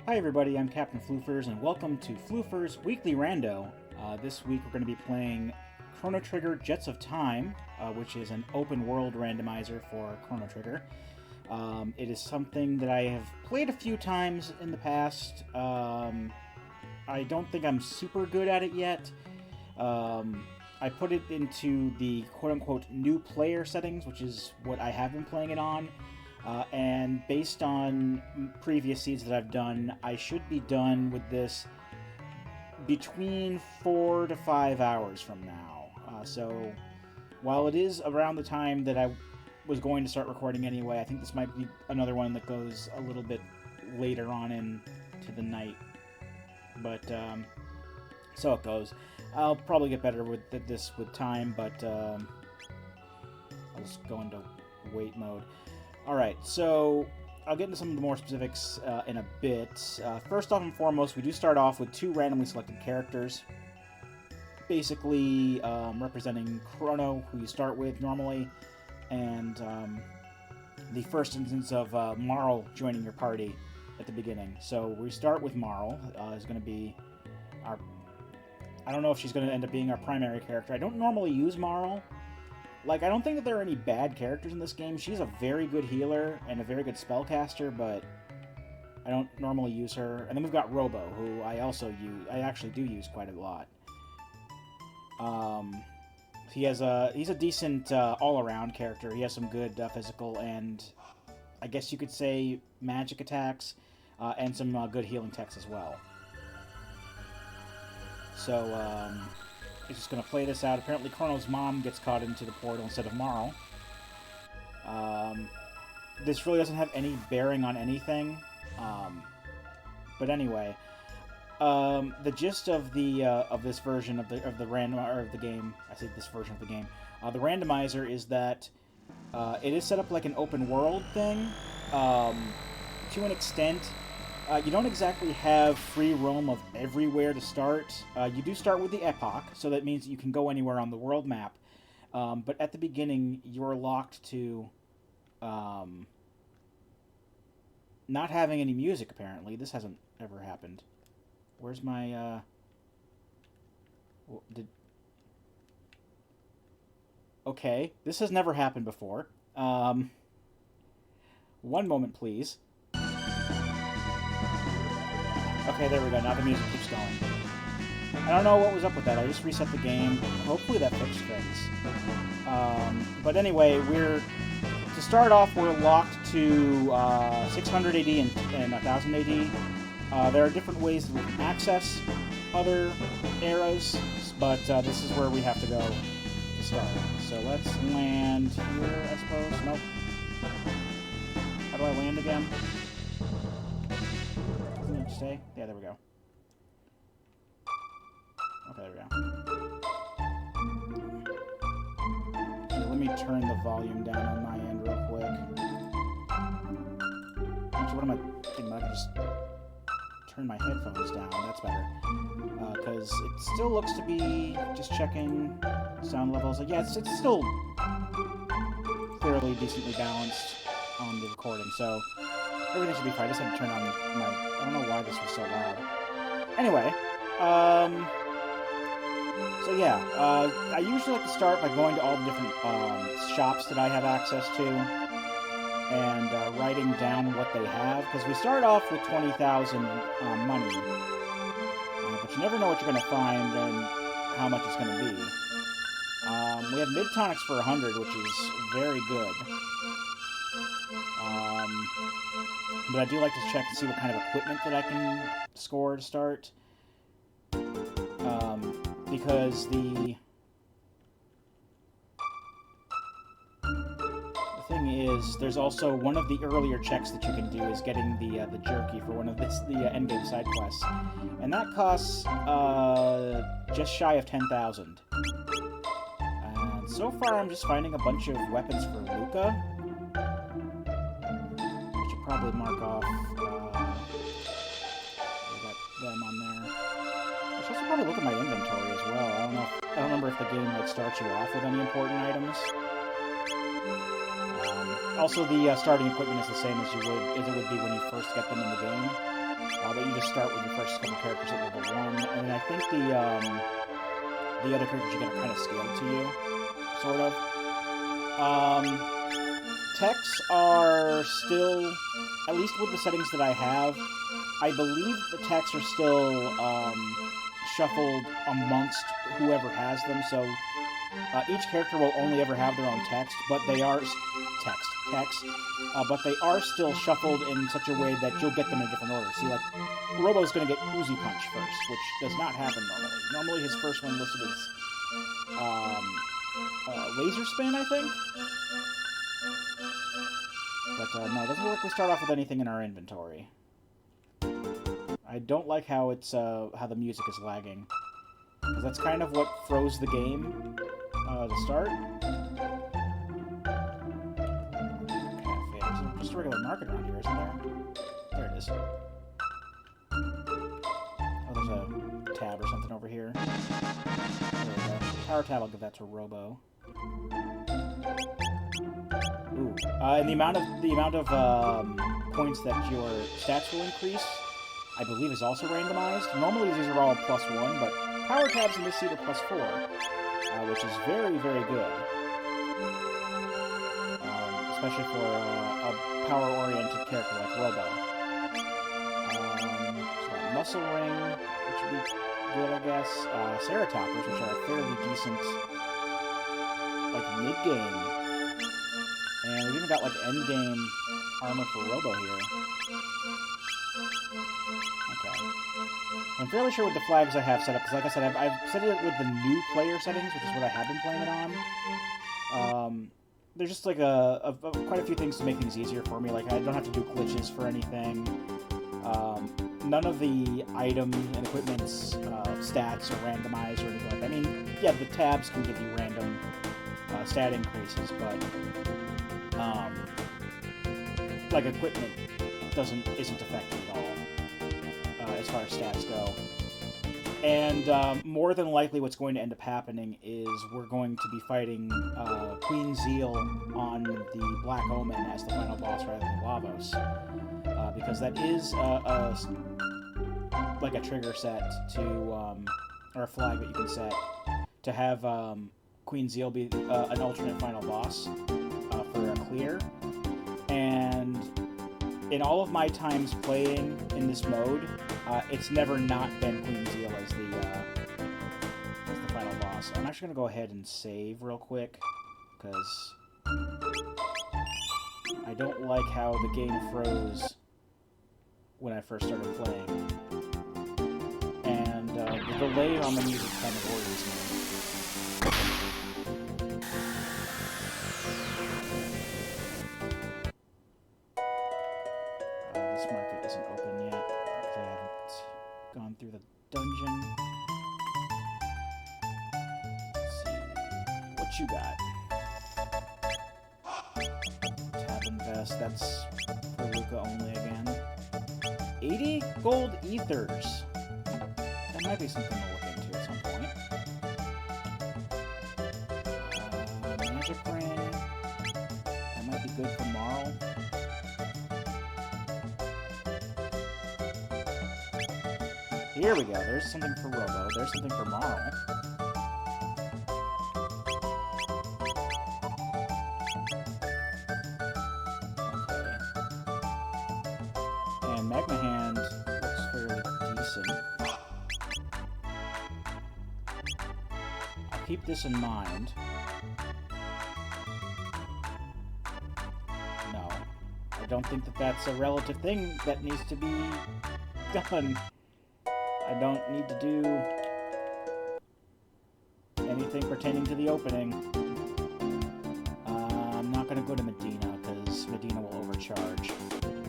Hi everybody, I'm Captain Floofers, and welcome to Floofers Weekly Rando. This week we're going to be playing Chrono Trigger Jets of Time, which is an open-world randomizer for Chrono Trigger. It is something that I have played a few times in the past. I don't think I'm super good at it yet. I put it into the quote-unquote new player settings, which is what I have been playing it on. And based on previous seeds that I've done, I should be done with this between 4 to 5 hours from now. So while it is around the time that I was going to start recording anyway, I think this might be another one that goes a little bit later on into the night. But so it goes. I'll probably get better with this with time, but I'll just go into wait mode. Alright, so I'll get into some of the more specifics in a bit. First off and foremost, we do start off with two randomly selected characters, basically representing Chrono, who you start with normally, and the first instance of Marl joining your party at the beginning. So we start with Marl, is going to be our... I don't know if she's going to end up being our primary character. I don't normally use Marl. Like, I don't think that there are any bad characters in this game. She's a very good healer and a very good spellcaster, but I don't normally use her. And then we've got Robo, who I also use. I actually do use quite a lot. He's a decent all-around character. He has some good physical and, I guess you could say, magic attacks, and some good healing techs as well. So, he's just going to play this out. Apparently, Chrono's mom gets caught into the portal instead of Marl. This really doesn't have any bearing on anything. But anyway, the gist of this version of the game. I say this version of the game. The randomizer is that it is set up like an open world thing. To an extent. You don't exactly have free roam of everywhere to start. You do start with the epoch, so that means that you can go anywhere on the world map. But at the beginning, you're locked to not having any music, apparently. This hasn't ever happened. Where's my... Okay, this has never happened before. One moment, please. Okay, there we go. Now the music keeps going. I don't know what was up with that. I just reset the game. Hopefully that fixed things. But anyway, to start off, we're locked to 600 AD and 1000 AD. There are different ways that we can access other eras, but this is where we have to go to start. So let's land here, I suppose. Nope. How do I land again? Stay? Yeah, there we go. Okay, there we go. Here, let me turn the volume down on my end real quick. Actually, what am I thinking about? I can just turn my headphones down. That's better. Because it still looks to be just checking sound levels. Yeah, it's still fairly decently balanced on the recording, so everything should be fine. I just had to turn on my... I don't know why this was so loud. Anyway, so yeah, I usually like to start by going to all the different shops that I have access to and writing down what they have, because we start off with 20,000 money, but you never know what you're going to find and how much it's going to be. We have mid-tonics for 100, which is very good. But I do like to check to see what kind of equipment that I can score to start. Because the thing is, there's also one of the earlier checks that you can do is getting the jerky for one of the endgame side quests. And that costs just shy of 10,000. And so far I'm just finding a bunch of weapons for Luca. Probably mark off, we got them on there. I should also probably look at my inventory as well. I don't remember if the game like starts you off with any important items. Also, the starting equipment is the same as it would be when you first get them in the game. But start with your first couple characters at level 1, and then I think the other characters you get are kind of scaled to you, sort of. Texts are still, at least with the settings that I have, I believe the texts are still shuffled amongst whoever has them, so each character will only ever have their own text, but they are but they are still shuffled in such a way that you'll get them in a different order. See, like, Robo's going to get Uzi Punch first, which does not happen normally. Normally his first one listed as Laser Spin, I think? But no, it doesn't look like we start off with anything in our inventory. I don't like how it's how the music is lagging, because that's kind of what froze the game to start. Cafe. There's just a regular market around here, isn't there? There it is. Oh, there's a tab or something over here. There we go. Power tab, I'll give that to Robo. Ooh. And the amount of points that your stats will increase, I believe, is also randomized. Normally these are all +1, but power tabs in this seat are +4, which is very, very good. Especially for a power-oriented character like Robo. So got Muscle Ring, which would be good, I guess. Ceratoppers, which are a fairly decent, like, mid-game. And we've even got, like, end-game armor for Robo here. Okay. I'm fairly sure with the flags I have set up, because like I said, I've set it with the new player settings, which is what I have been playing it on. There's just, like, quite a few things to make things easier for me. Like, I don't have to do glitches for anything. None of the item and equipment's stats are randomized or anything like that. I mean, yeah, the tabs can give you random stat increases, but like, equipment isn't affected at all as far as stats go. And more than likely what's going to end up happening is we're going to be fighting Queen Zeal on the Black Omen as the final boss rather than Lavos. Because that is like a trigger set to, or a flag that you can set to have Queen Zeal be an alternate final boss for a clear. And in all of my times playing in this mode, it's never not been Queen Zeal as the final boss. I'm actually going to go ahead and save real quick, because I don't like how the game froze when I first started playing. And the delay on the music kind of worries me. This market isn't open yet, because I haven't gone through the dungeon. Let's see what you got. Tab Invest, that's for Luca only again. 80 gold ethers. That might be something to look into at some point. Magic Ring. That might be good for Marl. Here we go. There's something for Robo. There's something for Marl. Okay. And Magma Hand looks fairly decent. I'll keep this in mind. No. I don't think that that's a relative thing that needs to be done. I don't need to do anything pertaining to the opening. I'm not going to go to Medina, because Medina will overcharge.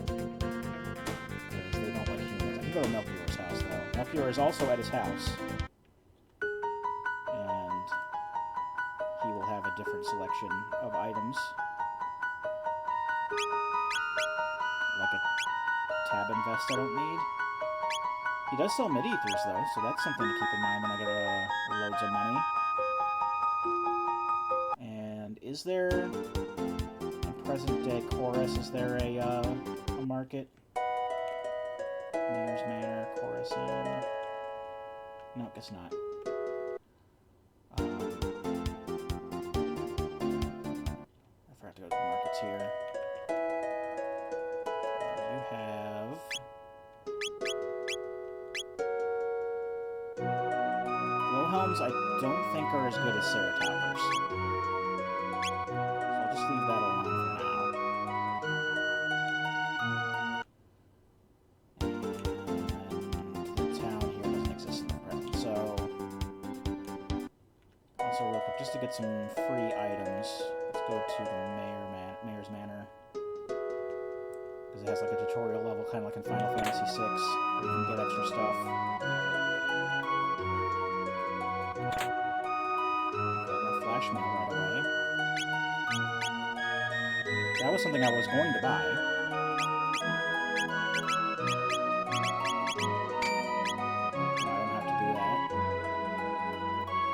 Because they don't like humans. I can go to Melchior's house, though. Melchior is also at his house. And he will have a different selection of items. Like a tab invest I don't need. He does sell mid-ethers, though, so that's something to keep in mind when I get loads of money. And is there, in present-day Chorus, is there a market? Mayor's Manor, guessing... No, guess not. I forgot to go to the markets here. You have... Glowhelms I don't think are as good as Ceratoppers. So I'll just leave that alone for now. And the town here doesn't exist in the present, so... Also real quick, just to get some free items, let's go to the Mayor's Manor. Because it has like a tutorial level, kind of like in Final Fantasy VI, where you can get extra stuff. Flash mail right away. That was something I was going to buy. No, I don't have to do that.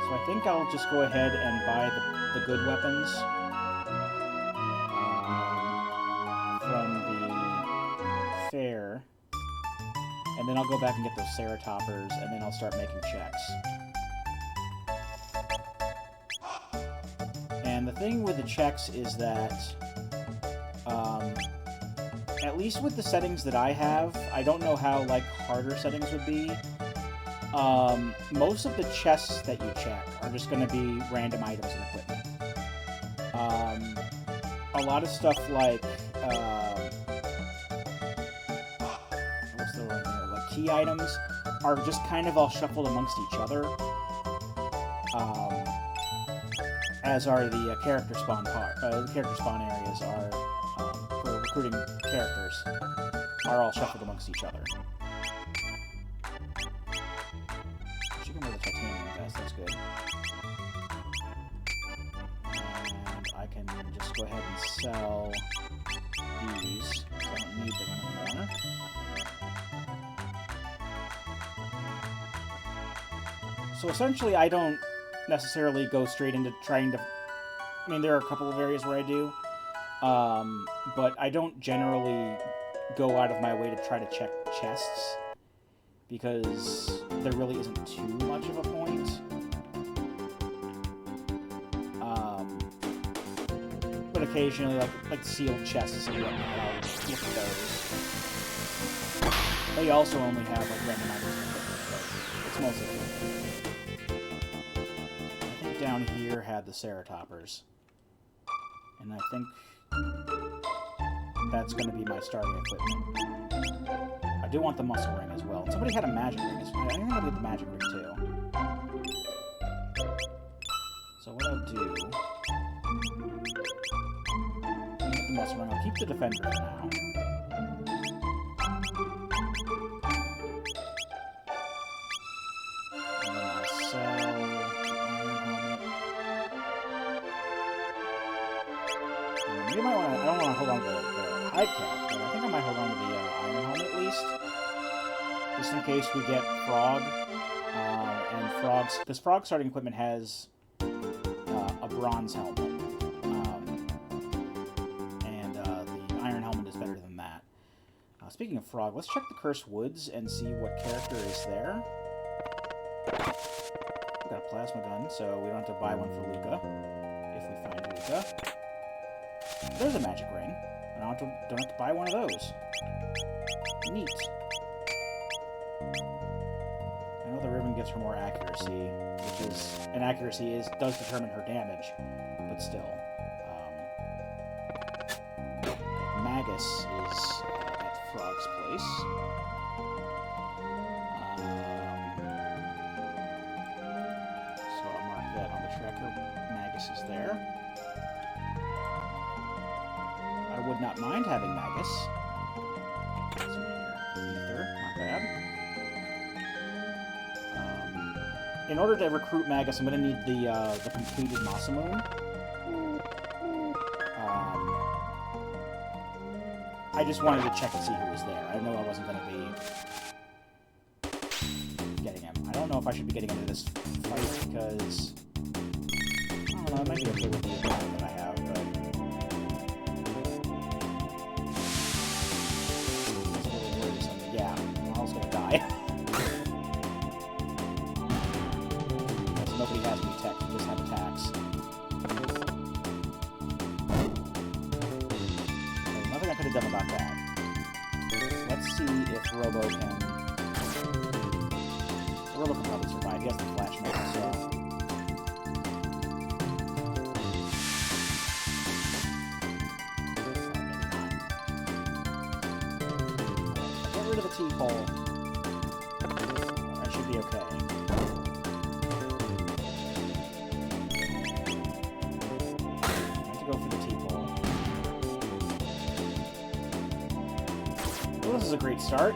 So I think I'll just go ahead and buy the good weapons from the fair. And then I'll go back and get those Ceratoppers, and then I'll start making checks. And the thing with the checks is that, at least with the settings that I have, I don't know how, like, harder settings would be. Most of the chests that you check are just going to be random items and equipment. A lot of stuff like, what's the word? Like key items are just kind of all shuffled amongst each other. As are the character spawn the character spawn areas are for recruiting characters are all shuffled amongst each other. She can wear the titanium vest, that's good. And I can just go ahead and sell these, because I don't need them anymore. So essentially I don't necessarily go straight into trying to... I mean, there are a couple of areas where I do, but I don't generally go out of my way to try to check chests, because there really isn't too much of a point. But occasionally, like sealed chests and whatnot, I'll look at those. They also only have like random items, but it's mostly good. Down here had the Ceratoppers, and I think that's going to be my starting equipment. I do want the muscle ring as well. Somebody had a magic ring. I think I'll get the magic ring too. So what I'll do... I'll get the muscle ring. I'll keep the defender for now. And then I'll sell... You might want to, I don't want to hold on to the hide cap, but I think I might hold on to the iron helmet at least. Just in case we get Frog. And Frog's, because Frog's starting equipment has a bronze helmet. And the iron helmet is better than that. Speaking of Frog, let's check the Cursed Woods and see what character is there. We've got a plasma gun, so we don't have to buy one for Luca, if we find Luca. There's a magic ring. I don't have to buy one of those. Neat. I know the ribbon gives her more accuracy, which is... And accuracy does determine her damage, but still. Magus is at Frog's place. So I'll mark that on the tracker. Magus is there. I would not mind having Magus. What's in here? Ether, not bad. In order to recruit Magus, I'm going to need the completed Masamune. I just wanted to check to see who was there. I know I wasn't going to be getting him. I don't know if I should be getting into this fight because... I don't know, I might be okay with the equipment that I have, but... Yeah, I was gonna die. can... Rando can probably survive. He has the flash missile, so... Get rid of the T-pole. That should be okay. I have to go for the T-pole. Well, this is a great start.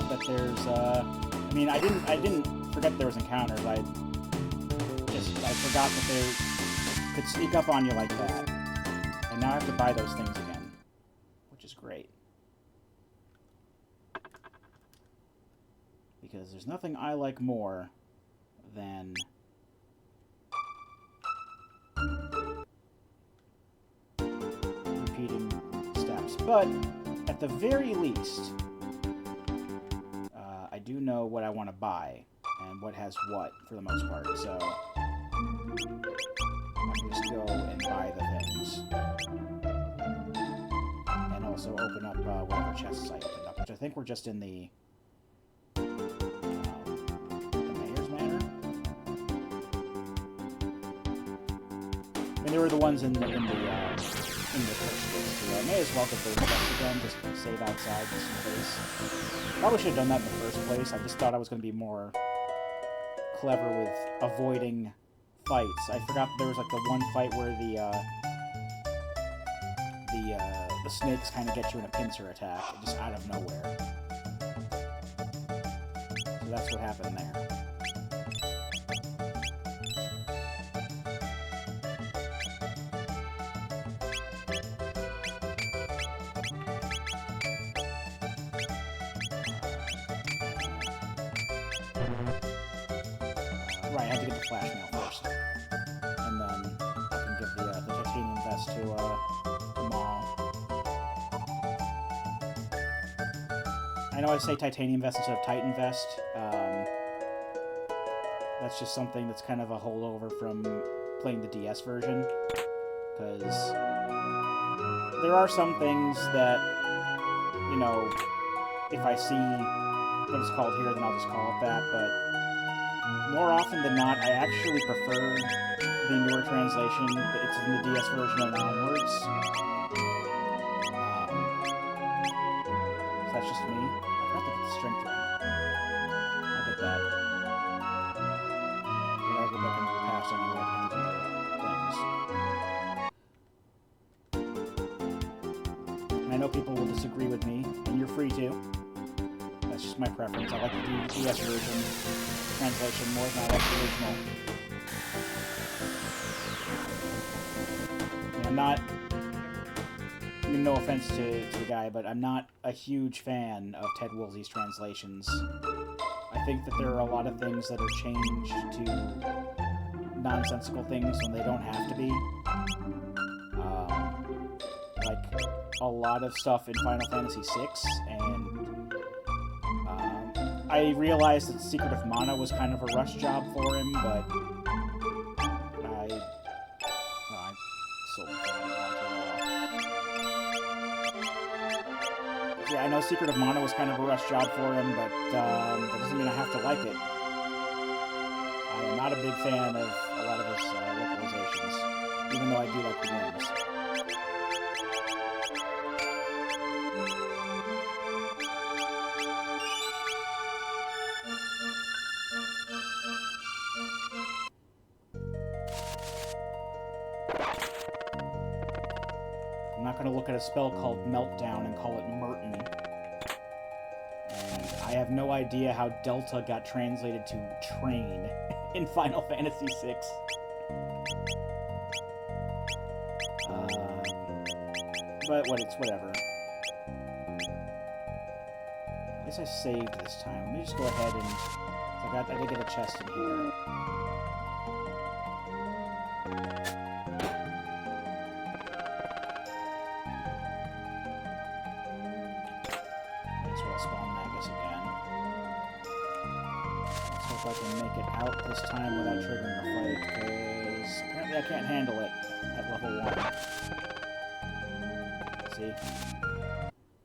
That there's I mean, I didn't forget there was encounters. I forgot that they could sneak up on you like that. And now I have to buy those things again, which is great. Because there's nothing I like more than repeating steps. But at the very least, I do know what I want to buy and what has what for the most part, so I can just go and buy the things. And also open up whatever chests I opened up, which I think we're just in the Mayor's Manor. I mean, they were the ones in the first place, too. I may as well get those chests again, just save outside just in case. Probably should have done that in the first place. I just thought I was going to be more clever with avoiding fights. I forgot there was like the one fight where the snakes kind of get you in a pincer attack, just out of nowhere. So that's what happened there. Right, I have to get the flash mail first. And then I can give the titanium vest to Maul. I know I say titanium vest instead of titan vest. That's just something that's kind of a holdover from playing the DS version. Because there are some things that, you know, if I see what it's called here, then I'll just call it that, but more often than not, I actually prefer the newer translation. It's in the DS version and onwards. So that's just me. I forgot to get the strength ring. I'll get that. I gotta go back into the past anyway to get the things. And I know people will disagree with me, and you're free to. That's just my preference. I like the DS version translation more than I like the original. I'm not, I mean, no offense to the guy, but I'm not a huge fan of Ted Woolsey's translations. I think that there are a lot of things that are changed to nonsensical things when they don't have to be. Like a lot of stuff in Final Fantasy VI, and I realized that Secret of Mana was kind of a rush job for him, but I sold it. Yeah, I know Secret of Mana was kind of a rush job for him, but that doesn't mean I have to like it. I am not a big fan of a lot of his localizations, even though I do like the games. I'm not going to look at a spell called Meltdown and call it Merton. And I have no idea how Delta got translated to Train in Final Fantasy VI. But whatever. At least I saved this time. Let me just go ahead and... I did get a chest in here. I can make it out this time without triggering a fight, because apparently I can't handle it at level 1. See?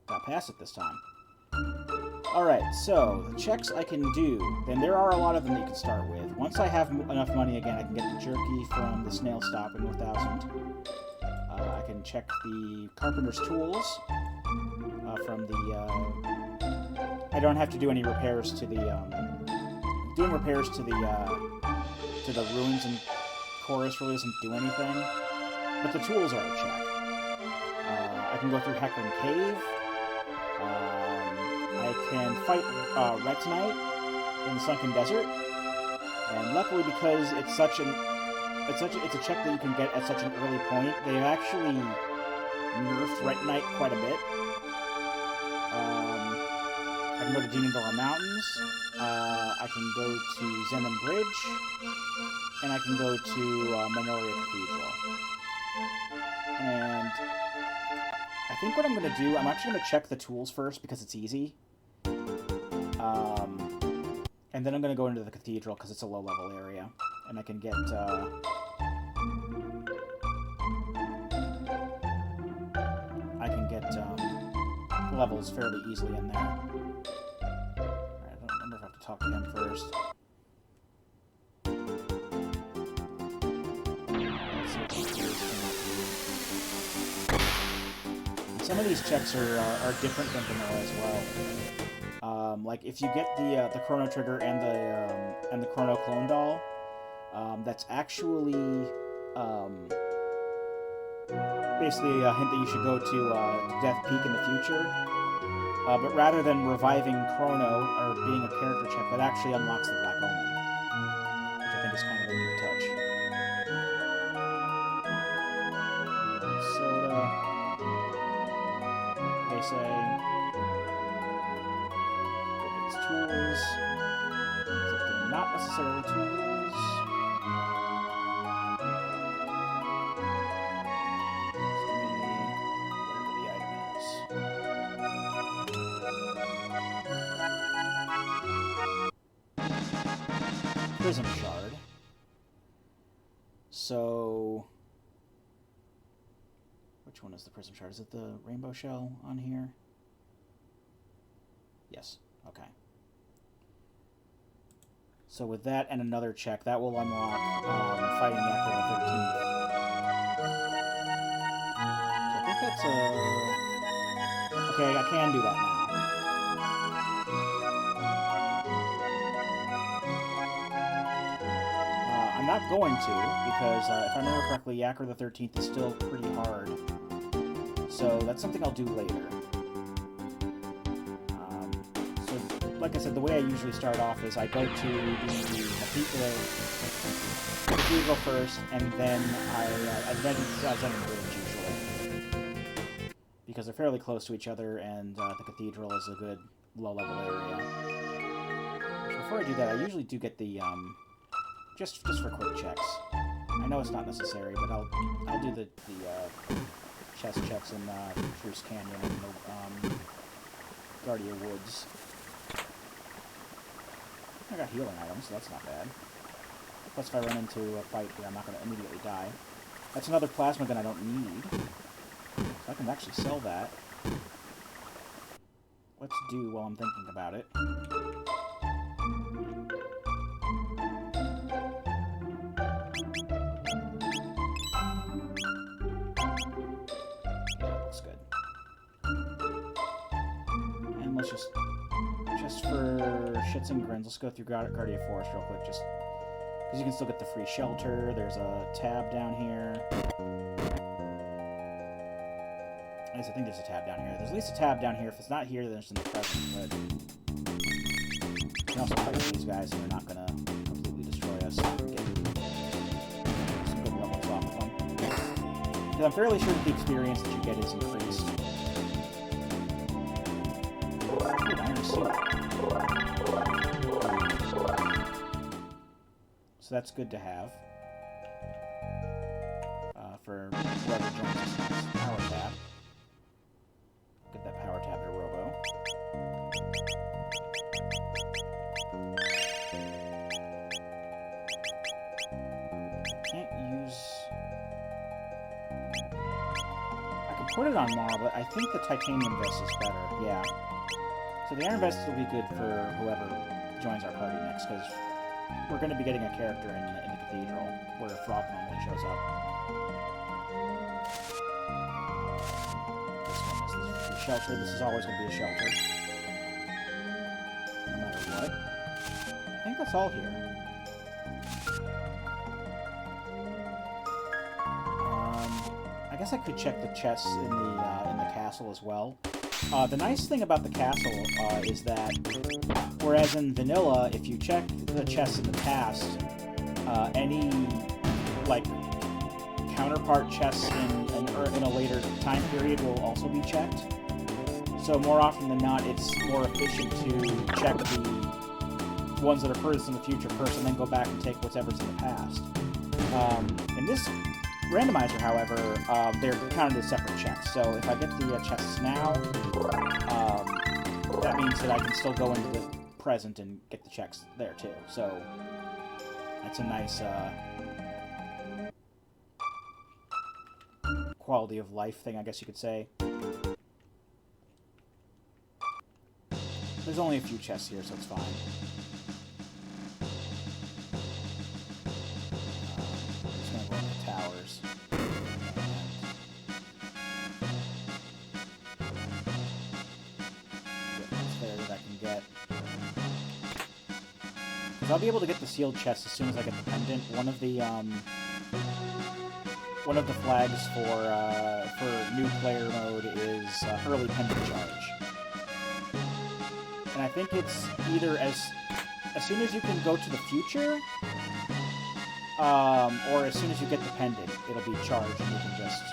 Got pass it this time. Alright, so the checks I can do, then there are a lot of them that you can start with. Once I have enough money again, I can get the jerky from the snail stop in 1000. I can check the carpenter's tools from the... I don't have to do any repairs to the... doing repairs to the ruins and chorus really doesn't do anything, but the tools are a check. I can go through Hecarim Cave. I can fight Retinite in the Sunken Desert, and luckily because it's a check that you can get at such an early point, they've actually nerfed Retinite quite a bit. I can go to Demondora Mountains. I can go to Zenon Bridge, and I can go to Minoria Cathedral. And I think what I'm going to do, I'm actually going to check the tools first because it's easy. And then I'm going to go into the cathedral because it's a low-level area. And I can get... levels fairly easily in there. Alright, I don't remember if I have to talk to him first. Some of these checks are different than vanilla as well. Like if you get the Chrono Trigger and the Chrono Clone Doll, that's actually basically a hint that you should go to Death Peak in the future. But rather than reviving Chrono or being a character check, that actually unlocks the Black Omen, which I think is kind of a neat touch. Soda. They say. It's tools. Except they're not necessarily tools. Prism Shard. So, which one is the Prism Shard? Is it the Rainbow Shell on here? Yes. Okay. So with that and another check, that will unlock fighting after the 13th. So I think that's a... Okay, I can do that now. I'm not going to, because if I remember correctly, Yakr the 13th is still pretty hard. So that's something I'll do later. So, like I said, the way I usually start off is I go to the cathedral first, and then I then Zenon Bridge usually. Because they're fairly close to each other, and the cathedral is a good low-level area. So before I do that, I usually do get the... Just for quick checks. I know it's not necessary, but I'll do the chest checks in Truce Canyon and the Guardia Woods. I got healing items, so that's not bad. Plus, if I run into a fight here, I'm not going to immediately die. That's another plasma gun I don't need. So I can actually sell that. Let's do while I'm thinking about it. Just for shits and grins, let's go through Guardia Forest real quick, just because you can still get the free shelter. There's a tab down here. I think there's a tab down here. There's at least a tab down here. If it's not here, then it's in the present. But you can also fight these guys, and they're not going to completely destroy us. Get some good levels off of them. Because I'm fairly sure that the experience that you get is increased. So that's good to have for whoever joins us next. Power tab. Get that power tab to Robo. Can't use... I could put it on Marl, but I think the titanium vest is better. Yeah. So the iron vest will be good for whoever joins our party next, because we're going to be getting a character in the cathedral where Frog normally shows up. This one is the shelter. This is always going to be a shelter, no matter what. I think that's all here. I guess I could check the chests in the castle as well. The nice thing about the castle is that, whereas in vanilla, if you check the chests in the past, any like counterpart chests in a later time period will also be checked. So more often than not, it's more efficient to check the ones that are furthest in the future first, and then go back and take whatever's in the past. In this randomizer, however, they're counted as separate checks. So if I get the chests now, that means that I can still go into the present and get the checks there too. So that's a nice quality of life thing, I guess you could say. There's only a few chests here, so it's fine. Just gonna go in the towers. I'll be able to get the sealed chest as soon as I get the pendant. One of the flags for new player mode is early pendant charge, and I think it's either as soon as you can go to the future, or as soon as you get the pendant, it'll be charged and you can just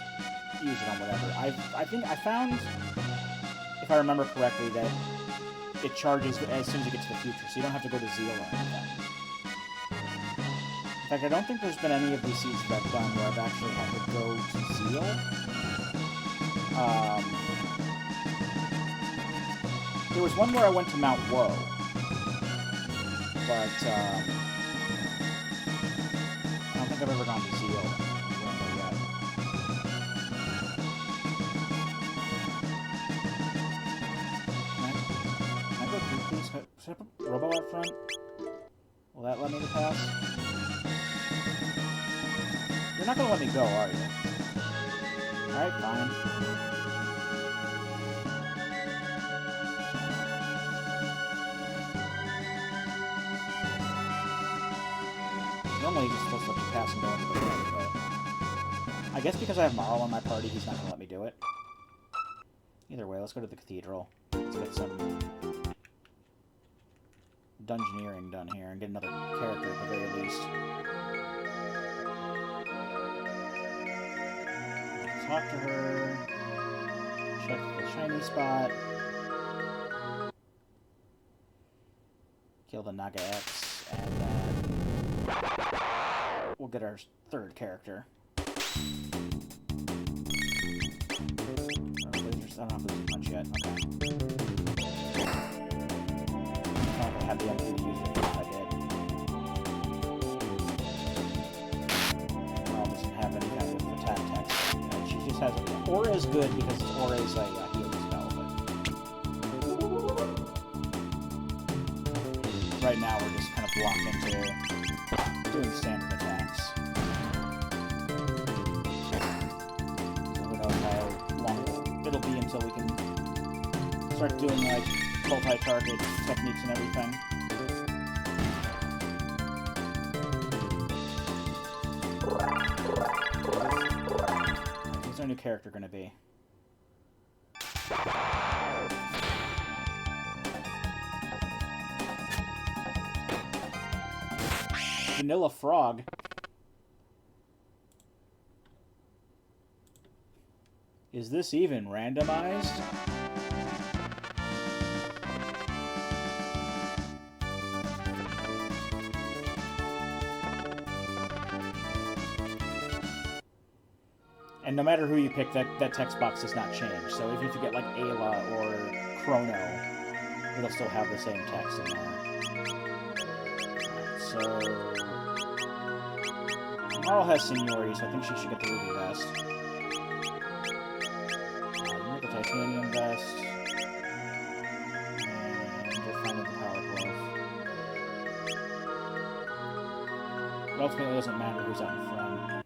use it on whatever. I think I found, if I remember correctly, that it charges as soon as you get to the future, so you don't have to go to Zeal or anything. In fact, I don't think there's been any of these seeds that I've done where I've actually had to go to Zeal. There was one where I went to Mount Woe, but I don't think I've ever gone to Zeal yet. Should I put Robo out front? Will that let me pass? You're not gonna let me go, are you? Alright, fine. Normally he's just supposed to let me pass and go into the room, but I guess because I have Marl on my party, he's not gonna let me do it. Either way, let's go to the cathedral. Let's get some dungeoneering done here and get another character at the very least. Talk to her. Check the shiny spot. Kill the Naga X, and then we'll get our third character. I don't have to lose a punch yet. Okay. I don't have the MP to use it if I did. Marl doesn't have any kind of attack text. She just has Aura is good because Aura is a healing spell, but right now we're just kind of blocked into doing standard attacks. So who knows how long it'll be until we can start doing like multi-target techniques and everything. Who's our new character going to be? Vanilla Frog. Is this even randomized? And no matter who you pick, that text box does not change. So even if you get like Ayla or Chrono, it'll still have the same text in there. So Marl has seniority, so I think she should get the Ruby Vest. titanium vest. And you're fine with the power glove. But ultimately, it doesn't matter who's out in front.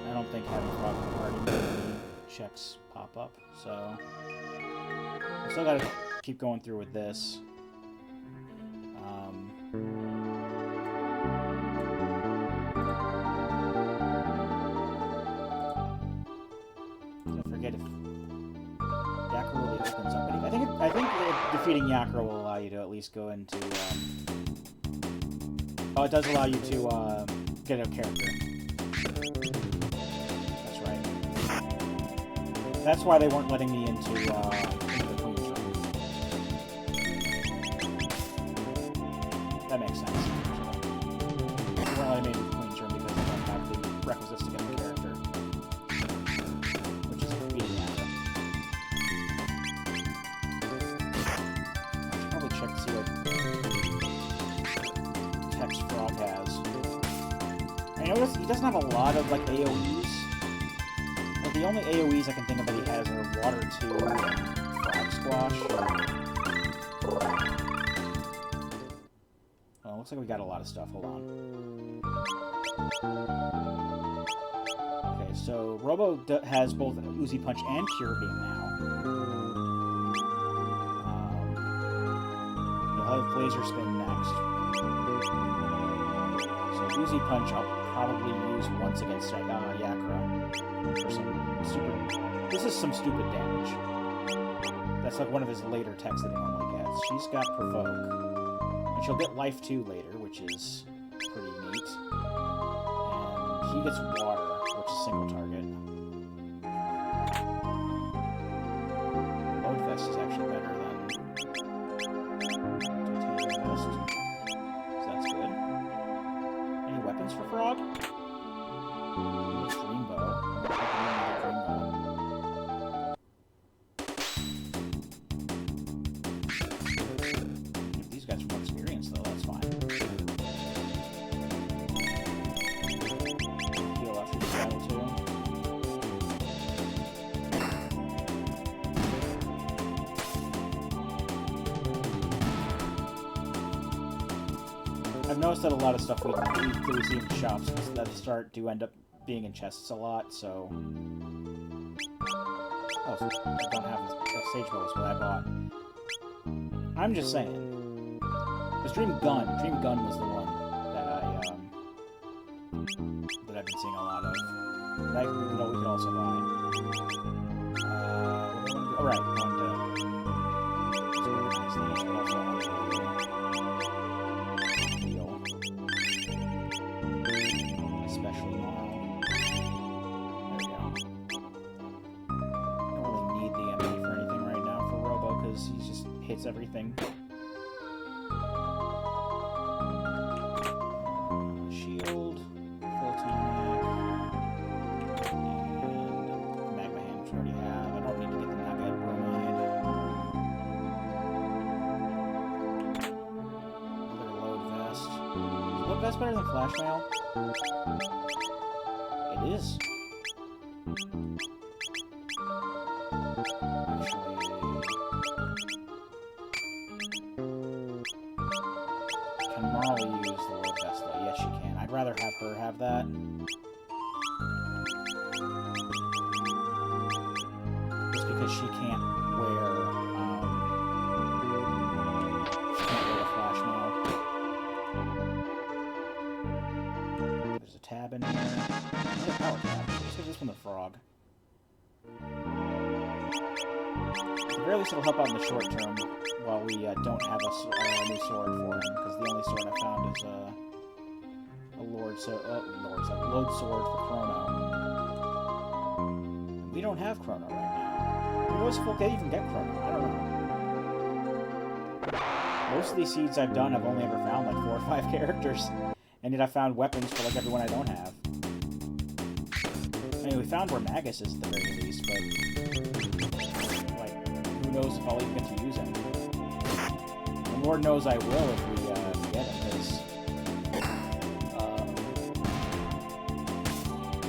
I don't think having Frog in the party made any checks pop up, so I still gotta keep going through with this. I forget if Yakra really opens up anything. I think defeating Yakra will allow you to at least go into. Oh, it does allow you to get a character. That's right. That's why they weren't letting me into the Queen's room. That makes sense. They weren't letting me into the Queen's room because they don't have the requisites to get a character. Which is beating Yakra. I should probably check to see what text Frog has. I notice he doesn't have a lot of like AoEs. Like the only AoEs I can think of that he has are Water 2 and Frog Squash. Oh, looks like we got a lot of stuff. Hold on. Okay, so Robo has both Uzi Punch and Cure Beam now. You'll have Laser Spin next. So Uzi Punch I'll probably use once against Yakra for some super. This is some stupid damage. That's like one of his later techs that he normally gets. She's got Provoke, and she'll get Life 2 later, which is pretty neat. And he gets Water, which is single target. Load Vest is actually better than Titanium Vest, so that's good. Any weapons for Frog? Dreambow. If these guys are more experienced, though, that's fine. Heal after the battle, too. I've noticed that a lot of stuff we see in shops at the start do end up being in chests a lot, so... Oh, so I don't have a Sage Bow, is what I bought. I'm just saying. This Dream Gun was the one that I've been seeing a lot of. That we could also buy. Alright, going to organize these, but also want to heal. Especially now. There we go. Don't really need the MP for anything right now for Robo, because he just hits everything. Shield, full tonic, and Magma Hand, which we already have. I don't need to get the Magma Bromide. Another Load Vest. Is Load Vest better than Flash Mail? It is. Actually... Can Marley use the Load Vest, though? Yes, she can. I'd rather have her have that. Just because she can't wear, a Flash Mail. There's a tab in here. Another power tab. Let's give this one the Frog. At the very least, it'll help out in the short term while we don't have a new sword for him, because the only sword I found is a Load Sword for Chrono. We don't have Chrono right now. Who knows if we'll even get Chrono? I don't know. Most of these seeds I've done, I've only ever found like 4 or 5 characters, and yet I found weapons for like everyone I don't have. I mean, we found where Magus is at the very least, but like, who knows if I'll even get to use him? And Lord knows I will if we get him, because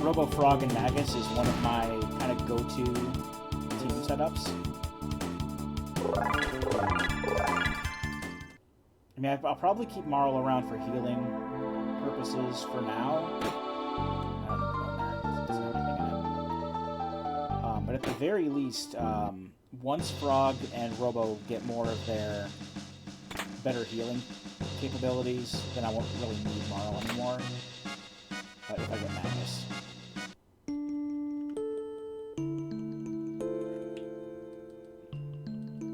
Robo Frog and Magus is one of my kind of go-to team setups. I mean, I'll probably keep Marl around for healing purposes for now. I don't know if doesn't have anything in it. But at the very least, once Frog and Robo get more of their better healing capabilities, then I won't really need Marl anymore. If I get Magus.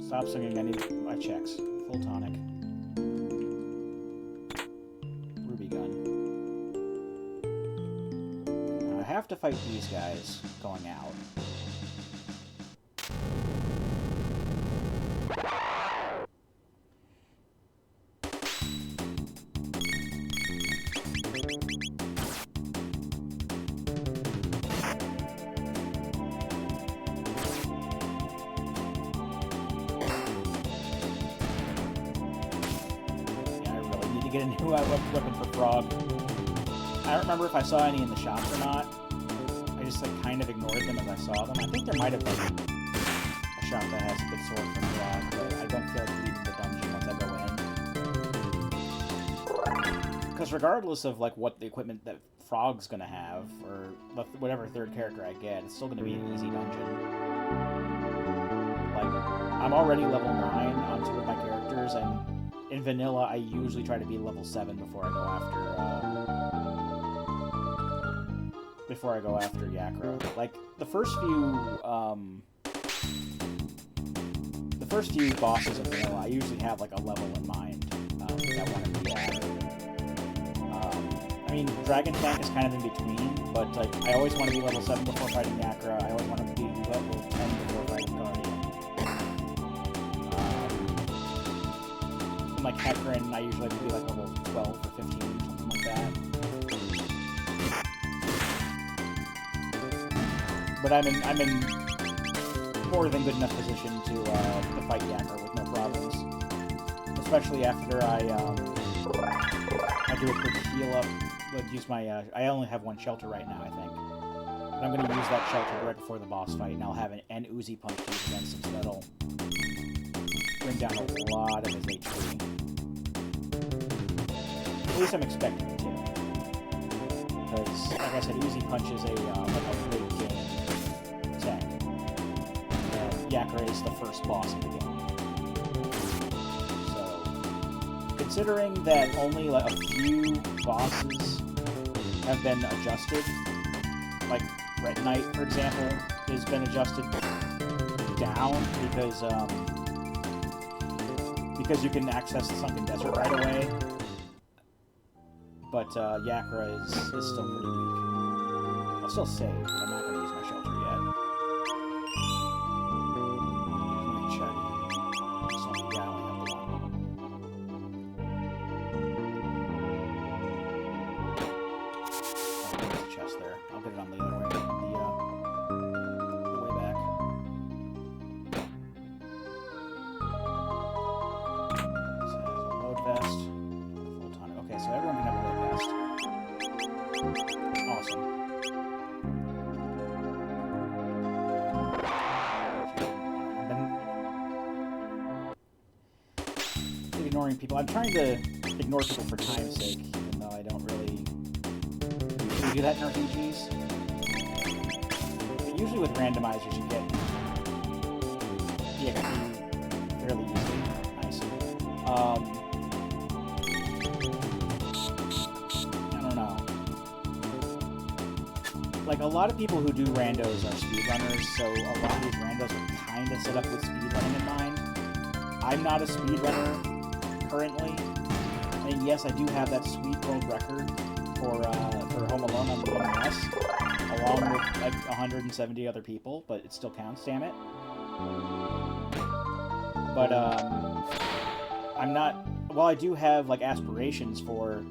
Stop singing, I need my checks. Full tonic. Ruby gun. Now I have to fight these guys going out. Get a new weapon for Frog. I don't remember if I saw any in the shops or not. I just like kind of ignored them as I saw them. I think there might have been a shop that has a good sword for Frog, but I don't feel like leaving the dungeon once I go in. Because regardless of like what the equipment that Frog's gonna have, or whatever third character I get, it's still gonna be an easy dungeon. Like, I'm already level 9 on 2 of my characters, and in vanilla, I usually try to be level 7 before I go after Yakra. Like the first few bosses in vanilla, I usually have like a level in mind that I want to be at. I mean, Dragon Tank is kind of in between, but like I always want to be level 7 before fighting Yakra. I always want to be level 10 before fighting Guardian. Like Hecarim, I usually have to be like level 12 or 15, something like that. But I'm in more than good enough position to fight Yakra with no problems. Especially after I do a quick heal up. Use my I only have 1 shelter right now, I think. But I'm going to use that shelter right before the boss fight, and I'll have an Uzi punch to use against him, so that'll bring down a lot of his HP. At least I'm expecting to. Because, like I said, Uzi Punch is like a late game tech. And Yakra is the first boss of the game. So, considering that only like a few bosses have been adjusted, like Red Knight, for example, has been adjusted down because you can access the Sunken Desert right away. But Yakra is still pretty weak. I'll still save, but I'm not going to use my shelter yet. Let me check. So, yeah, I only have the 1. There's a chest there. I'll get it on the other way, the way back. This is a load vest. Full tonic. Okay, so everyone can have a load vest. Awesome. I've been ignoring people. I'm trying to ignore people for time's sake, even though I don't really usually do that in RPGs. But usually with randomizers, you get fairly easily. Nice. Like, a lot of people who do randos are speedrunners, so a lot of these randos are kind of set up with speedrunning in mind. I'm not a speedrunner currently. And yes, I do have that sweet world record for Home Alone on the NES, along with like 170 other people, but it still counts, damn it. But I'm not. While I do have like aspirations for.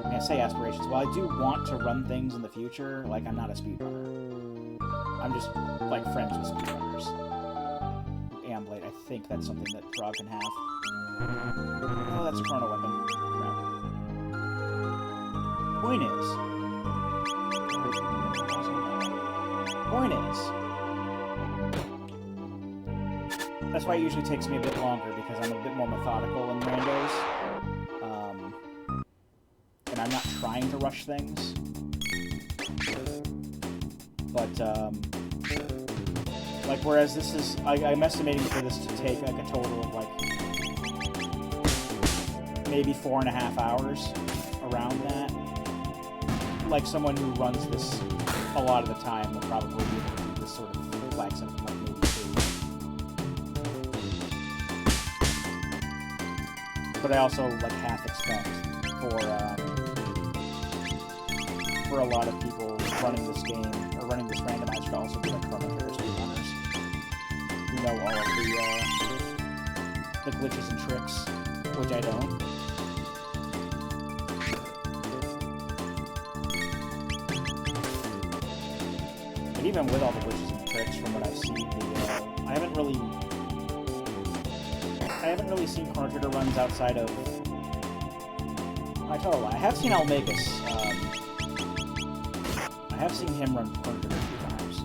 I say aspirations. While I do want to run things in the future, like, I'm not a speedrunner. I'm just, like, friends with speedrunners. Amblade, I think that's something that Frog can have. Oh, that's a chrono weapon. Crap. Point is, Point is, that's why it usually takes me a bit longer, because I'm a bit more methodical in randos. And I'm not trying to rush things. But, like, whereas this is, I'm estimating for this to take, like, a total of, like, maybe 4.5 hours, around that. Like, someone who runs this a lot of the time will probably be this sort of flex of, like, maybe 2. But I also, like, half expect for a lot of people running this game, or running this randomizer, to also be like Chrono Trigger speedrunners, who know all of the glitches and tricks, which I don't. But even with all the glitches and tricks, from what I've seen, I haven't really seen Chrono Trigger runs outside of... I tell a lie, I have seen Almagus. I have seen him run Chrono Trigger a few times.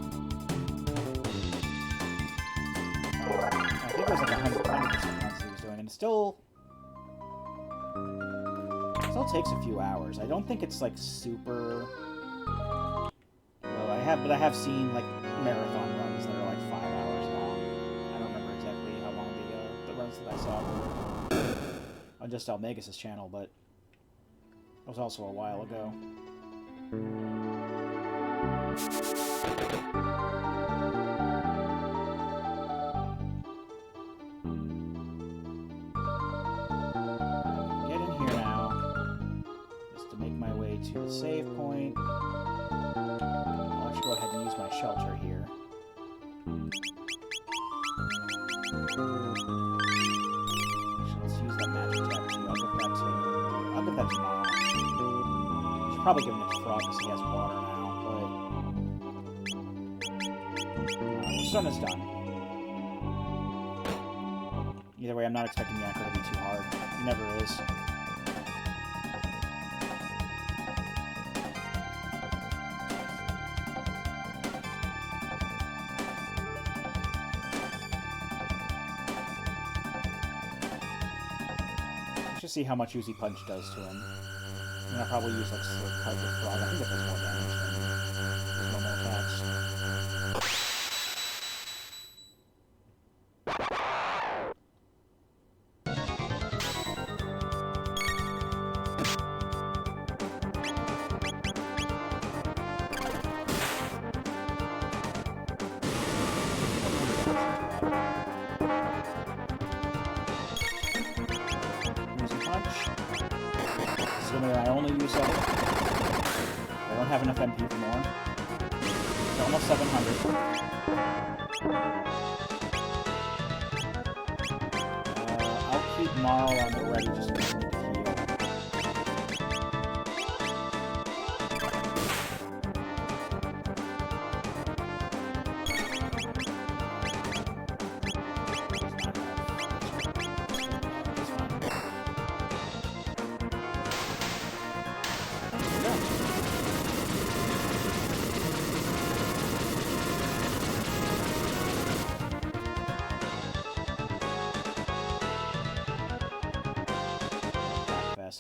I think it was like 100% runs he was doing, and it still takes a few hours. I don't think it's like super... Well, I have seen like marathon runs that are like 5 hours long. I don't remember exactly how long the runs that I saw on just Almagus' channel, but it was also a while ago. Get in here now, just to make my way to the save point. I'll just go ahead and use my shelter here. Actually, let's use that magic tab too. I'll give that tomorrow. Should probably give him to Frog because he has water now, but the sun is done. Either way, I'm not expecting the anchor to be too hard. It never is. Let's just see how much Uzi Punch does to him. And I'll probably use like Slurp Cut with Frog. I think it does more damage than normal attacks. Uzi Punch. Assuming I only use 7. I don't have enough MP for more. It's almost 700. I'll keep Marl on the ready just in case I need to heal.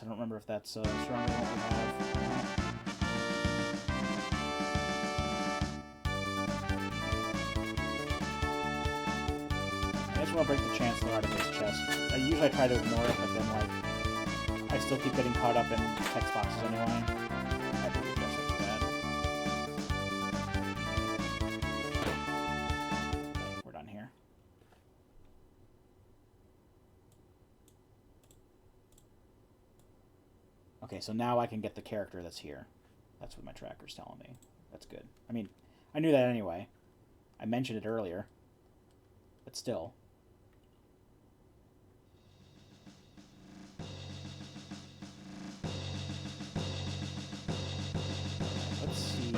I don't remember if that's stronger than what we have. I just want to break the Chancellor out of this chest. I usually try to ignore it, but then, like, I still keep getting caught up in text boxes anyway. I believe that's not bad. Okay, we're done here. Okay, so now I can get the character that's here. That's what my tracker's telling me. That's good. I mean, I knew that anyway. I mentioned it earlier. But still. Let's see.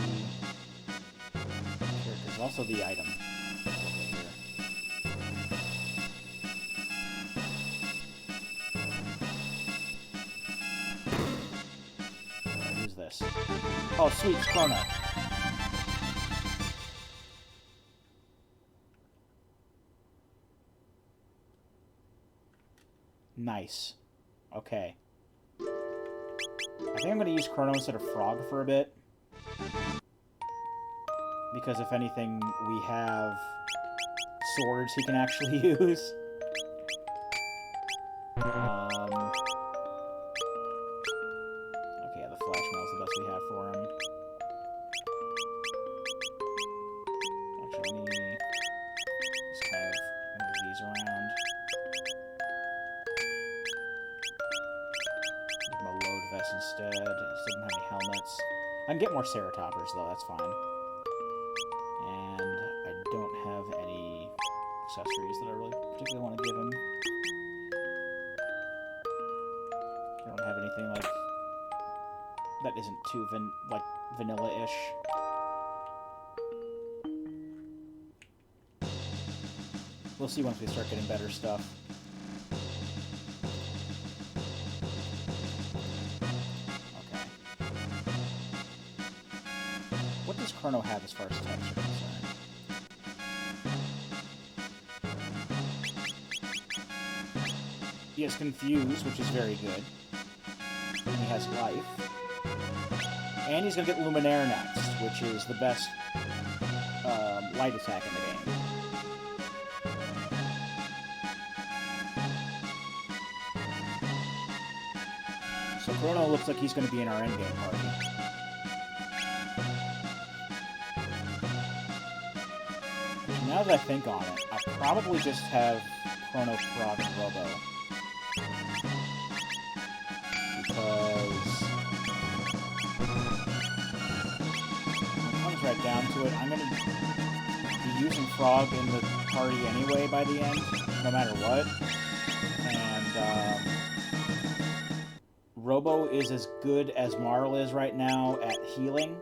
There's also the item. This. Oh, sweet, it's Chrono. Nice. Okay. I think I'm going to use Chrono instead of Frog for a bit. Because if anything, we have swords he can actually use. Okay, the Flash Mail is the best we have for him. Actually, let me just kind of move these around. Give him a load vest instead. Doesn't have any helmets. I can get more Ceratoppers, though. That's fine. And I don't have any accessories that I really particularly want to give him. I don't have anything like that isn't too vanilla-ish. We'll see once we start getting better stuff. Okay. What does Chrono have as far as types are concerned? He has Confuse, which is very good. And he has Life. And he's going to get Luminaire next, which is the best light attack in the game. So Chrono looks like he's going to be in our endgame party. Now that I think on it, I'll probably just have Chrono, Frog, and Robo. Because when it comes right down to it, I'm going to be using Frog in the party anyway by the end, no matter what. And Robo is as good as Marl is right now at healing.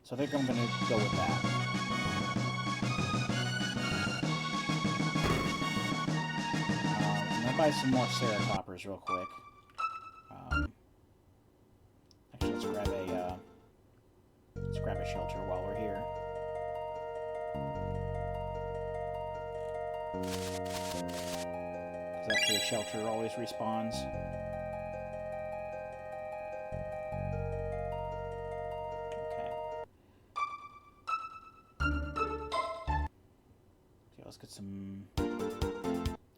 So I think I'm going to go with that. I'm going to buy some more Ceratoppers real quick. Actually, let's grab a shelter while we're here. Because that free shelter always respawns. Let's get some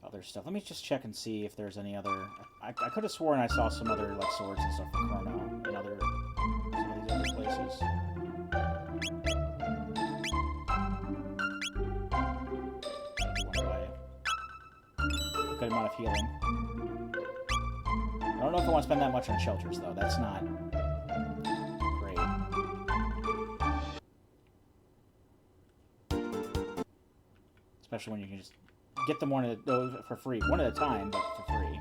other stuff. Let me just check and see if there's any other... I could have sworn I saw some other like swords and stuff for Chrono in some of these other places. Good amount of healing. I don't know if I want to spend that much on shelters, though. That's not great. Especially when you can just get them for free. One at a time, but for free.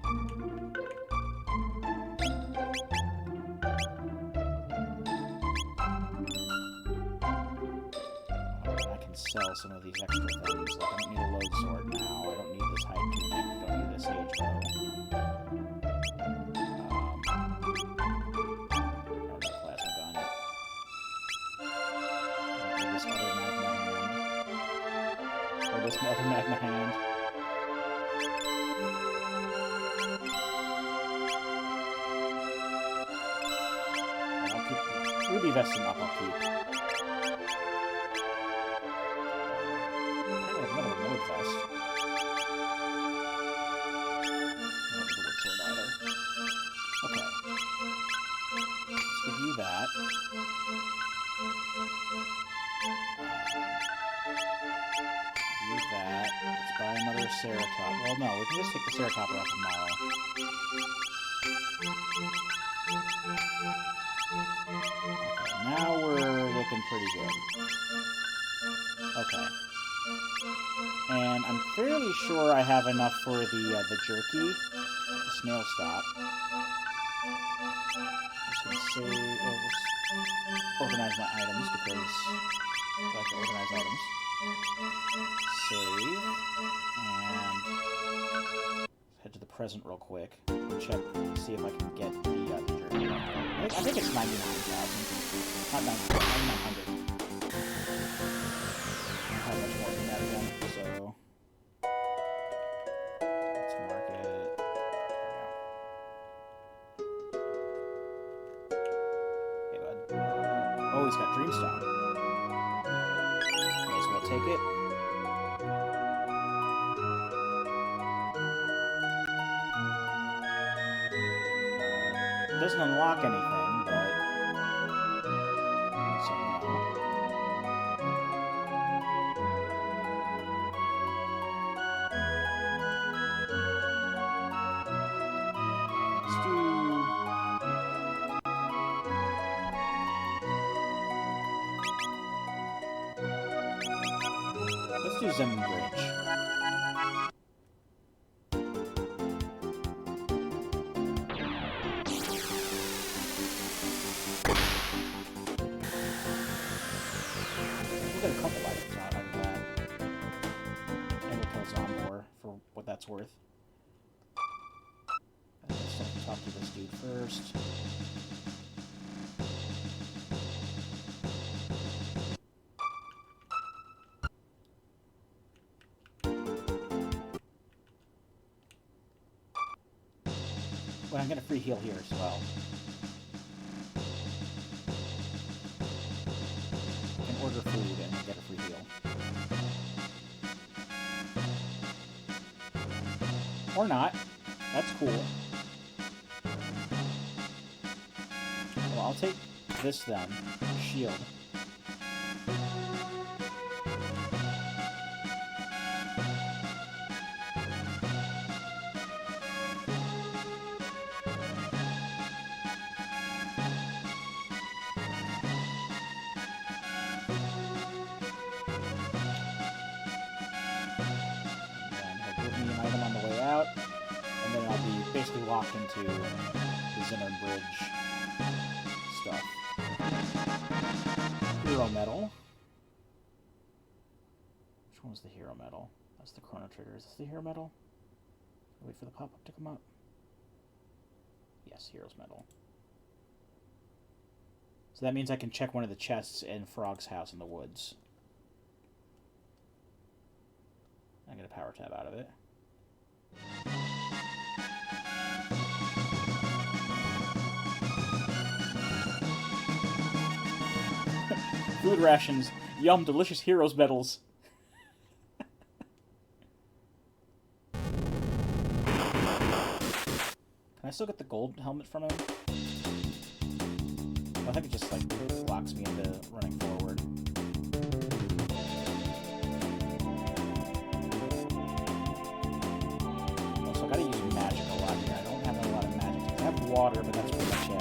I can sell some of these extra things. Like, I don't need a load sword now. I don't need this hide tunic. I don't need this sage bow. I don't need a plasma gun. I don't need this other magma hand. Or this other magma hand. I'll keep Ruby Vesting up, I'll keep. Another load vest. Not the wood sword either. Okay. Let's give you that. Use that. Let's buy another Ceratop. Well, no, we can just take the Ceratopper off tomorrow. Okay, now we're looking pretty good. Okay. And I'm fairly sure I have enough for the jerky, the snail stop. I'm just going to organize my items because I like to organize items. Save, and head to the present real quick and check, see if I can get the jerky. I think it's 99,000, not 9,900. How much more than that again, so... he's got Dreamstone. May as well take it. Doesn't unlock anything, but... So no. Let's do Zen Bridge. We'll get a couple items out of that. And we'll kill Zombor for what that's worth. Let's talk to this dude first. Well, I'm gonna free heal here as well. I can order food and get a free heal. Or not. That's cool. Well, I'll take this then. Shield. Basically locked into the Zinner Bridge stuff. Hero Medal. Which one was the Hero Medal? That's the Chrono Trigger. Is this the Hero Medal? Wait for the pop-up to come up. Yes, Hero's Medal. So that means I can check one of the chests in Frog's house in the woods. I get a power tab out of it. Food rations. Yum, delicious heroes medals. Can I still get the gold helmet from him? I think it just, like, blocks me into running forward. Also, I gotta use magic a lot here. I don't have a lot of magic. I have water, but that's pretty much it.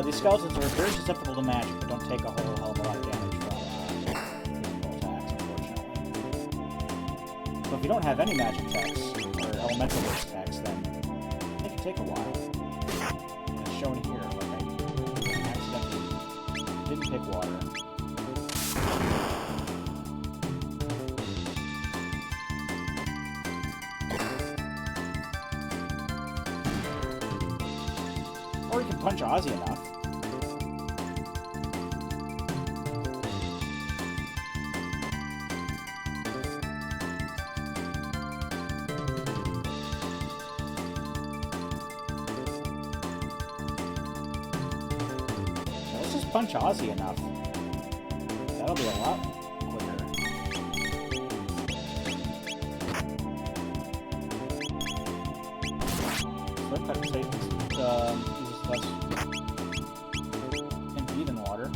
These skeletons are very susceptible to magic, but don't take a whole hell of a lot of damage from physical attacks, unfortunately. So if you don't have any magic attacks, or elemental-based attacks, then it can take a while. And it's shown here, like I accidentally didn't pick water. Or you can punch Ozzy enough. Let's just punch Ozzy enough. That'll be a lot quicker. Flip, I can say less impede in water.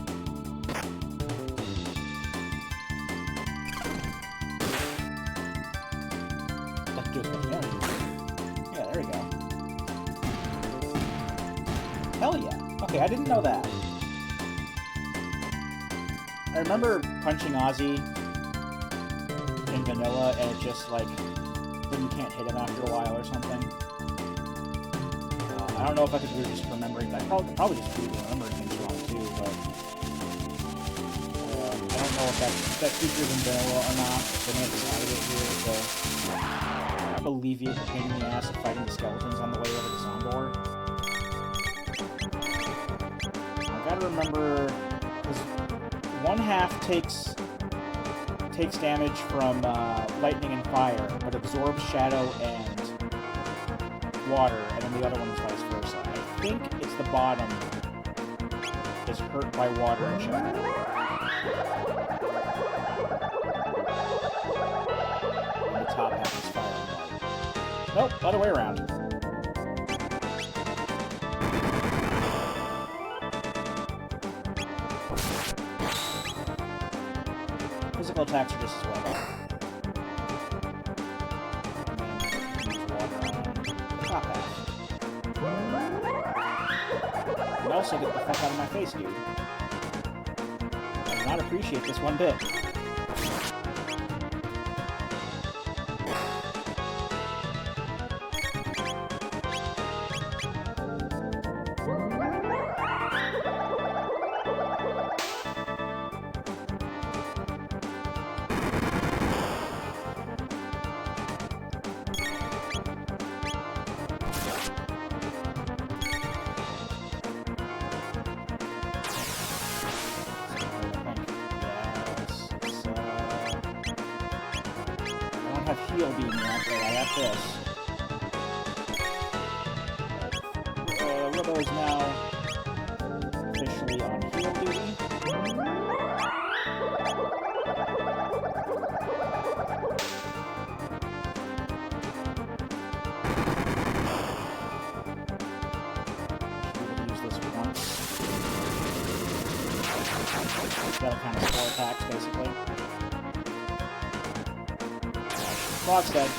Don't do as much damage. Yeah, there we go. Hell yeah. Okay, I didn't know that. I remember punching Ozzy in vanilla and it just like, then you can't hit him after a while or something. I don't know if I could be just remembering. I probably just be remembering things wrong too, but I don't if that feature's in vanilla or not. They may have decided it here to alleviate the pain in the ass of fighting the skeletons on the way over to Zombor. I gotta remember, because one half takes damage from lightning and fire, but absorbs shadow and water, and then the other one is vice versa. I think it's the bottom is hurt by water and shadow. And the top half is fire and light. Nope, other way around. Physical attacks are just as well. And then use water on the top half. And also get the fuck out of my face, dude. I do not appreciate this one bit. Heal beam yet, but I have this. Robo is now officially on heal duty. Should be able to use this once. That'll kind of score attacks, basically. Frog's dead.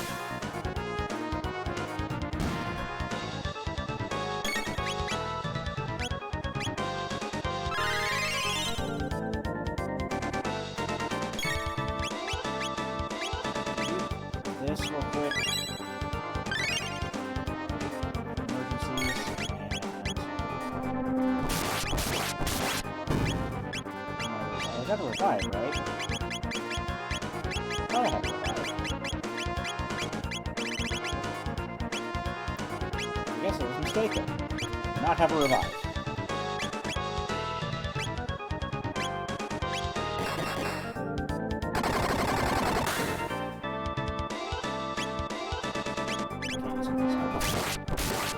This real quick. Emergencies and... I got to revive, right? Oh, I have to revive. I guess I was mistaken. Not have a revive.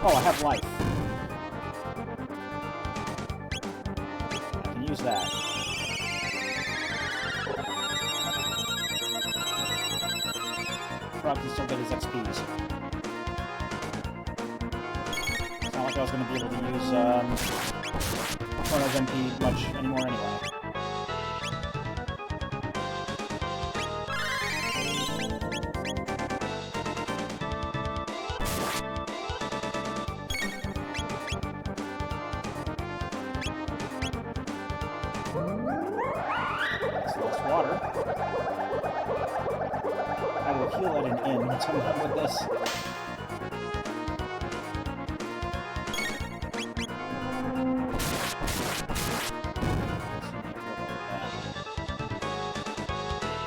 Oh, I have life. I can use that. Frog can still get his XPs. It's not like I was going to be able to use Chrono's MP much anymore anyway. Water. I will heal at an inn once I'm done with this.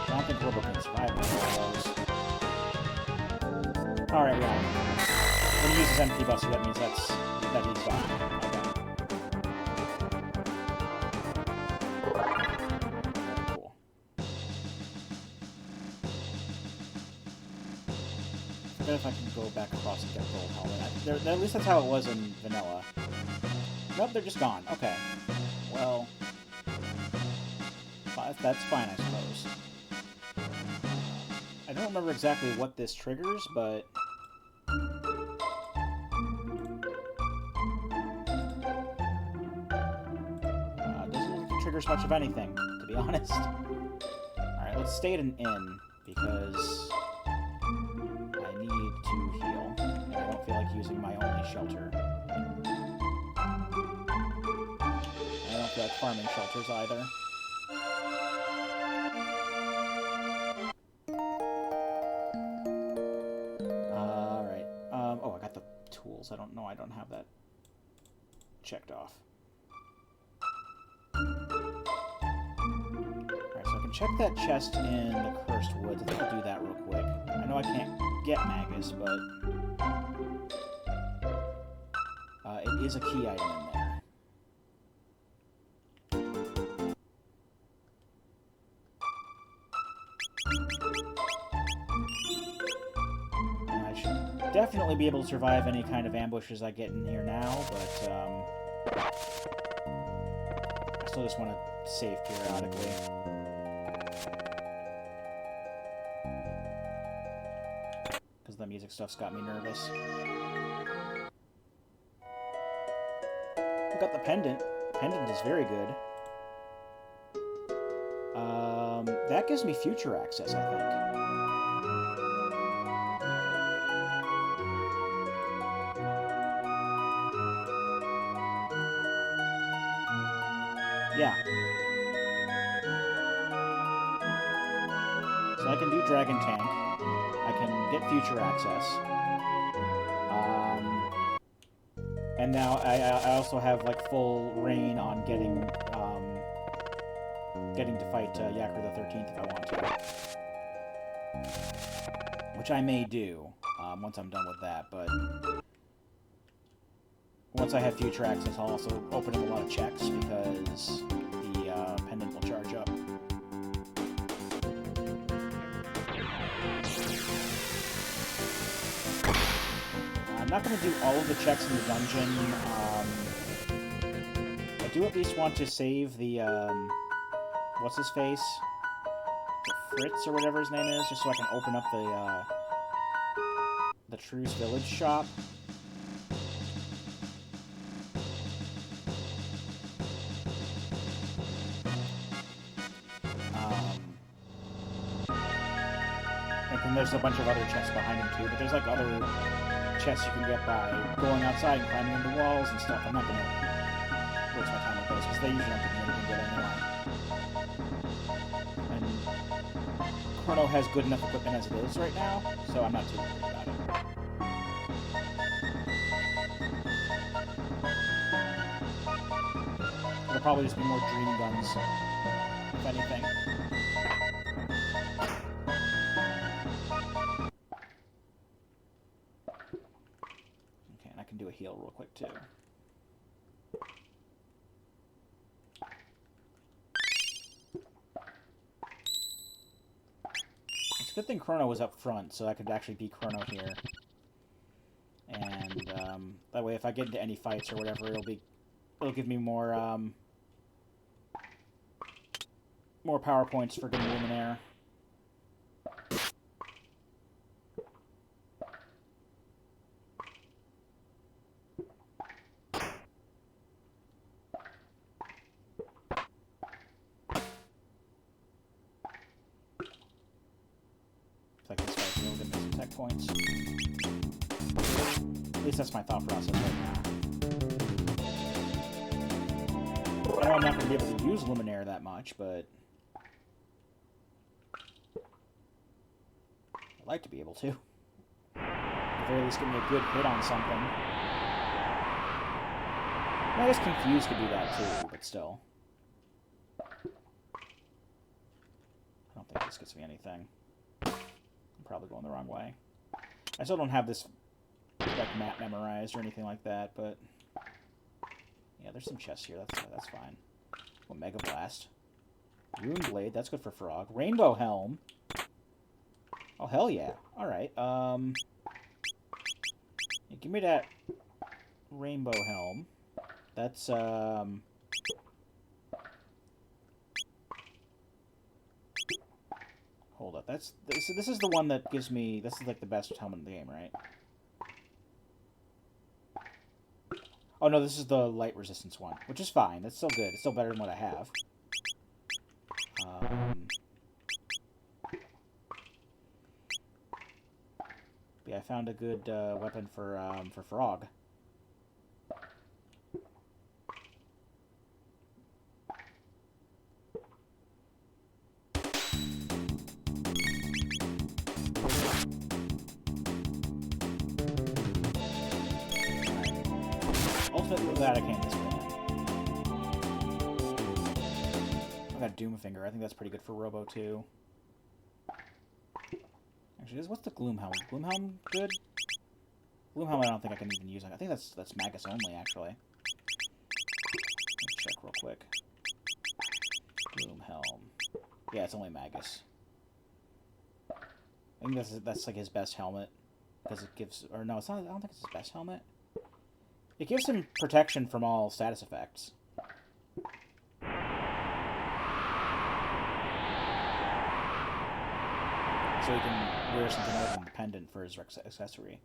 I don't think Robo can survive one of those. Alright, well. When he uses MP Buster, that means that he's done. If I can go back across and get a gold helmet. At least that's how it was in vanilla. Nope, they're just gone. Okay. Well, that's fine, I suppose. I don't remember exactly what this triggers, but... doesn't trigger much of anything, to be honest. Alright, let's stay at an inn, because... to heal, and I don't feel like using my only shelter. I don't feel like farming shelters either. Alright. Oh, I got the tools. I don't know. I don't have that checked off. Alright, so I can check that chest in the Cursed Woods. I think I'll do that real quick. I know I can't get Magus, but it is a key item in there. And I should definitely be able to survive any kind of ambushes I get in here now, but I still just want to save periodically. Because the music stuff's got me nervous. I've got the pendant. Pendant is very good. That gives me future access, I think. Yeah. So I can do Dragon Tank. I can get future access. And now I also have like full reign on getting to fight Yakir the 13th if I want to. Which I may do once I'm done with that, but once I have future access, I'll also open up a lot of checks because the pendant will charge up. I'm not going to do all of the checks in the dungeon. I do at least want to save the, what's his face? The Fritz or whatever his name is, just so I can open up the Truce Village shop. And there's a bunch of other chests behind him too, but there's like other chests you can get by going outside and climbing into walls and stuff. I'm not going to waste my time with those because they usually don't give me anything good anyway. And Chrono has good enough equipment as it is right now, so I'm not too worried about it. There'll probably just be more dream guns, if anything. Do a heal real quick too. It's a good thing Chrono was up front, so I could actually beat Chrono here. And that way, if I get into any fights or whatever, it'll give me more more power points for getting Luminaire. Like this guy's really gonna make some tech points. At least that's my thought process right now. I know I'm not gonna be able to use Luminaire that much, but I'd like to be able to. At the very least, give me a good hit on something. I guess Confused could do that too, but still. I don't think this gets me anything. Probably going the wrong way. I still don't have this like map memorized or anything like that, but yeah, there's some chests here. That's fine. Oh, Mega Blast, Rune Blade. That's good for Frog. Rainbow Helm. Oh hell yeah! All right. Yeah, give me that Rainbow Helm. That's Hold up, this is the one that gives me, this is like the best helmet in the game, right? Oh no, this is the light resistance one, which is fine. That's still good. It's still better than what I have. Yeah, I found a good weapon for Frog. Ultimately, glad I came this way. I've got Doomfinger. I think that's pretty good for Robo too. Actually, what's the Gloomhelm? Gloomhelm good? Gloomhelm I don't think I can even use. I think that's Magus only, actually. Let's check real quick. Gloomhelm. Yeah, it's only Magus. I think that's like his best helmet. Because it gives... Or no, it's not. I don't think it's his best helmet. It gives him protection from all status effects. So he can wear something other than the pendant for his accessory.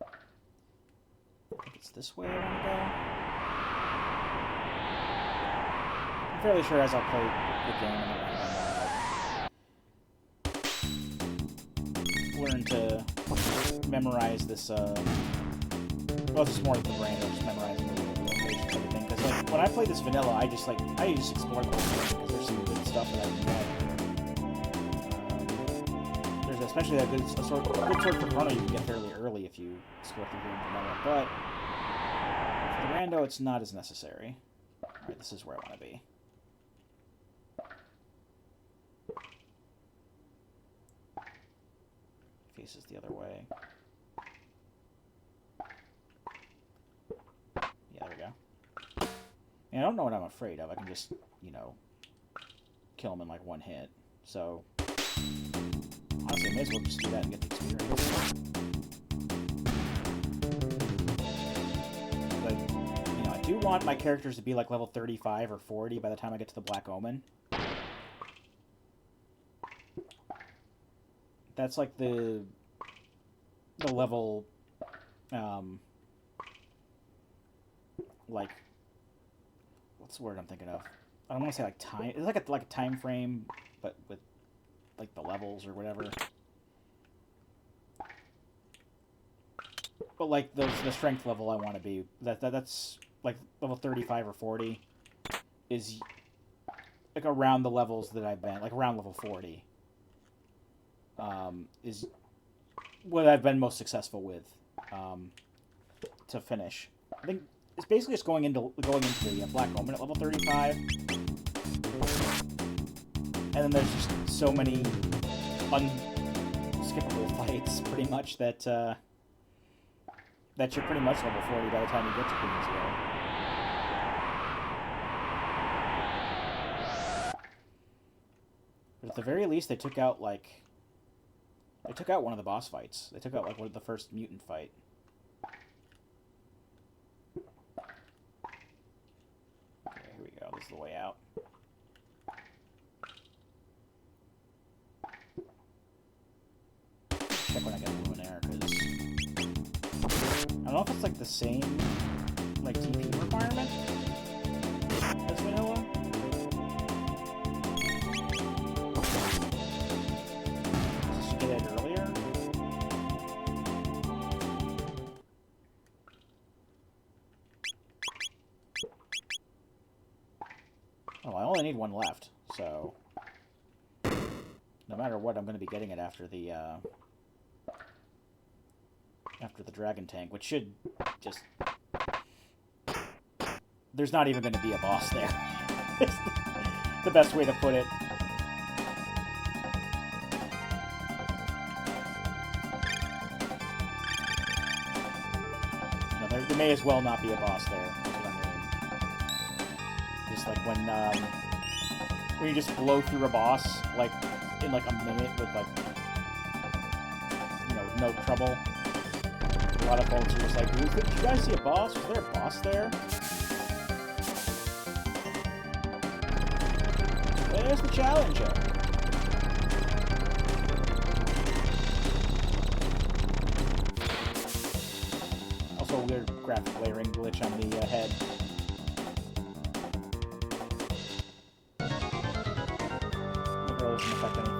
I think it's this way I want to go. I'm fairly sure as I'll play the game and learn to memorize this, well, it's just more of the brain, of just memorizing the locations and everything. Because, like, when I play this vanilla, I just explore the whole thing, because there's some good stuff that I can get. Especially that good sword for Chrono you can get fairly early if you explore through here in vanilla, but for the Rando it's not as necessary. Alright, this is where I want to be. Faces the other way. Yeah, there we go. And I don't know what I'm afraid of. I can just, you know, kill him in like one hit. So honestly, I may as well just do that and get the experience. But, you know, I do want my characters to be like level 35 or 40 by the time I get to the Black Omen. That's like the level, like, what's the word I'm thinking of? I don't want to say like time. It's like a time frame, but with like the levels or whatever. But like the strength level I want to be, that's like level 35 or 40 is like around the levels that I've been, like around level 40 is what I've been most successful with to finish. I think it's basically just going into the Black Omen at level 35. And then there's just so many unskippable fights, pretty much, that you're pretty much level 40 by the time you get to Queen's Hill. But at the very least, they took out one of the boss fights. They took out like the first mutant fight. Okay, here we go. This is the way out. Check when I get Luminaire, because I don't know if it's like the same like TP requirement as vanilla. Just get it earlier. Oh, I only need one left, so no matter what, I'm going to be getting it after the dragon tank, which should just... There's not even going to be a boss there. It's the best way to put it. You know, there may as well not be a boss there. That's what I mean. Just like when you just blow through a boss, like, in like a minute with like, you know, with no trouble. A lot of folks are just like, did you guys see a boss? Was there a boss there? There's the challenger. Also a weird graphic layering glitch on the head. It really doesn't affect anything.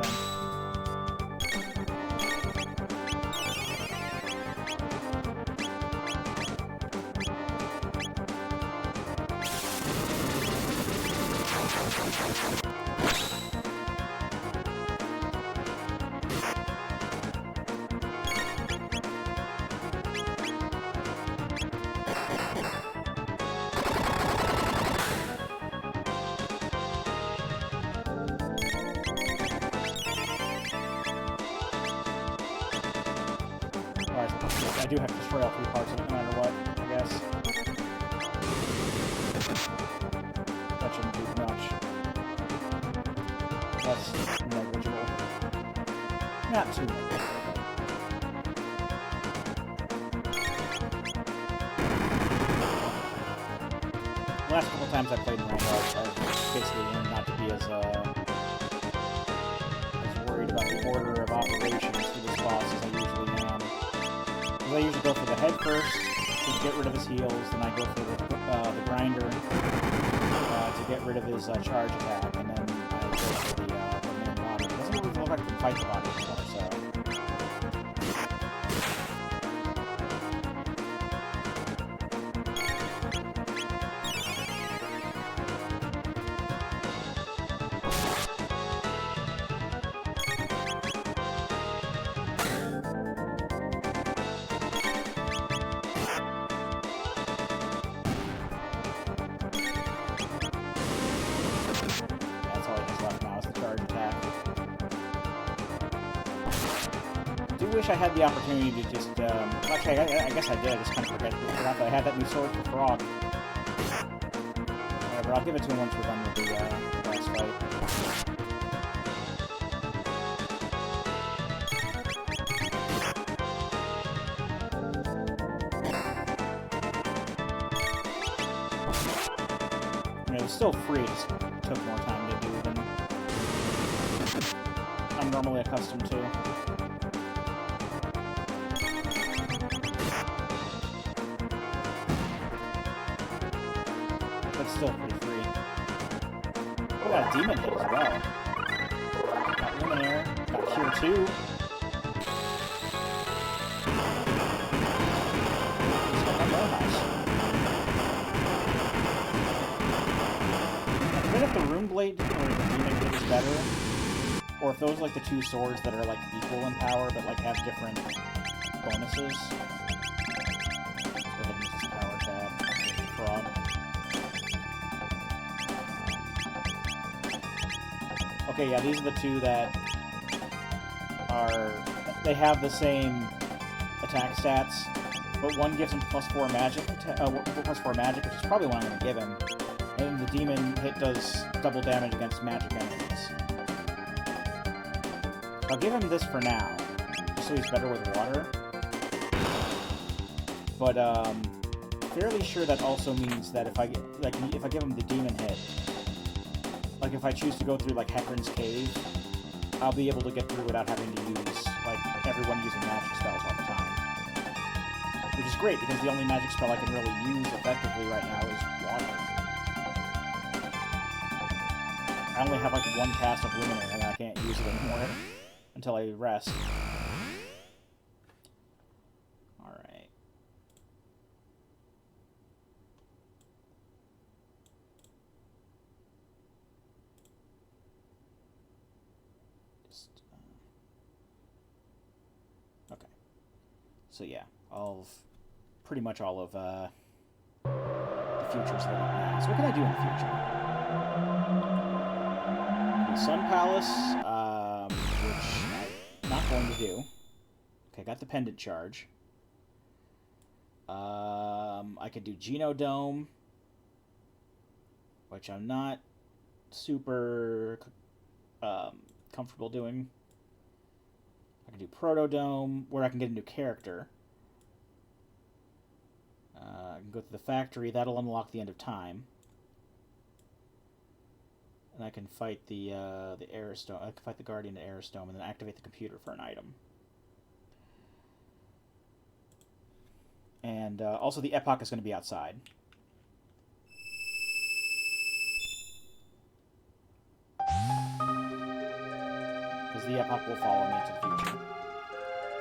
I do have to destroy all 3 parts of it no matter what, I guess. That shouldn't do much. That's negligible. Not too negligible. The last couple times I played in Rando, I've basically learned not to be as worried about the order of operations for this boss as I usually am. Because I usually go for the head first to get rid of his heals, then I go for the grinder to get rid of his charge attack, and then I go for the main body. It doesn't really look like I can fight the body anymore, so... I had the opportunity to just, actually, I guess I did, I just kind of forgot that I had that new sword for Frog. Whatever, I'll give it to him once we're done with the boss fight. I mean, it was still free, it just took more time to do than I'm normally accustomed to. Still pretty free. Oh, got a demon hit as well. Got Luminaire. Got Cure 2. I forget if the Rune Blade or the demon hit is better, or if those are like the 2 swords that are like equal in power but like have different bonuses. Let's go ahead and use this power tab. Frog. Okay, yeah, these are the 2 that are... They have the same attack stats, but one gives him +4 magic, +4 magic, which is probably what I'm going to give him. And then the demon hit does double damage against magic enemies. I'll give him this for now, just so he's better with water. But, fairly sure that also means that if I give him the demon hit, like, if I choose to go through, like, Hecarim's Cave, I'll be able to get through without having to use, like, everyone using magic spells all the time. Which is great, because the only magic spell I can really use effectively right now is water. I only have, like, 1 cast of Luminaire, and I can't use it anymore until I rest. Alright. Okay. So yeah, pretty much all of the future's lit up now. So what can I do in the future? The Sun Palace, which I'm not going to do. Okay, got the pendant charge. I could do Genodome, which I'm not super comfortable doing. I can do Protodome, where I can get a new character. I can go to the factory. That'll unlock the end of time. And I can fight the Aerostome. I can fight the Guardian of Aerostome, and then activate the computer for an item. And also the Epoch is going to be outside. Because the Epoch will follow me to the future.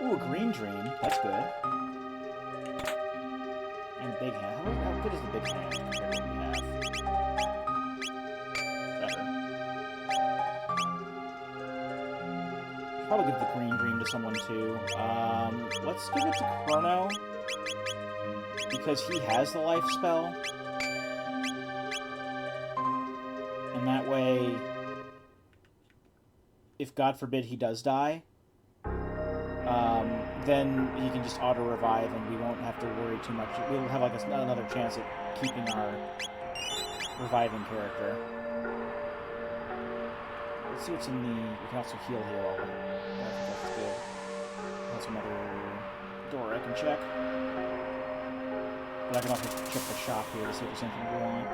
Ooh, a Green Dream. That's good. And a Big Hand. How good is the Big Hand compared to what we have? Better. Probably give the Green Dream to someone too. Let's give it to Chrono, because he has the life spell. And that way, if God forbid he does die, then he can just auto-revive and we won't have to worry too much. We'll have like another chance at keeping our reviving character. Let's see what's in the... We can also heal here while we're... That's good. That's another door I can check. But I can also check the shop here to see if there's anything we want.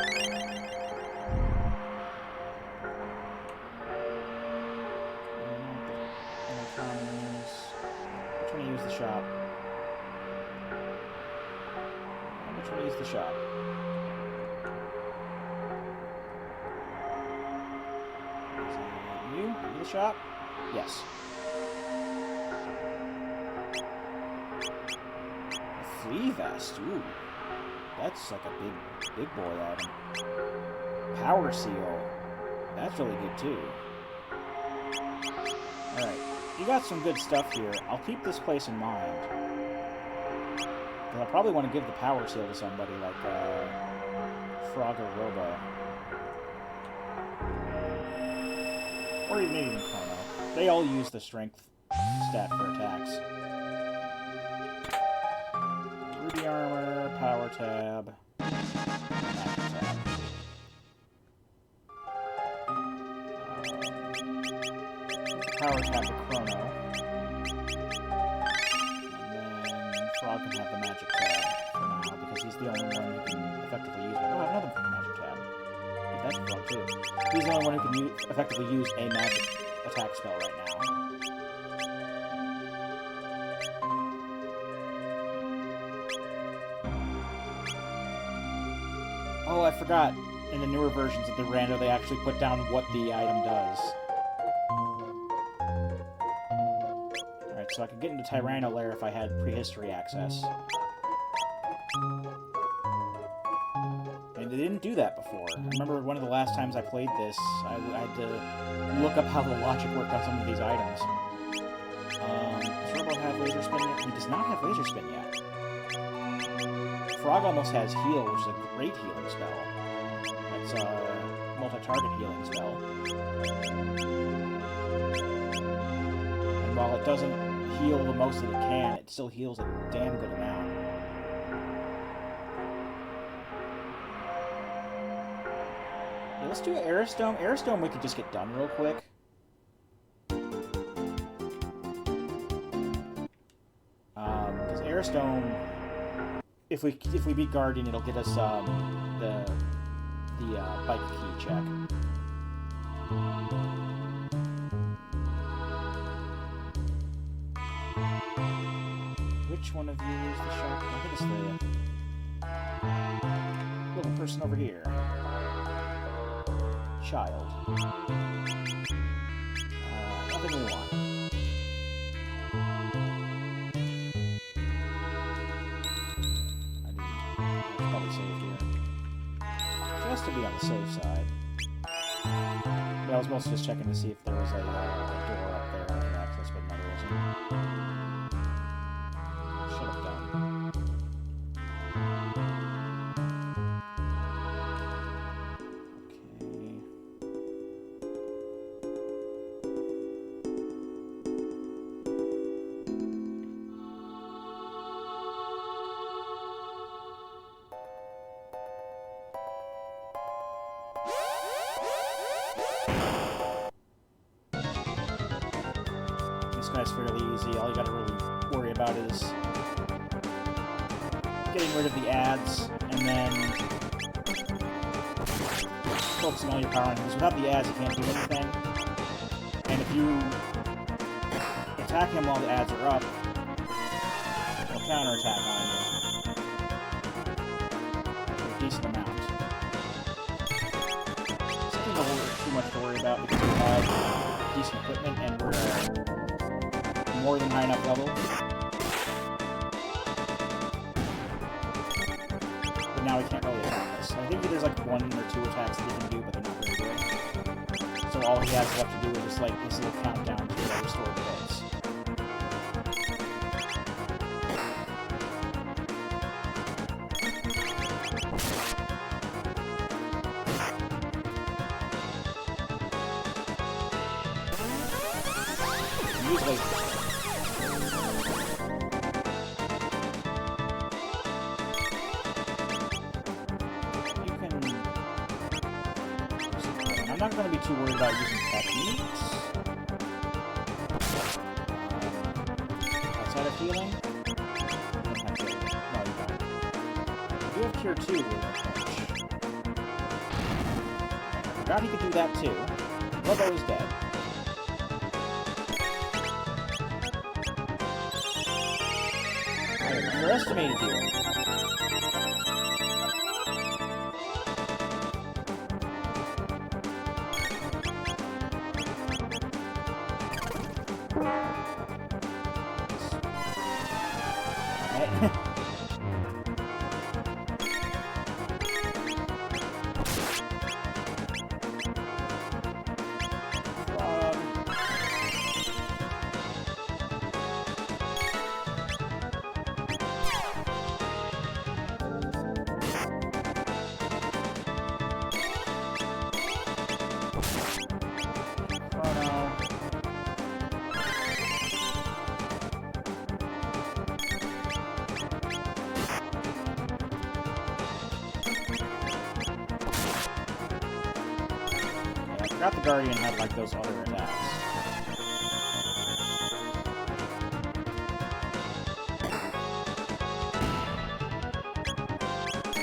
Which one to use the shop? Which one to use the shop? Is it you? Are you the shop? Yes. A flea vest, ooh. That's like a big boy item. Power seal. That's really good too. Alright. You got some good stuff here. I'll keep this place in mind. Because I'll probably want to give the power seal to somebody like Frog or Robo. Or maybe even Chrono. They all use the strength stat for attacks. Ruby armor, power tab, magic tab. Power tab to Chrono. And then Frog can have the magic tab for now, because he's the only one who can effectively use one. Oh, I have another magic tab. That's Frog too. He's the only one who can effectively use a magic attack spell right now. Oh, I forgot. In the newer versions of the Rando, they actually put down what the item does. Alright, so I could get into Tyranno Lair if I had prehistory access. And they didn't do that before. I remember one of the last times I played this, I had to look up how the logic worked on some of these items. Does Robo have Laser Spin yet? He does not have Laser Spin yet. Frog almost has Heal, which is a great healing spell. It's a multi-target healing spell. And while it doesn't heal the most that it can, it still heals a damn good amount. Yeah, let's do Aerostome. Aerostome we could just get done real quick. Because Aerostome... If we beat Guardian, it'll get us the bike key check. Which one of you is the shop? I think it's the little person over here. Child. Nothing we want. To be on the safe side. But I was mostly just checking to see if there was a door up there I could access, but no, there wasn't. Should have done. This guy's fairly easy. All you gotta really worry about is getting rid of the ads, and then focusing all your power on him. Because without the ads, you can't do anything. And if you attack him while the ads are up, he'll counterattack on you. A decent amount. Something too much to worry about because we have decent equipment and we're more than high enough level. But now we can't really attack this. I think there's like 1 or 2 attacks that he can do, but they're not very good. So all he has left to do is just like this little countdown to restore the hits. Use laser. not going to be too worried about using techniques. Outside of healing? You don't have to. No, you don't. You do have Cure 2 with a punch. I forgot he could do that too. Robo is dead. I underestimated you. I forgot the Guardian had, like, those other attacks.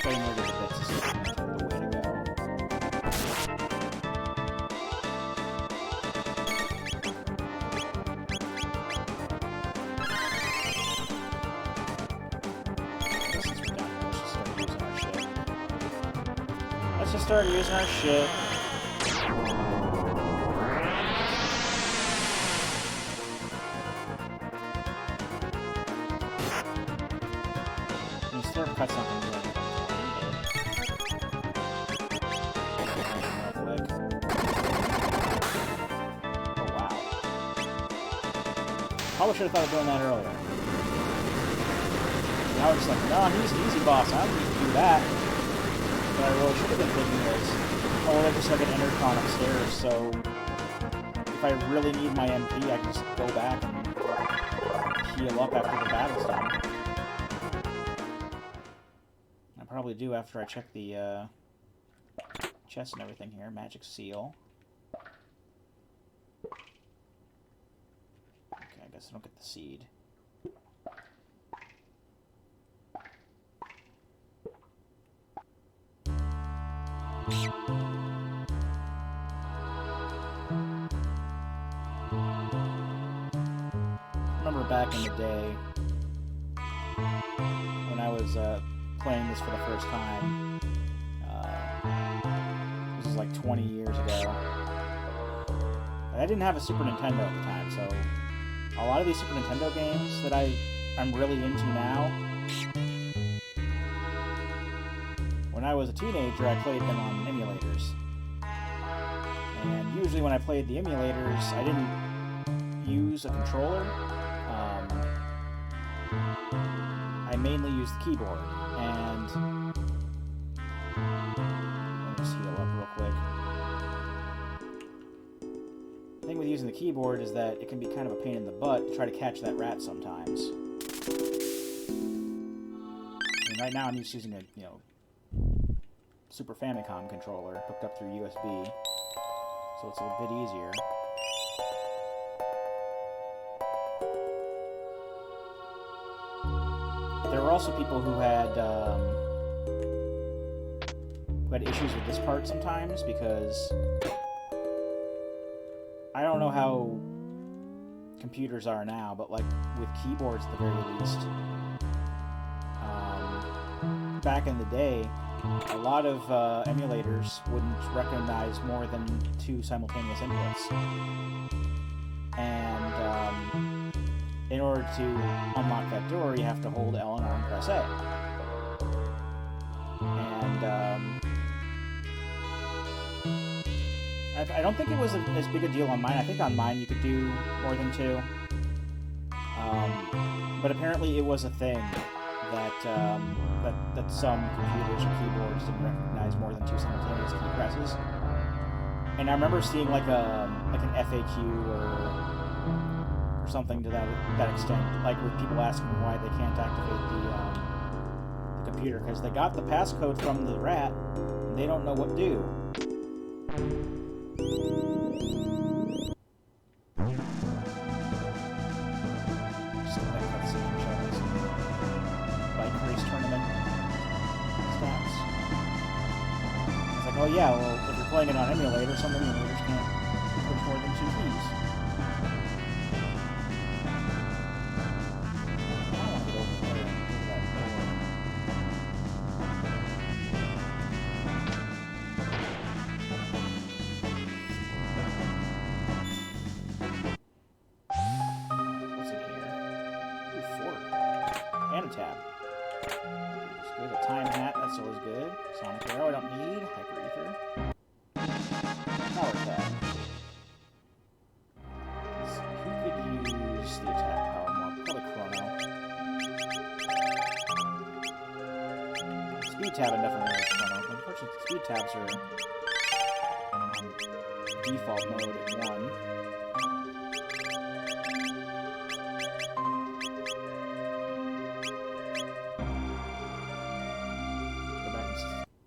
Playing rid of the bits is the way to go. Since we're done here, let's just start using our shit. Cut something good. Oh wow. Probably should have thought of doing that earlier. Now we're just like, no, he's an easy boss. I don't need to do that. What I really should have been thinking is, oh, well, there's just like an intercon upstairs, so if I really need my MP, I can just go back and heal up after the battle's done. Probably do after I check the chest and everything here. Magic seal. Okay, I guess I don't get the seed. Remember back in the day when I was playing this for the first time. This was like 20 years ago. I didn't have a Super Nintendo at the time, so a lot of these Super Nintendo games that I'm really into now, when I was a teenager, I played them on emulators. And usually when I played the emulators, I didn't use a controller. I mainly used the keyboard. And let me just heal up real quick. The thing with using the keyboard is that it can be kind of a pain in the butt to try to catch that rat sometimes. I mean, right now I'm just using a, Super Famicom controller hooked up through USB, so it's a bit easier. There were also people who had issues with this part sometimes, because I don't know how computers are now, but like with keyboards at the very least, back in the day, a lot of emulators wouldn't recognize more than 2 simultaneous inputs. And in order to unlock that door, you have to hold L and R and press A. And I don't think it was as big a deal on mine. I think on mine you could do more than 2. But apparently it was a thing that some computers or keyboards didn't recognize more than 2 simultaneous key presses. And I remember seeing like an FAQ or something to that extent, like with people asking why they can't activate the computer, because they got the passcode from the rat and they don't know what to do. yeah, well, if you're playing it on emulator, some emulators can't push more than 2 keys. I don't want to get over there and go to that door. What's in here? Ooh, 4. And a tab. That's good. A time hat, that's always good. Sonic arrow, I don't need. Hyper ether. Power tab. Who could use the attack power more? Probably Chrono. Speed tab, and definitely use Chrono. Unfortunately, speed tabs are on default mode at 1.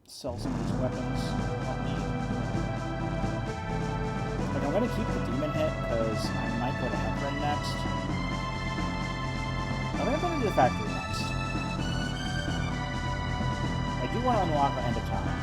Sell some of these weapons. Like, I'm gonna keep the demon hit because I might go to Heckran next. I'm gonna go to the factory next. I do want to unlock the end of time.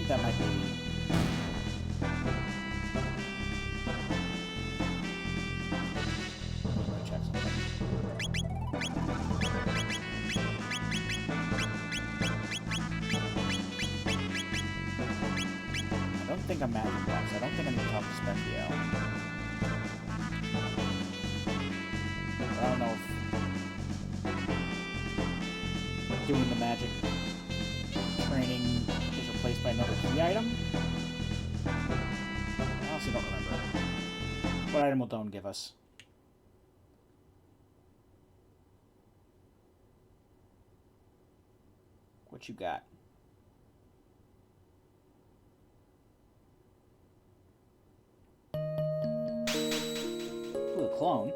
That might be... Let me check something. I don't think I'm magic blocks. I don't think I need to talk to Specchio. But I don't know if doing the magic training is replaced by another key item? I honestly don't remember. What item will Doan give us? What you got? Ooh, a clone.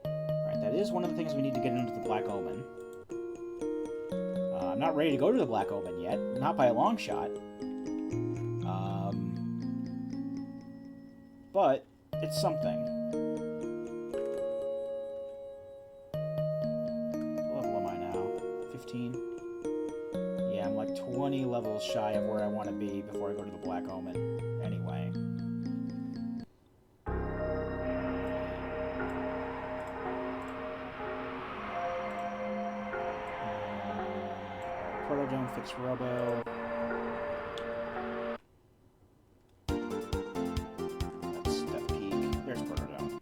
Alright, that is one of the things we need to get into the Black Omen. I'm not ready to go to the Black Omen yet. Not by a long shot. But it's something. What level am I now? 15? Yeah, I'm like 20 levels shy of where I want to be before I go to the Black Omen. Anyway. Protodome, fix Robo. That's Step Peak. There's Protodome.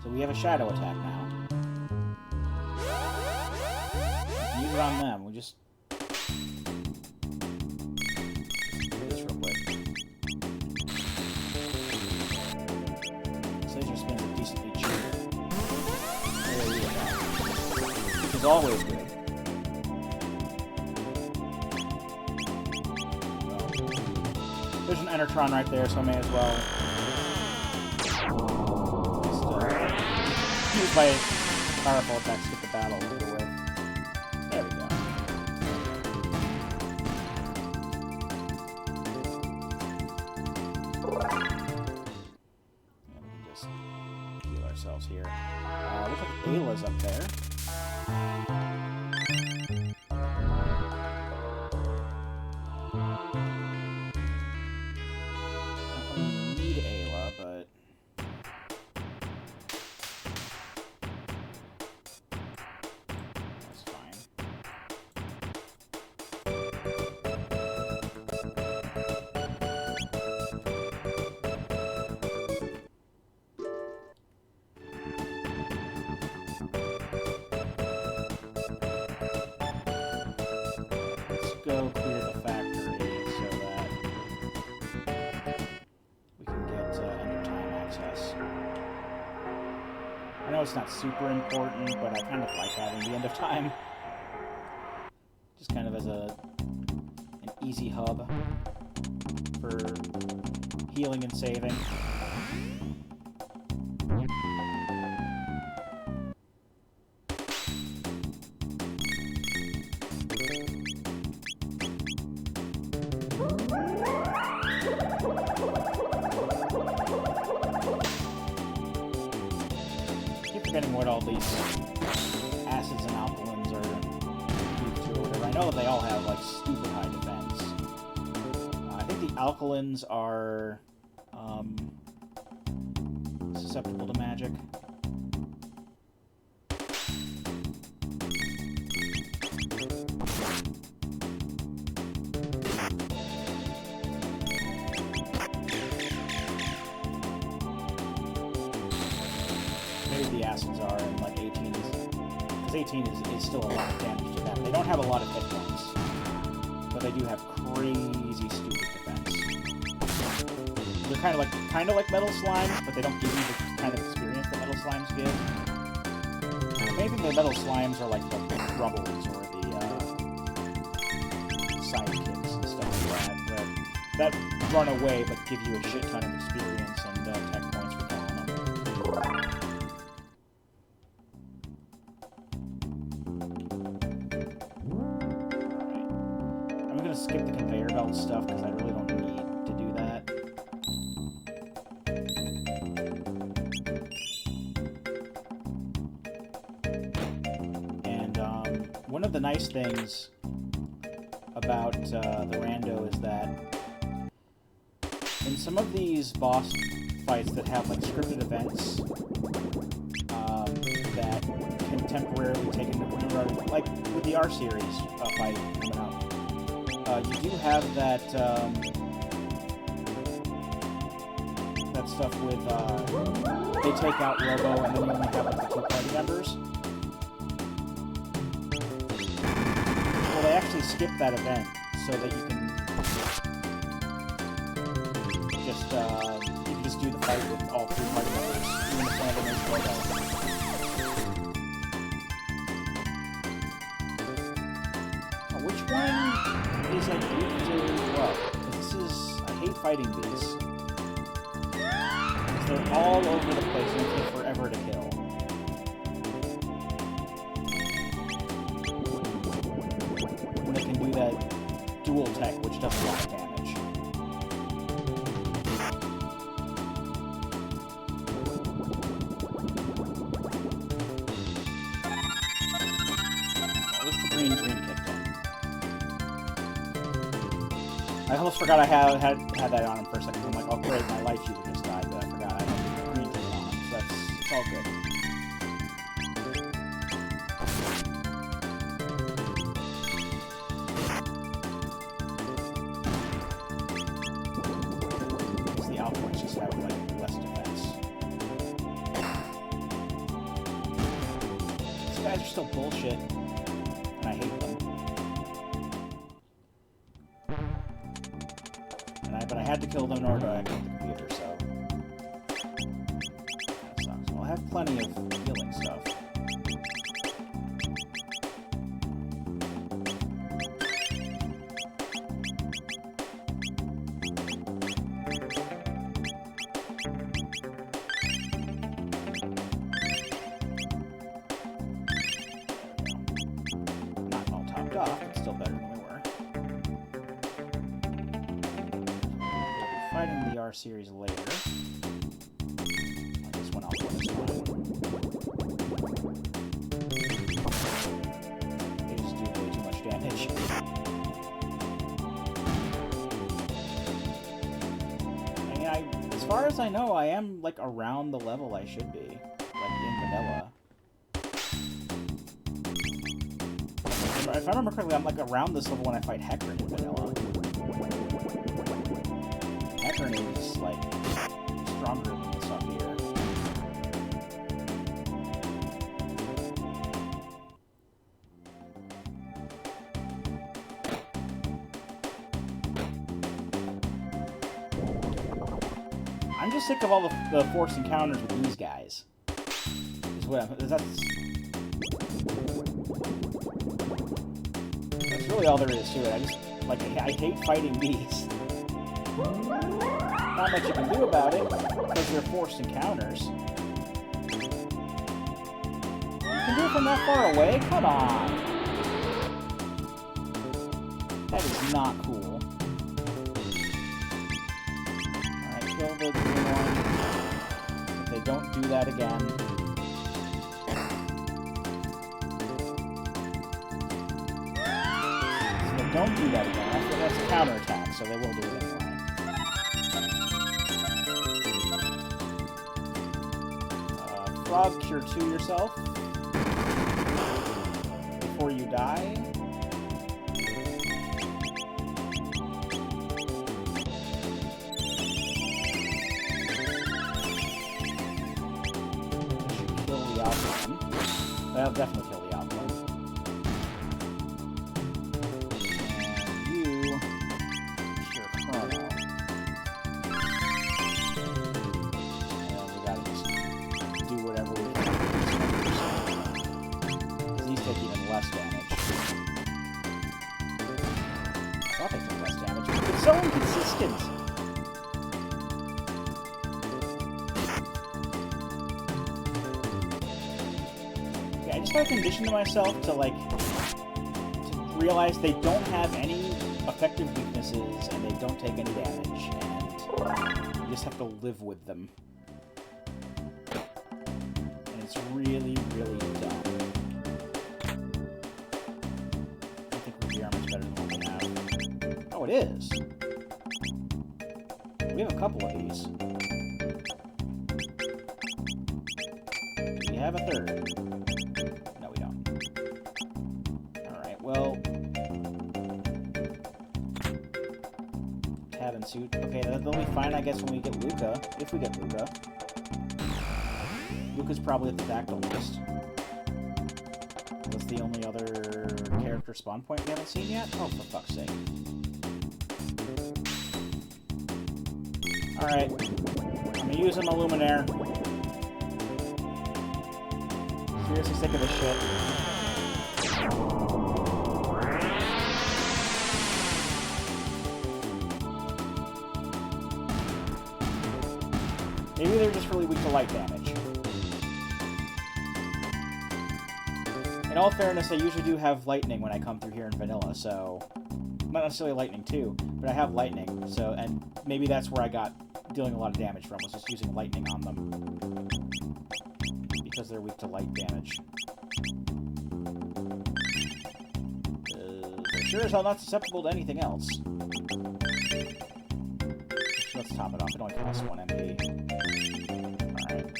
So we have a shadow attack now. Use it on them. We just do this real quick. This laser spins are decently cheap. Which is always good. Well, there's an Endertron right there, so I may as well use my powerful attacks to get the battle over with. There we go. And we can just heal ourselves here. Looks like Ayla's up there. We need Ayla, but know it's not super important, but I kind of like having the end of time. Just kind of as an easy hub for healing and saving. Forgetting what all these acids and alkalins are used to or whatever. I know they all have like stupid high defense. I think the alkalins are susceptible to magic. The acids are, and like 18 is, because 18 is still a lot of damage to them. They don't have a lot of hit points, but they do have crazy stupid defense. They're kind of like metal slimes, but they don't give you the kind of experience that metal slimes give. Maybe the metal slimes are like the rubbles or the sidekicks and stuff like that run away but give you a shit ton of experience and tech points for killing them. Skip the conveyor belt stuff because I really don't need to do that. And one of the nice things about the Rando is that in some of these boss fights that have like scripted events that can temporarily take into like with the R series fight coming up. You do have that that stuff with they take out Robo and then you only have like the 2 party members. Well, they actually skip that event so that you can just do the fight with all 3 party members, even if one of them is Robo. Which one is like weak to what? Because I hate fighting these. Because they're all over the place and they take forever to kill. And they can do that dual tech, which does a lot of damage. At least the green dream kicked in. I almost forgot I had that on him for a second. I'm like, oh great, my life user just died, but I forgot I have the green thing on him, so it's all good. Because the outpoints just have like less defense. These guys are still bullshit, and I hate them. But I had to kill them in order to activate the computer, so that sucks. Well, I have plenty of healing stuff. Not all topped off, but still better than we were. Fighting the R series later. This one I'll put this one. They just do way too much damage. And as far as I know, I am like around the level I should be, like in vanilla. If I remember correctly, I'm like around this level when I fight Hecarim in vanilla. Hecarim is like stronger than the stuff here. I'm just sick of all the forced encounters with these guys. Is That's really all there is to it. I hate fighting these. Not much you can do about it, because they're forced encounters. You can do it from that far away? Come on! That is not cool. Alright, kill the green one. If they don't do that again. So they don't do that again. That's a counterattack, so they will do it anyway. Frog Cure 2 yourself before you die. Kill the alpha one. That'll definitely kill the alpha one. And you cure Chrono. And we gotta just do whatever we can. Because these take even less damage. I thought they took less damage, but it's so inconsistent! Okay, I just gotta condition myself to, like, to realize they don't have any effective weaknesses, and they don't take any damage, and you just have to live with them. It's really, really dumb. I think the armor's better than what we have. Oh, it is! We have a couple of these. Do we have a third? No, we don't. Alright, well... Cabin suit. Okay, that'll be fine, I guess, when we get Luca. If we get Luca. Luca's probably at the Dactyl list. What's the only other character spawn point we haven't seen yet? Oh, for fuck's sake. Alright. I'm gonna use him a Luminaire. Seriously sick of this shit. Maybe they're just really weak to light damage. In all fairness, I usually do have lightning when I come through here in vanilla, so... Not necessarily lightning too, but I have lightning, so... And maybe that's where I got dealing a lot of damage from, was just using lightning on them. Because they're weak to light damage. They're sure as hell not susceptible to anything else. Let's top it off, it only costs 1 MP. Alright.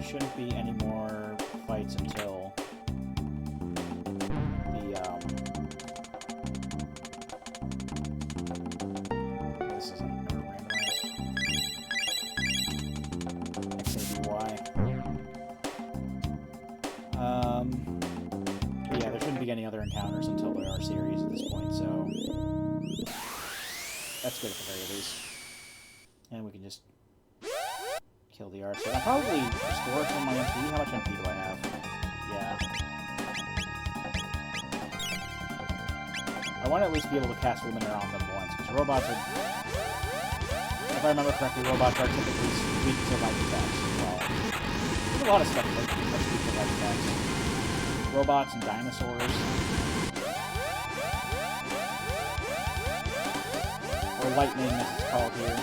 Shouldn't be any more fights until the this isn't randomized. XABY. But yeah, there shouldn't be any other encounters until there are series at this point, so that's good at the very least. And we can just kill the archer. I'll probably restore from my MP. How much MP do I have? Yeah. I want to at least be able to cast Luminaire on them once, because robots are... If I remember correctly, robots are typically weak to light attacks as well. There's a lot of stuff that's weak to light attacks. Robots and dinosaurs. Or lightning, as it's called here.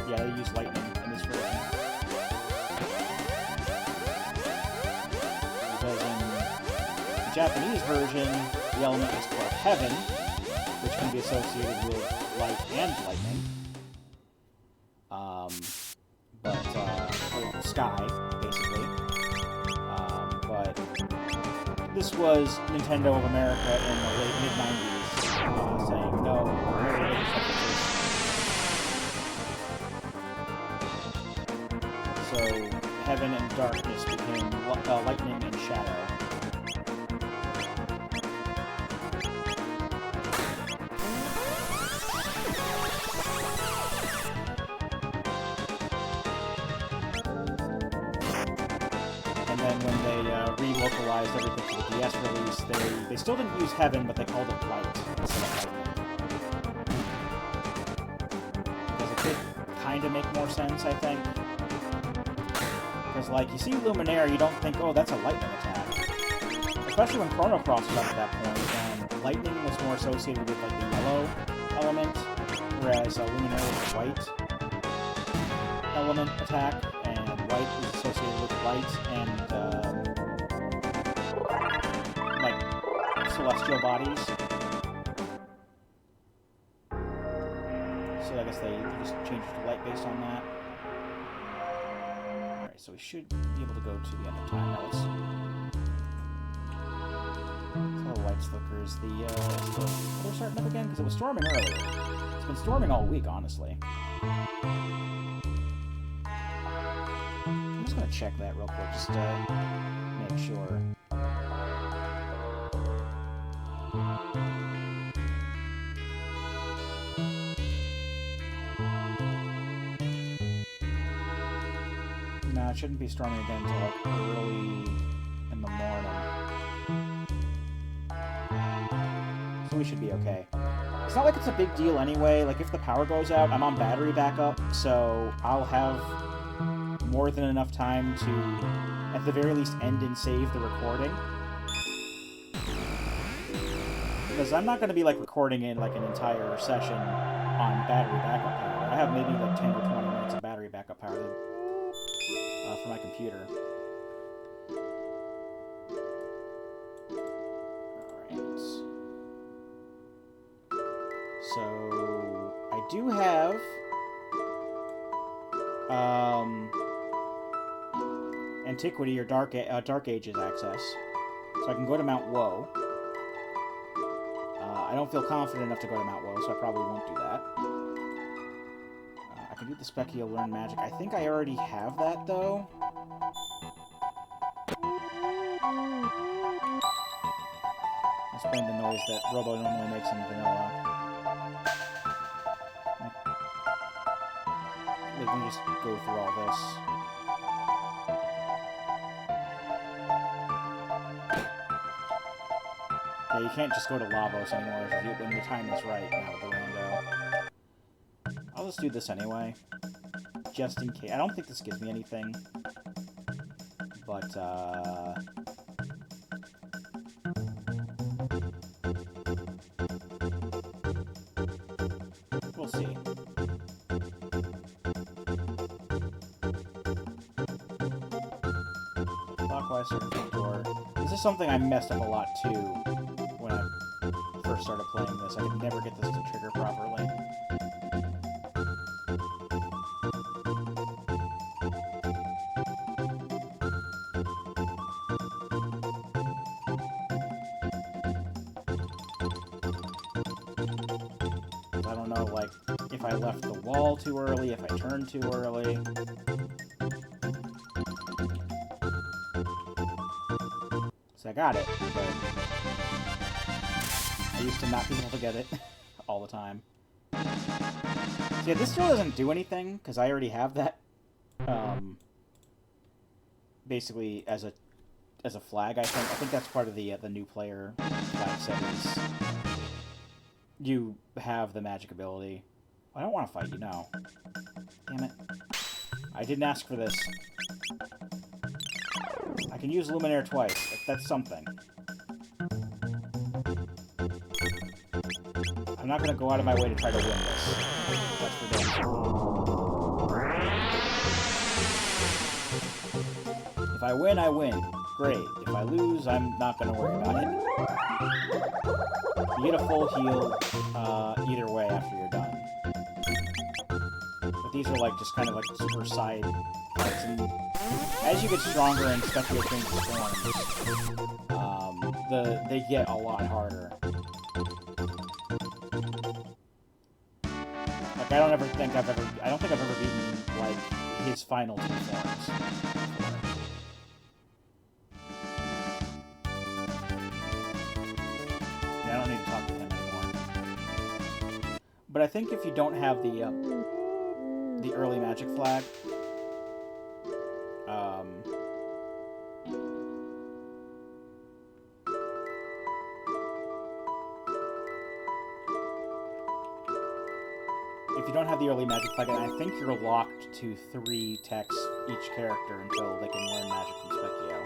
Yeah, they use lightning in this version. Because in the Japanese version, the element is called heaven, which can be associated with light and lightning. Or sky, basically. But this was Nintendo of America in the late mid-90s, saying, no, we're really accepting this. So, heaven and darkness became lightning and shadow. relocalized everything for the DS release. They still didn't use Heaven, but they called it Light instead of Lightning. Because it could kind of make more sense, I think. Because, like, you see Luminaire, you don't think, oh, that's a lightning attack. Especially when Chrono Cross was up at that point, and lightning was more associated with, like, the yellow element, whereas Luminaire was a white element attack, and white is associated with light and, like, celestial bodies. So I guess they just changed it to light based on that. Alright, so we should be able to go to the end of time. Now let's... So the light flickers. They're starting up again? Because it was storming earlier. It's been storming all week, honestly. I'm just gonna check that real quick, just to make sure. No, it shouldn't be storming again until like early in the morning. So we should be okay. It's not like it's a big deal anyway. Like, if the power goes out, I'm on battery backup, so I'll have more than enough time to, at the very least, end and save the recording. Because I'm not going to be, like, recording in, like, an entire session on battery backup power. I have maybe, like, 10 or 20 minutes of battery backup power for my computer. Alright. So, I do have... Antiquity or Dark Ages access. So I can go to Mount Woe. I don't feel confident enough to go to Mount Woe, so I probably won't do that. I can do the Specchio Learn Magic. I think I already have that, though. That's playing the noise that Robo normally makes in vanilla. Let me just go through all this. Yeah, you can't just go to Lavos anymore when the time is right now with the Rando. I'll just do this anyway. Just in case. I don't think this gives me anything. But, we'll see. Clockwise circuit door. This is something I messed up a lot, too, when I first started playing this. I could never get this to trigger properly. I don't know, like, if I left the wall too early, if I turned too early. So I got it, but I used to not be able to get it all the time. So yeah, this still doesn't do anything, because I already have that, basically as a flag, I think. I think that's part of the new player flag settings. You have the magic ability. I don't want to fight you, no. Damn it. I didn't ask for this. I can use Luminaire twice. That's something. I'm not going to go out of my way to try to win this. That's for damn. If I win, I win. Great. If I lose, I'm not going to worry about it. You get a full heal either way after you're done. But these are like just kind of like super side fights. And as you get stronger and Specchio changes forms, they get a lot harder. Like I don't think I've ever beaten like his final two forms. I don't need to talk to him anymore. But I think if you don't have the early magic flag, if you don't have the early magic plugin, I think you're locked to 3 techs each character until they can learn magic from Specchio.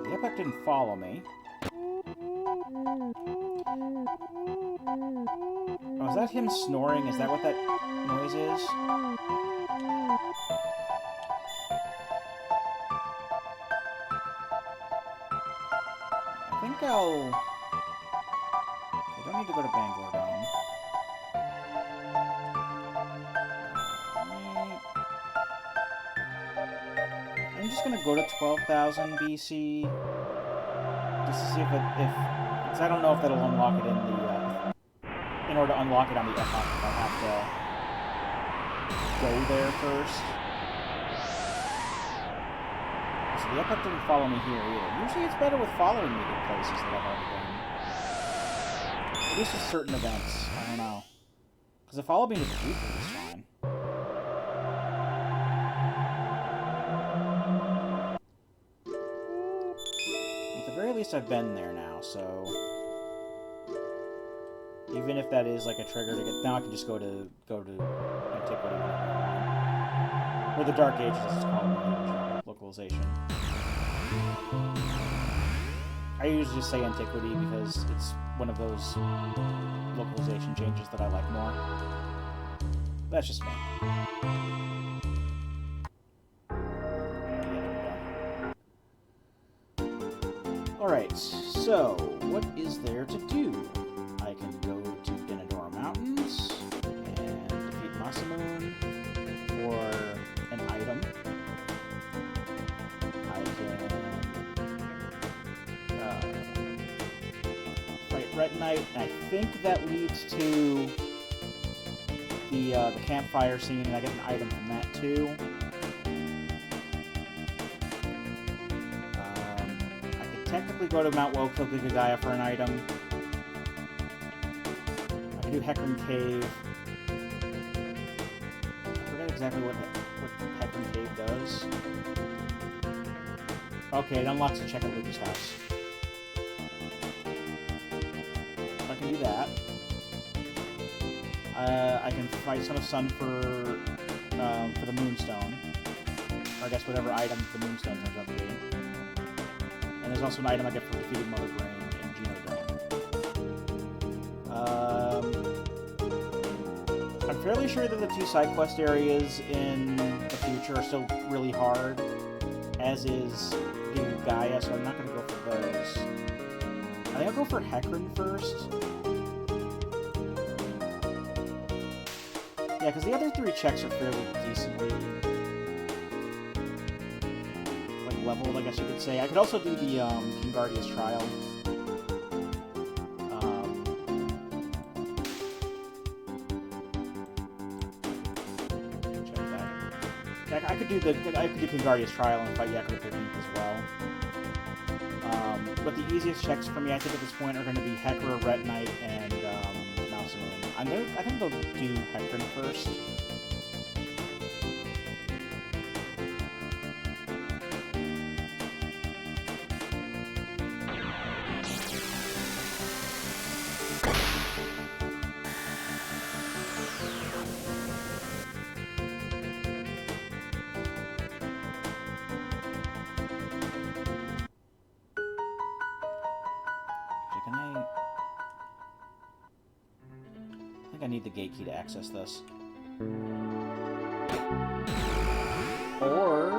The Epic didn't follow me. Oh, is that him snoring? Is that what that noise is? I think I'll... I don't need to go to Bangor Dome. I'm just gonna go to 12,000 BC just to see if because I don't know if that'll unlock it in the in order to unlock it on the Epoch, I'll have to go there first. So the Epoch didn't follow me here either. Usually it's better with following me to places that I've already been. At least with certain events. I don't know. Because if following me to the Jupiter is fine. At the very least I've been there now, so... Even if that is like a trigger to get... Now I can just go to Antiquity. Or the Dark Ages, as it's called in the original localization. I usually just say Antiquity because it's one of those localization changes that I like more. That's just me. Alright, so what is there to do? I can go to Denadora Mountains and defeat Masamune for an item. I can fight Red Knight, and I think that leads to the campfire scene, and I get an item from that too. I could technically go to Mount Woe, kill Gigagaya for an item. Do Hecarim Cave. I forget exactly what Hecarim Cave does. Okay, it unlocks a check at Lucas' house. I can do that. I can fight Son of Sun for the Moonstone. Or I guess whatever item the Moonstone turns out to be. And there's also an item I get for defeating Mother Brain in Genodome. I'm fairly sure that the 2 side quest areas in the future are still really hard, as is Gaia, so I'm not going to go for those. I think I'll go for Hecarim first. Yeah, because the other 3 checks are fairly decently like leveled, I guess you could say. I could also do the Kingardia's Trial. I could do Kingardia's Trial and fight Yakura 13th as well. But the easiest checks for me, I think, at this point are going to be Hekra, Ret Knight, and Mousemoon. I think they'll do Hecarim first. I need the gate key to access this. Or,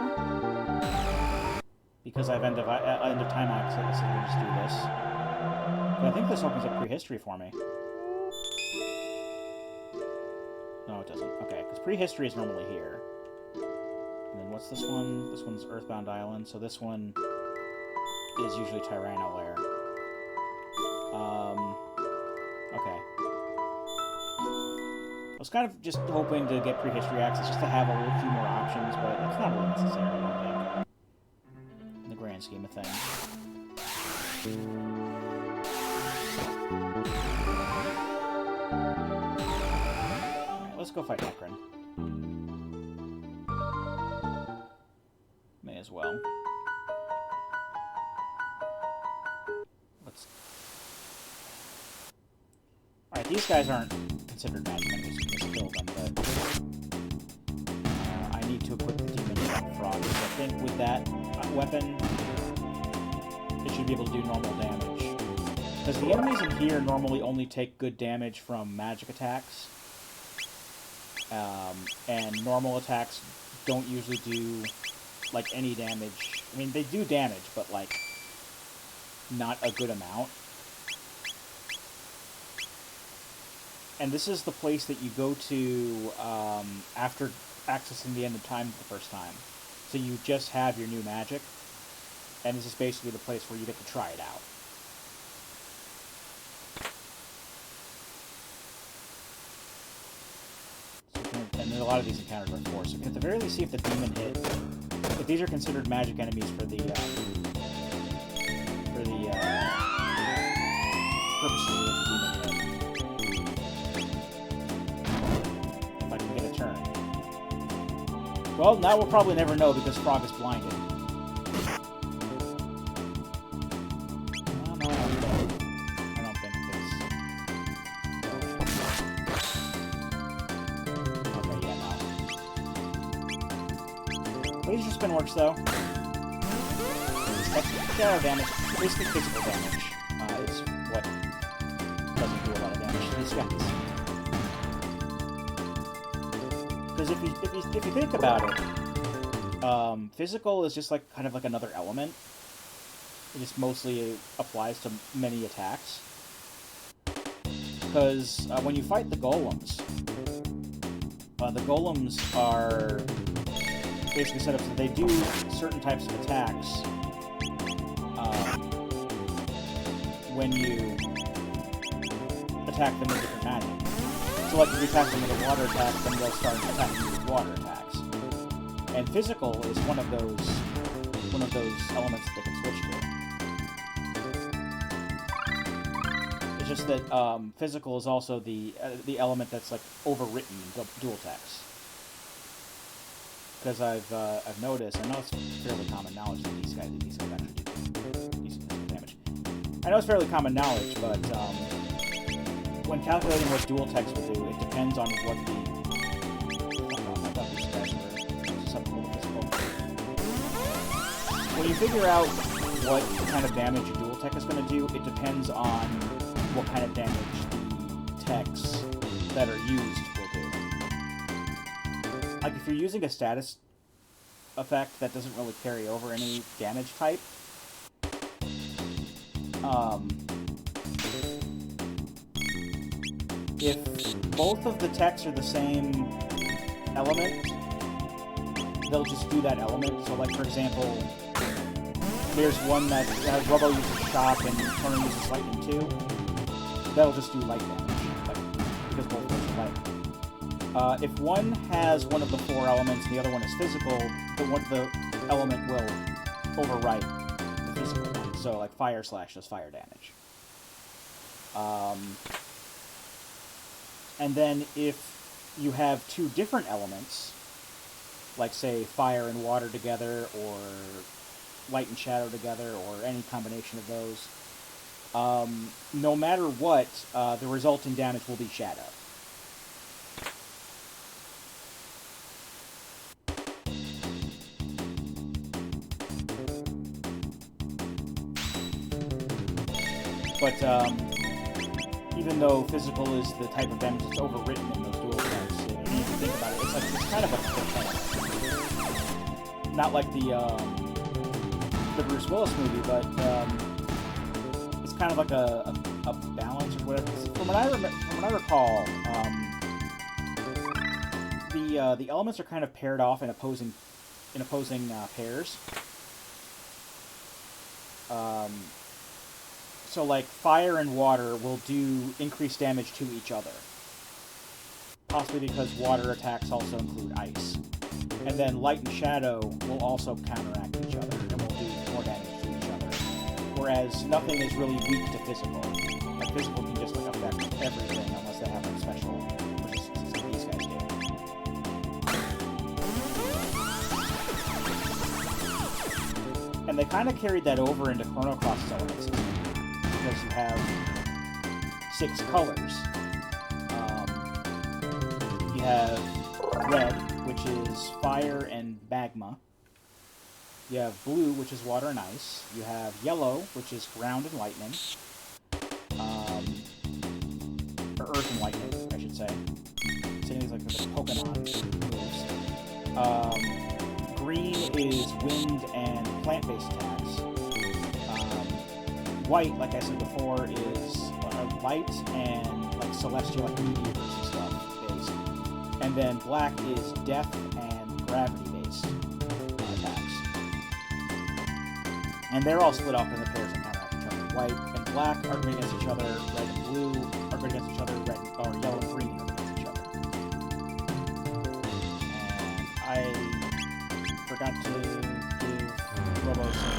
because I have end of time access, I can just do this. But I think this opens up prehistory for me. No, it doesn't. Okay, because prehistory is normally here. And then what's this one? This one's Earthbound Island, so this one is usually Tyranno Lair. Okay. I was kind of just hoping to get prehistory access just to have a little few more options, but it's not really necessary, I don't think. In the grand scheme of things. Alright, let's go fight Hecarim. May as well. These guys aren't considered magic enemies, you can just kill them, but I need to equip the demon frog, because I think with that weapon, it should be able to do normal damage. Because the enemies in here normally only take good damage from magic attacks, and normal attacks don't usually do, like, any damage. I mean, they do damage, but, like, not a good amount. And this is the place that you go to after accessing the end of time the first time. So you just have your new magic, and this is basically the place where you get to try it out. And there's a lot of these encounters are forced. So you can at the very least see if the demon hit. But these are considered magic enemies for the purposes of the demon hit. If I can get a turn. Well, now we'll probably never know because Frog is blinded. No, I don't think this. Okay, yeah, no. Laser spin works though. Shadow damage, basically physical damage, is what doesn't do a lot of damage to these guys. Because if you think about it, physical is just like kind of like another element. It just mostly applies to many attacks. Because when you fight the golems are basically set up so they do certain types of attacks when you attack them with different magic. So like if you attack them with a water attack, then they'll start attacking you with water attacks. And physical is one of those elements that they can switch to. It's just that physical is also the element that's like overwritten in dual text. Because I've noticed, I know it's fairly common knowledge that these guys actually do decent damage. I know it's fairly common knowledge, but when calculating what dual text will do, it depends on what the... I thought these guys were susceptible to physical. When you figure out what kind of damage a dual tech is going to do, it depends on what kind of damage the techs that are used will do. Like, if you're using a status effect that doesn't really carry over any damage type, if both of the techs are the same element, they'll just do that element. So, like, for example, there's one that Robo uses shock and Chrono uses lightning too. That'll just do light damage, like, because both of those are light. If one has one of the four elements and the other one is physical, the element will overwrite the physical one. So, like, Fire Slash does fire damage. And then if you have two different elements, like, say, fire and water together, or light and shadow together, or any combination of those, no matter what, the resulting damage will be shadow. But, even though physical is the type of damage that's overwritten in those dual attacks, if you think about it, it's kind of a quick. Not like the Bruce Willis movie, but it's kind of like a balance or whatever. From what I recall, the elements are kind of paired off in opposing pairs. So, like, fire and water will do increased damage to each other. Possibly because water attacks also include ice. And then light and shadow will also counteract each other and will do more damage to each other. Whereas nothing is really weak to physical. Like, physical can just, like, affect everything unless they have a special, which is what these guys do. And they kind of carried that over into Chrono Cross's elements, because you have 6 colors. you have red, which is fire and magma. You have blue, which is water and ice. You have yellow, which is ground and lightning. Or earth and lightning, I should say. Same as like the Pokemon moves. Green is wind and plant-based attacks. White, like I said before, is light and like celestial, like meteors and stuff based. And then black is death and gravity-based attacks. And they're all split off in the pairs and counteract each other. White and black are going against each other. Red and blue are going against each other. Red or yellow and green are against each other. And I forgot to give Robo some.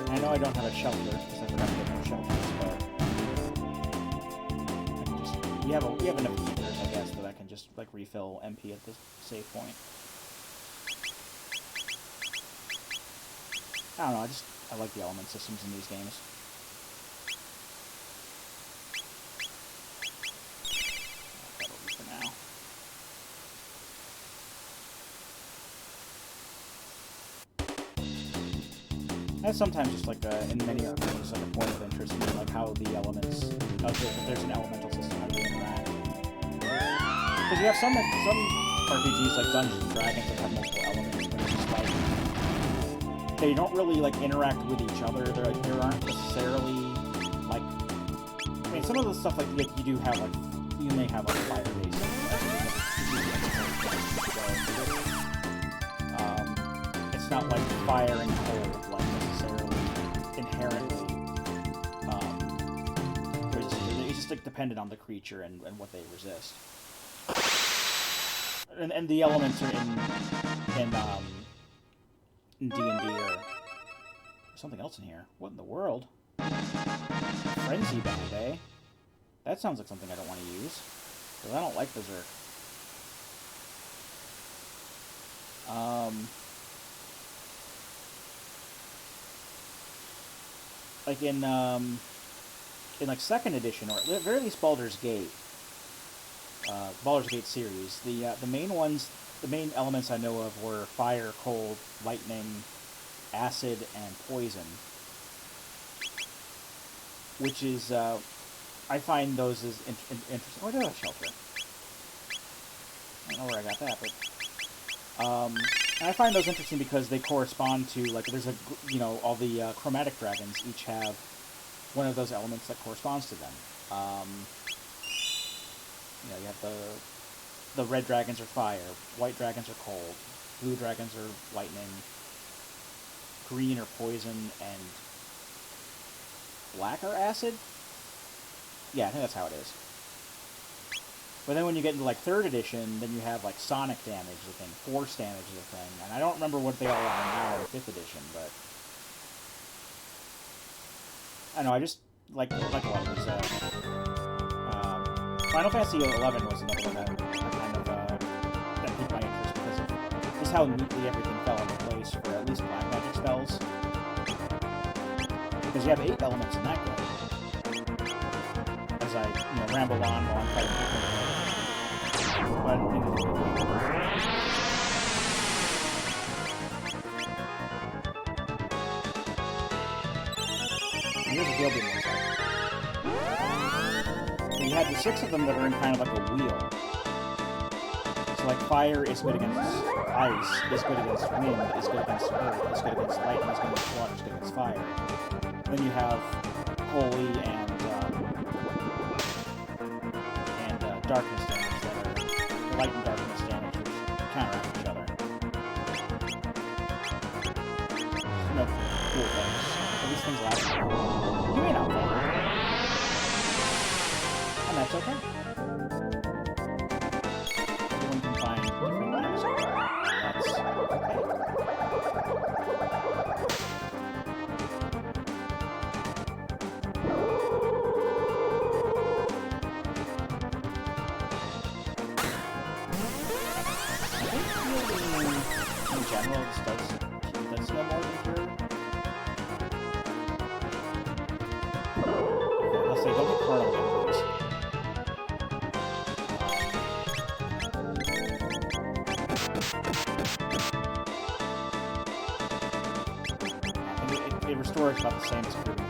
I know I don't have a shelter because I forgot to get more shelters, but I can just we have enough keepers, I guess, that I can just like refill MP at the save point. I don't know. I like the element systems in these games. That'll be for now. That's sometimes just like in many RPGs, like a point of interest in like how the elements, if there's an elemental system, how they interact. Because you have some RPGs like Dungeons and Dragons that have multiple elements, but it's just like they don't really like interact with each other. They're like there aren't necessarily like I mean some of the stuff like you do have like you may have like fire based. It's not like fire and cold like necessarily inherently. It's just like dependent on the creature and what they resist. And the elements are in D&D or something else in here. What in the world? Frenzy Band, eh? That sounds like something I don't want to use. Because I don't like Berserk. Like in like 2nd edition, or at the very least Baldur's Gate series, the main elements I know of were fire, cold, lightning, acid, and poison. Which is, I find those as interesting. Oh, I do have a shelter. I don't know where I got that, but and I find those interesting because they correspond to, like, there's all the chromatic dragons each have one of those elements that corresponds to them. You have the red dragons are fire, white dragons are cold, blue dragons are lightning, green are poison, and black are acid? Yeah, I think that's how it is. But then when you get into, like, 3rd edition, then you have, like, sonic damage is a thing, force damage is a thing, and I don't remember what they all are now in 5th edition, but I don't know, I just like a lot of these, Final Fantasy XI was another one that kind of, that piqued my interest because of just how neatly everything fell into place for at least black magic spells. Because you have 8 elements in that game. As I, ramble on while I'm fighting people. Here's a deal being inside. You have the 6 of them that are in kind of like a wheel. So like fire is good against ice, is good against wind, is good against earth, is good against lightning, is good against water, is good against fire. Then you have holy and darkness damage that are light and darkness damage which counteract each other. No cool things. At least things last. You may not think. And that's okay. Everyone can find different things, and that's okay. In general, this does feel more than pure. restore is about the same as Kirby.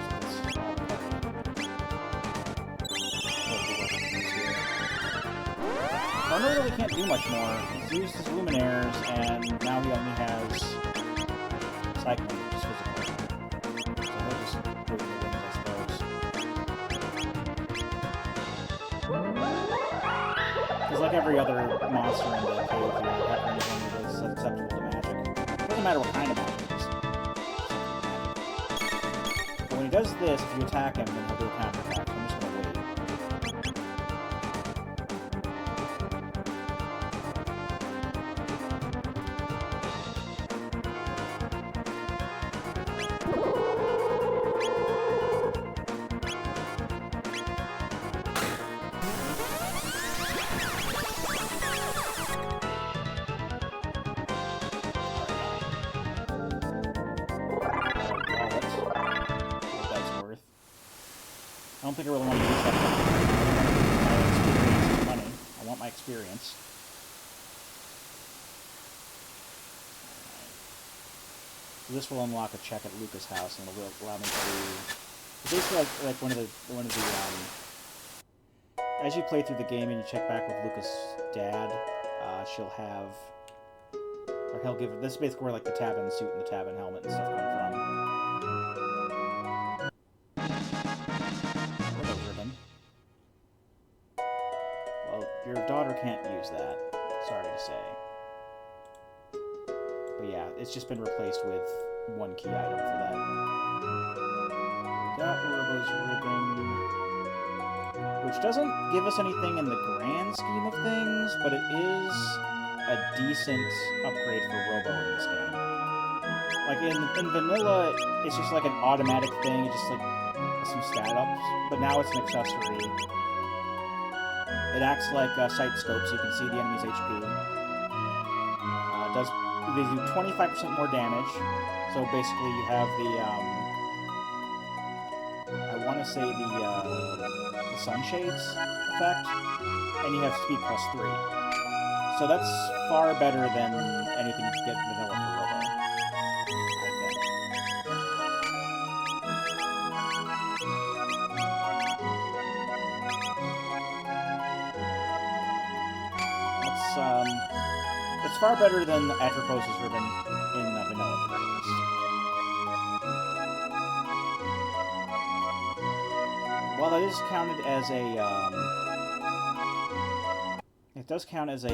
Chrono really can't do much more. He's used his Luminaires, and now he only has Cycling, which is physical. So he'll just do the wings, I suppose. Because like every other monster in the cave here, anything that is susceptible to magic. It doesn't matter what kind of magic it is. But when he does this, if you attack him, then he'll do a counter attack. I'm just going to wait. I don't think I really want to use that money. I want my experience. So this will unlock a check at Luca's house, and it'll allow me to... It's basically like one of the as you play through the game and you check back with Luca's dad, she'll have, or he'll give. This is basically where like the Tabin suit and the Tabin helmet and stuff come from. Well, your daughter can't use that. Sorry to say. But yeah, it's just been replaced with one key item for that. We got Robo's ribbon, which doesn't give us anything in the grand scheme of things, but it is a decent upgrade for Robo in this game. Like in vanilla, it's just like an automatic thing, it's just like some stat ups, but now it's an accessory. It acts like a sight scope, so you can see the enemy's HP. They do 25% more damage, so basically you have the, I want to say the sunshades effect, and you have speed plus 3. So that's far better than anything you can get in vanilla for Robo, I think. It's far better than Atroposa's ribbon in vanilla, at the very least. While that is counted as a, it does count as a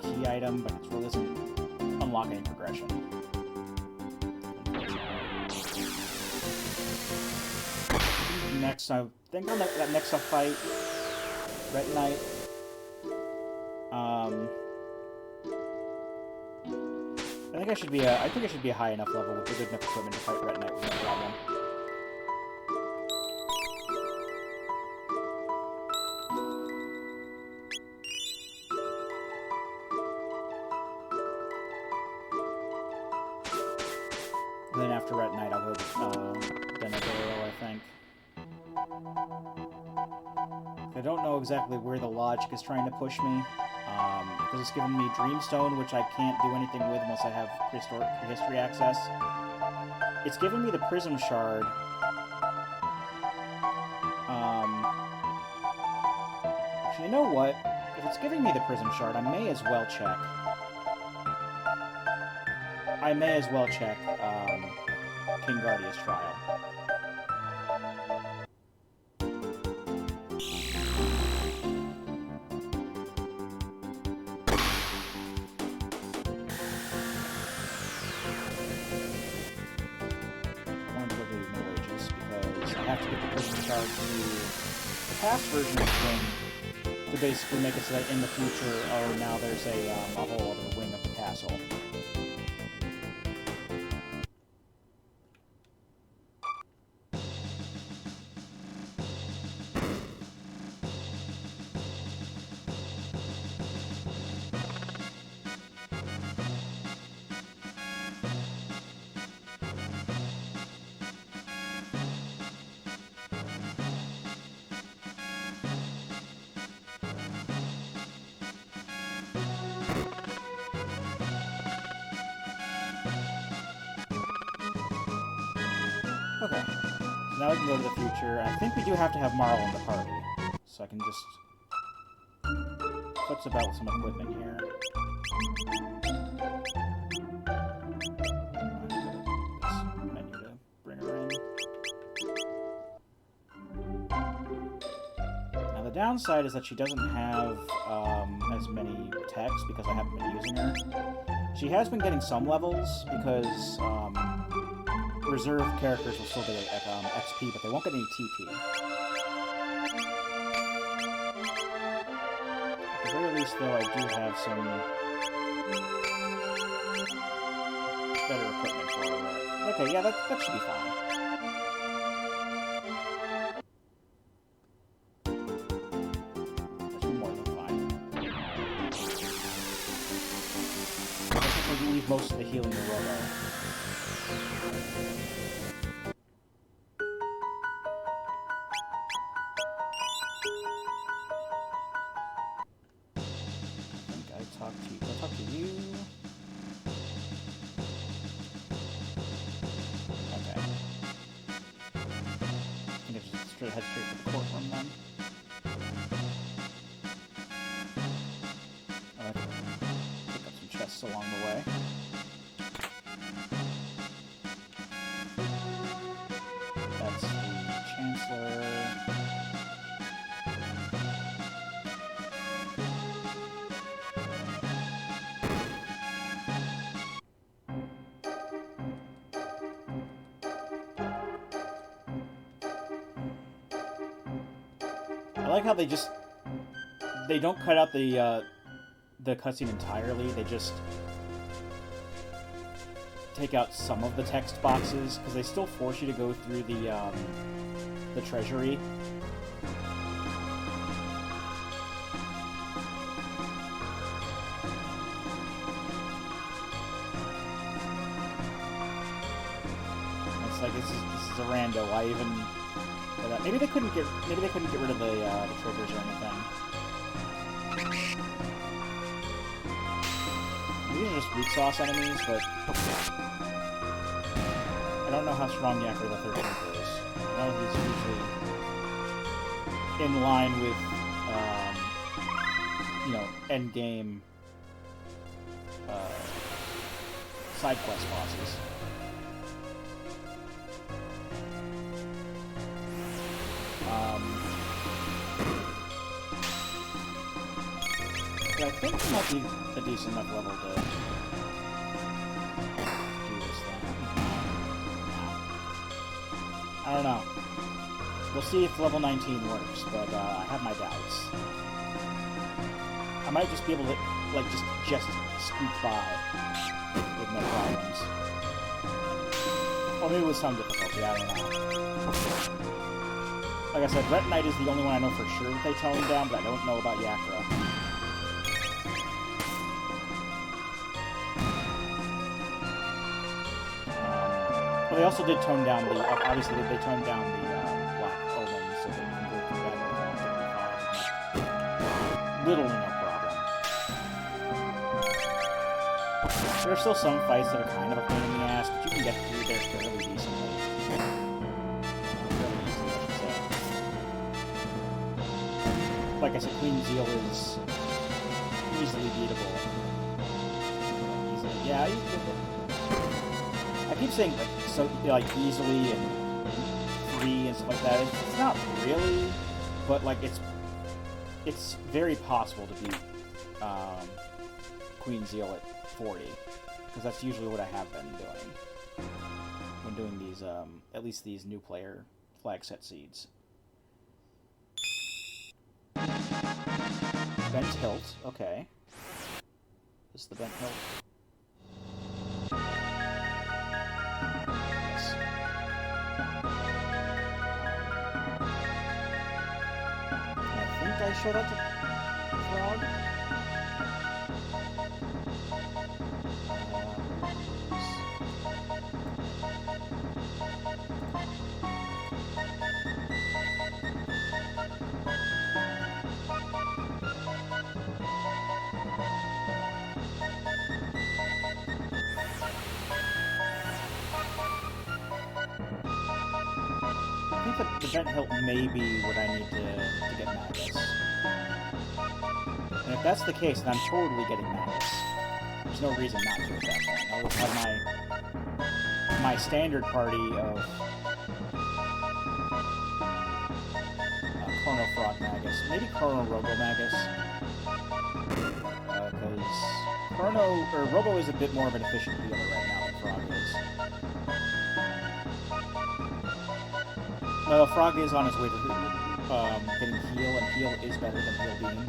key item, but it really doesn't unlock any progression. Next, I think on that next up fight, Red Knight. I think I should be a high enough level with the good enough equipment to fight Red Knight with no problem. And then after Red Knight, I'll go to Denadoro, I think. I don't know exactly where the logic is trying to push me. Because it's giving me Dreamstone, which I can't do anything with unless I have prehistory access. It's giving me the Prism Shard. Actually, you know what? If it's giving me the Prism Shard, I may as well check. King Guardia's Trial. The past version of the thing to basically make it so that in the future, oh, now there's a whole other wing of the castle. Now we can go to the future. I think we do have to have Marl in the party. So I can just... What's about with some equipment here? The downside is that she doesn't have as many techs because I haven't been using her. She has been getting some levels because reserve characters will still get XP, but they won't get any TP. At the very least, though, I do have some better equipment for her. Okay, yeah, that should be fine. Most of the healing to Rando. I think I talked to you. Did I talk to you? Okay. I think I just head straight to the courtroom then. Pick up some chests along the way. I like how they don't cut out the cutscene entirely. They just take out some of the text boxes because they still force you to go through the treasury. It's like this is a rando. Why even? Maybe they couldn't get rid of the triggers or anything. These are just weak sauce enemies, but I don't know how strong Yakra the 13th is. I know he's usually in line with end game side quest bosses. But I think he might be a decent enough level to do this thing. I don't know. We'll see if level 19 works, but I have my doubts. I might just be able to, just squeak by with no problems. Or maybe with some difficulty, I don't know. Like I said, Ret Knight is the only one I know for sure that they tone down, but I don't know about Yakra. Well, they also did tone down the... obviously, they toned down the Black Omen, so they can go through that with 155. Literally no problem. There are still some fights that are kind of a pain in the ass, but you can get through there fairly decently. Like I said, Queen Zeal is easily beatable. Easily. Yeah, I keep saying easily and free and stuff like that. It's not really, but it's very possible to beat Queen Zeal at 40, because that's usually what I have been doing when doing these at least these new player flag set seeds. Bent hilt, okay. This is the bent hilt. Yes. I think I showed up to Frog. the vent hilt may be what I need to get Magus. And if that's the case, then I'm totally getting Magus. There's no reason not to at that point. I'll just have my standard party of Chrono Frog Magus. Maybe Chrono Robo Magus. Because Robo is a bit more of an efficient healer right now than Frog is. No, Frog is on his way to getting heal, and heal is better than heal beam.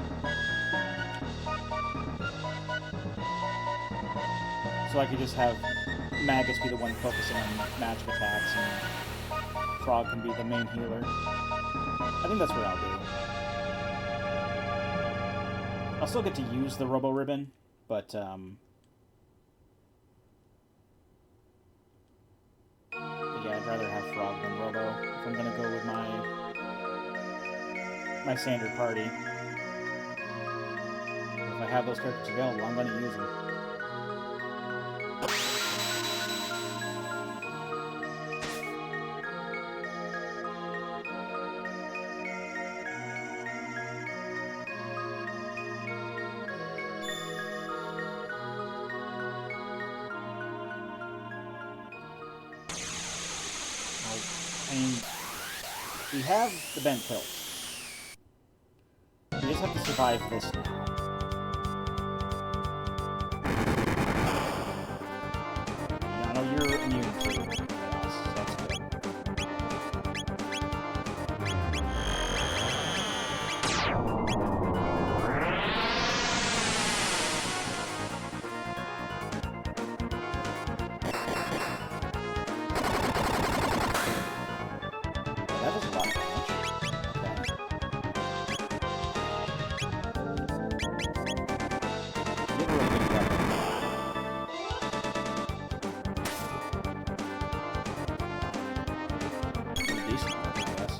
So I could just have Magus be the one focusing on magic attacks, and Frog can be the main healer. I think that's what I'll do. I'll still get to use the Robo Ribbon, but yeah, I'd rather have Frog than Robo if I'm gonna go with my standard party. If I have those characters available, I'm gonna use them. We have the bent hilt. We just have to survive this now. I know you're immune to chaos, so that's good. That was a lot of damage. Okay. You have a really good weapon. Pretty decent weapon, I guess.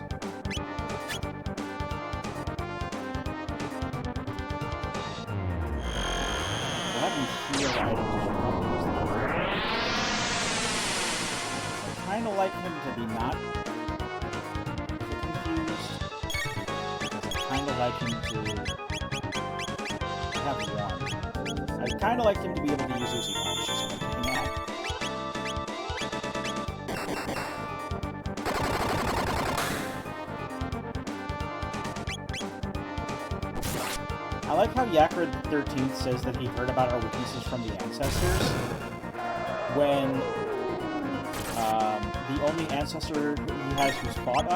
We'll have these heal items, which will probably use them. I kind of like him to be not confused, because I kind of like him to have one. I kind of like him to be able to use Uzi Punch, just like hang out. I like how Yakra 13th says that he heard about our weaknesses from the ancestors, when the only ancestor he has who's fought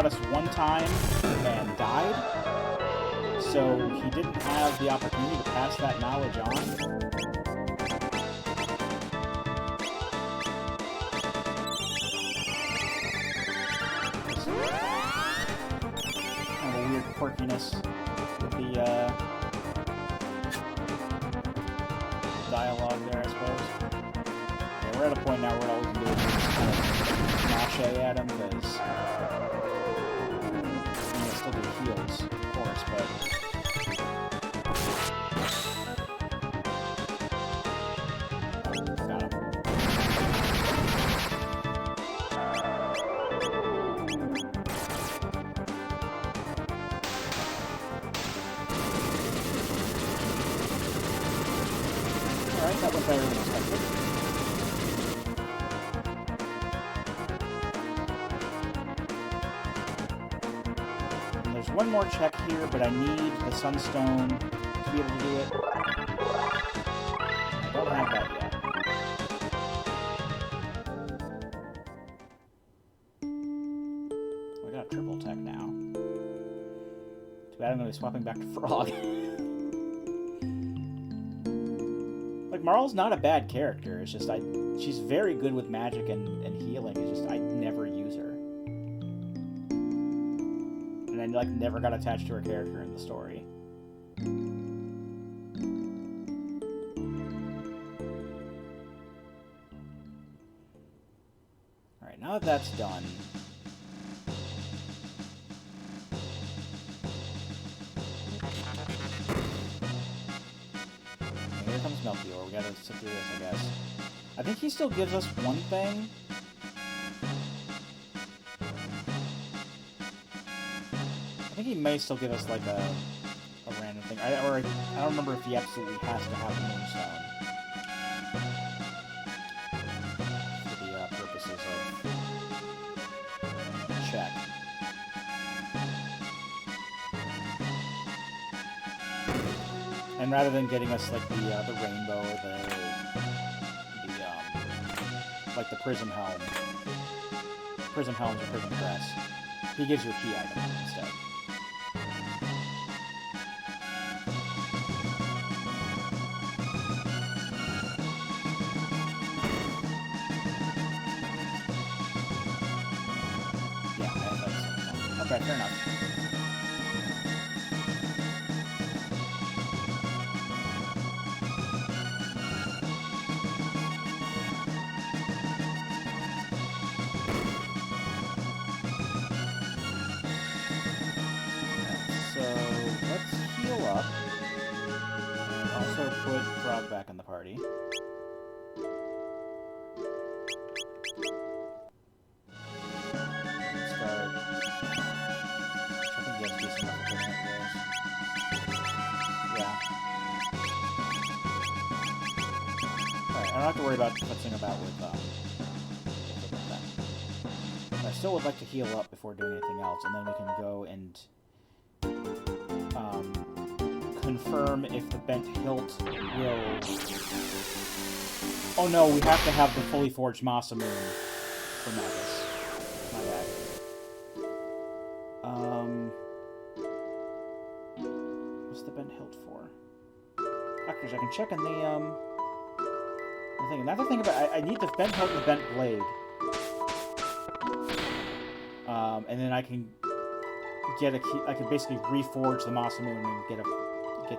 us one time and died, so he didn't have the opportunity to pass that knowledge on. Kind of a weird quirkiness with the dialogue there, I suppose. Yeah, we're at a point now where all we can do is just kind of mache at him, because still do heals, of course, but got him. Alright, that went better than expected. One more check here, but I need the Sunstone to be able to do it. I don't have that yet. We got a triple tech now. Too bad I'm going to be swapping back to Frog. Like, Marle's not a bad character, it's just she's very good with magic and healing, it's just I never use her. I like never got attached to her character in the story. Alright, now that that's done, here comes Melchior. We gotta sit through this, I guess. I think he still gives us one thing. think he may still give us like a random thing. I don't remember if he absolutely has to have the moonstone for the purposes of check. And rather than getting us like the rainbow or the like the prism helms or prism dress, he gives you a key item instead. Yeah, that's okay, fair enough. Back in the party. Start checking against decent enough equipment. Yeah. Alright, I don't have to worry about futzing about with that. But I still would like to heal up before doing anything else, and then we can go and confirm if the bent hilt will... Oh no, we have to have the fully forged Masa Moon for Magus. My bad. What's the bent hilt for? Actually, I can check in the thing. Another thing about... I need the bent hilt and the bent blade. And then I can get a key... I can basically reforge the Masa Moon and get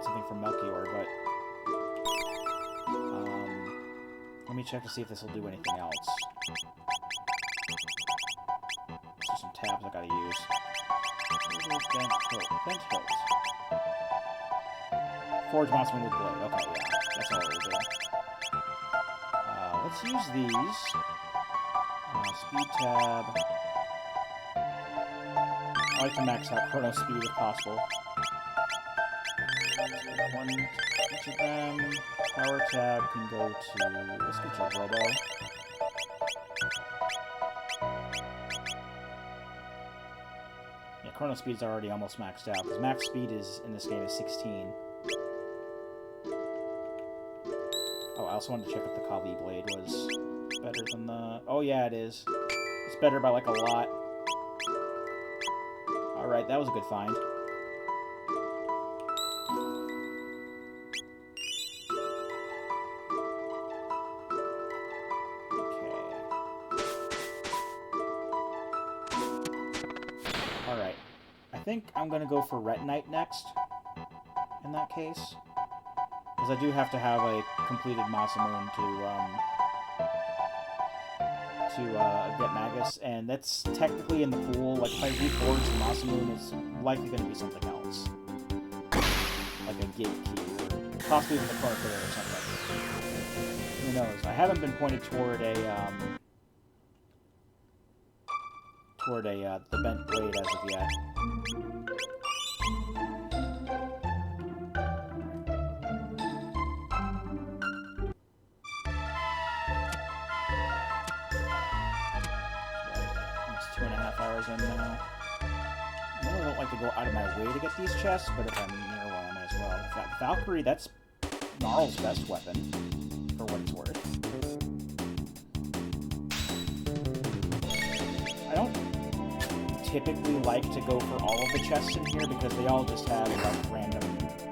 something from Melchior, but let me check to see if this will do anything else. There's some tabs I gotta use. Bent hilt. Forge Masa Moon with blade. Okay, yeah, that's all it will do. Let's use these. Speed tab. I like to max out Chrono speed if possible. One each of them. Power tab can go to... Let's go to Robo. Yeah, Chrono speed's already almost maxed out, because max speed is in this game is 16. Oh, I also wanted to check if the Kali blade was better than the... Oh yeah, it is. It's better by like a lot. Alright, that was a good find. I think I'm going to go for Retinite next, in that case. Because I do have to have a completed Masa Moon to get Magus, and that's technically in the pool. Like, if I reforge the Masa Moon, it's likely going to be something else. Like a gate key, or possibly even the Chrono Trigger or something. Who knows? I haven't been pointed toward the bent blade as of yet. It's 2.5 hours in now. I really don't like to go out of my way to get these chests, but if I'm near one, I might as well. Valkyrie, that's Gnarl's best weapon, for what it's worth. I don't typically like to go for all of the chests in here because they all just have like random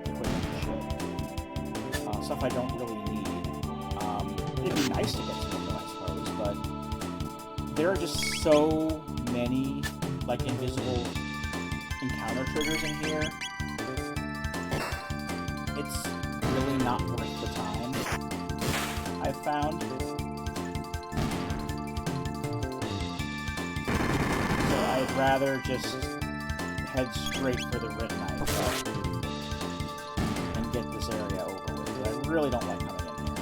equipment and shit. Stuff I don't really need. It'd be nice to get some of them, I suppose, but there are just so many like invisible encounter triggers in here. It's really not worth the time, I've found. I'd rather just head straight for the Retinite and get this area over with. I really don't like coming in here.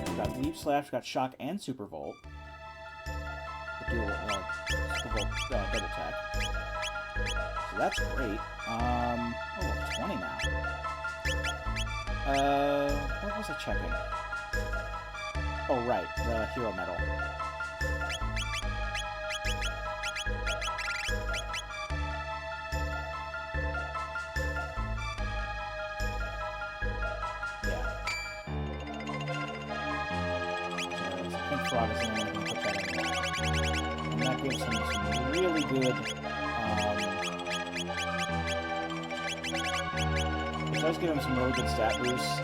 We've got Leap Slash, we've got Shock and Super Volt. The dual, Super double tech. So that's great. Oh, 20 now. What was I checking? Oh, right, the hero medal. Yeah. So I think Frog is the only one who can put that in there. And that gives him some really good, it does give him some really good stat boosts,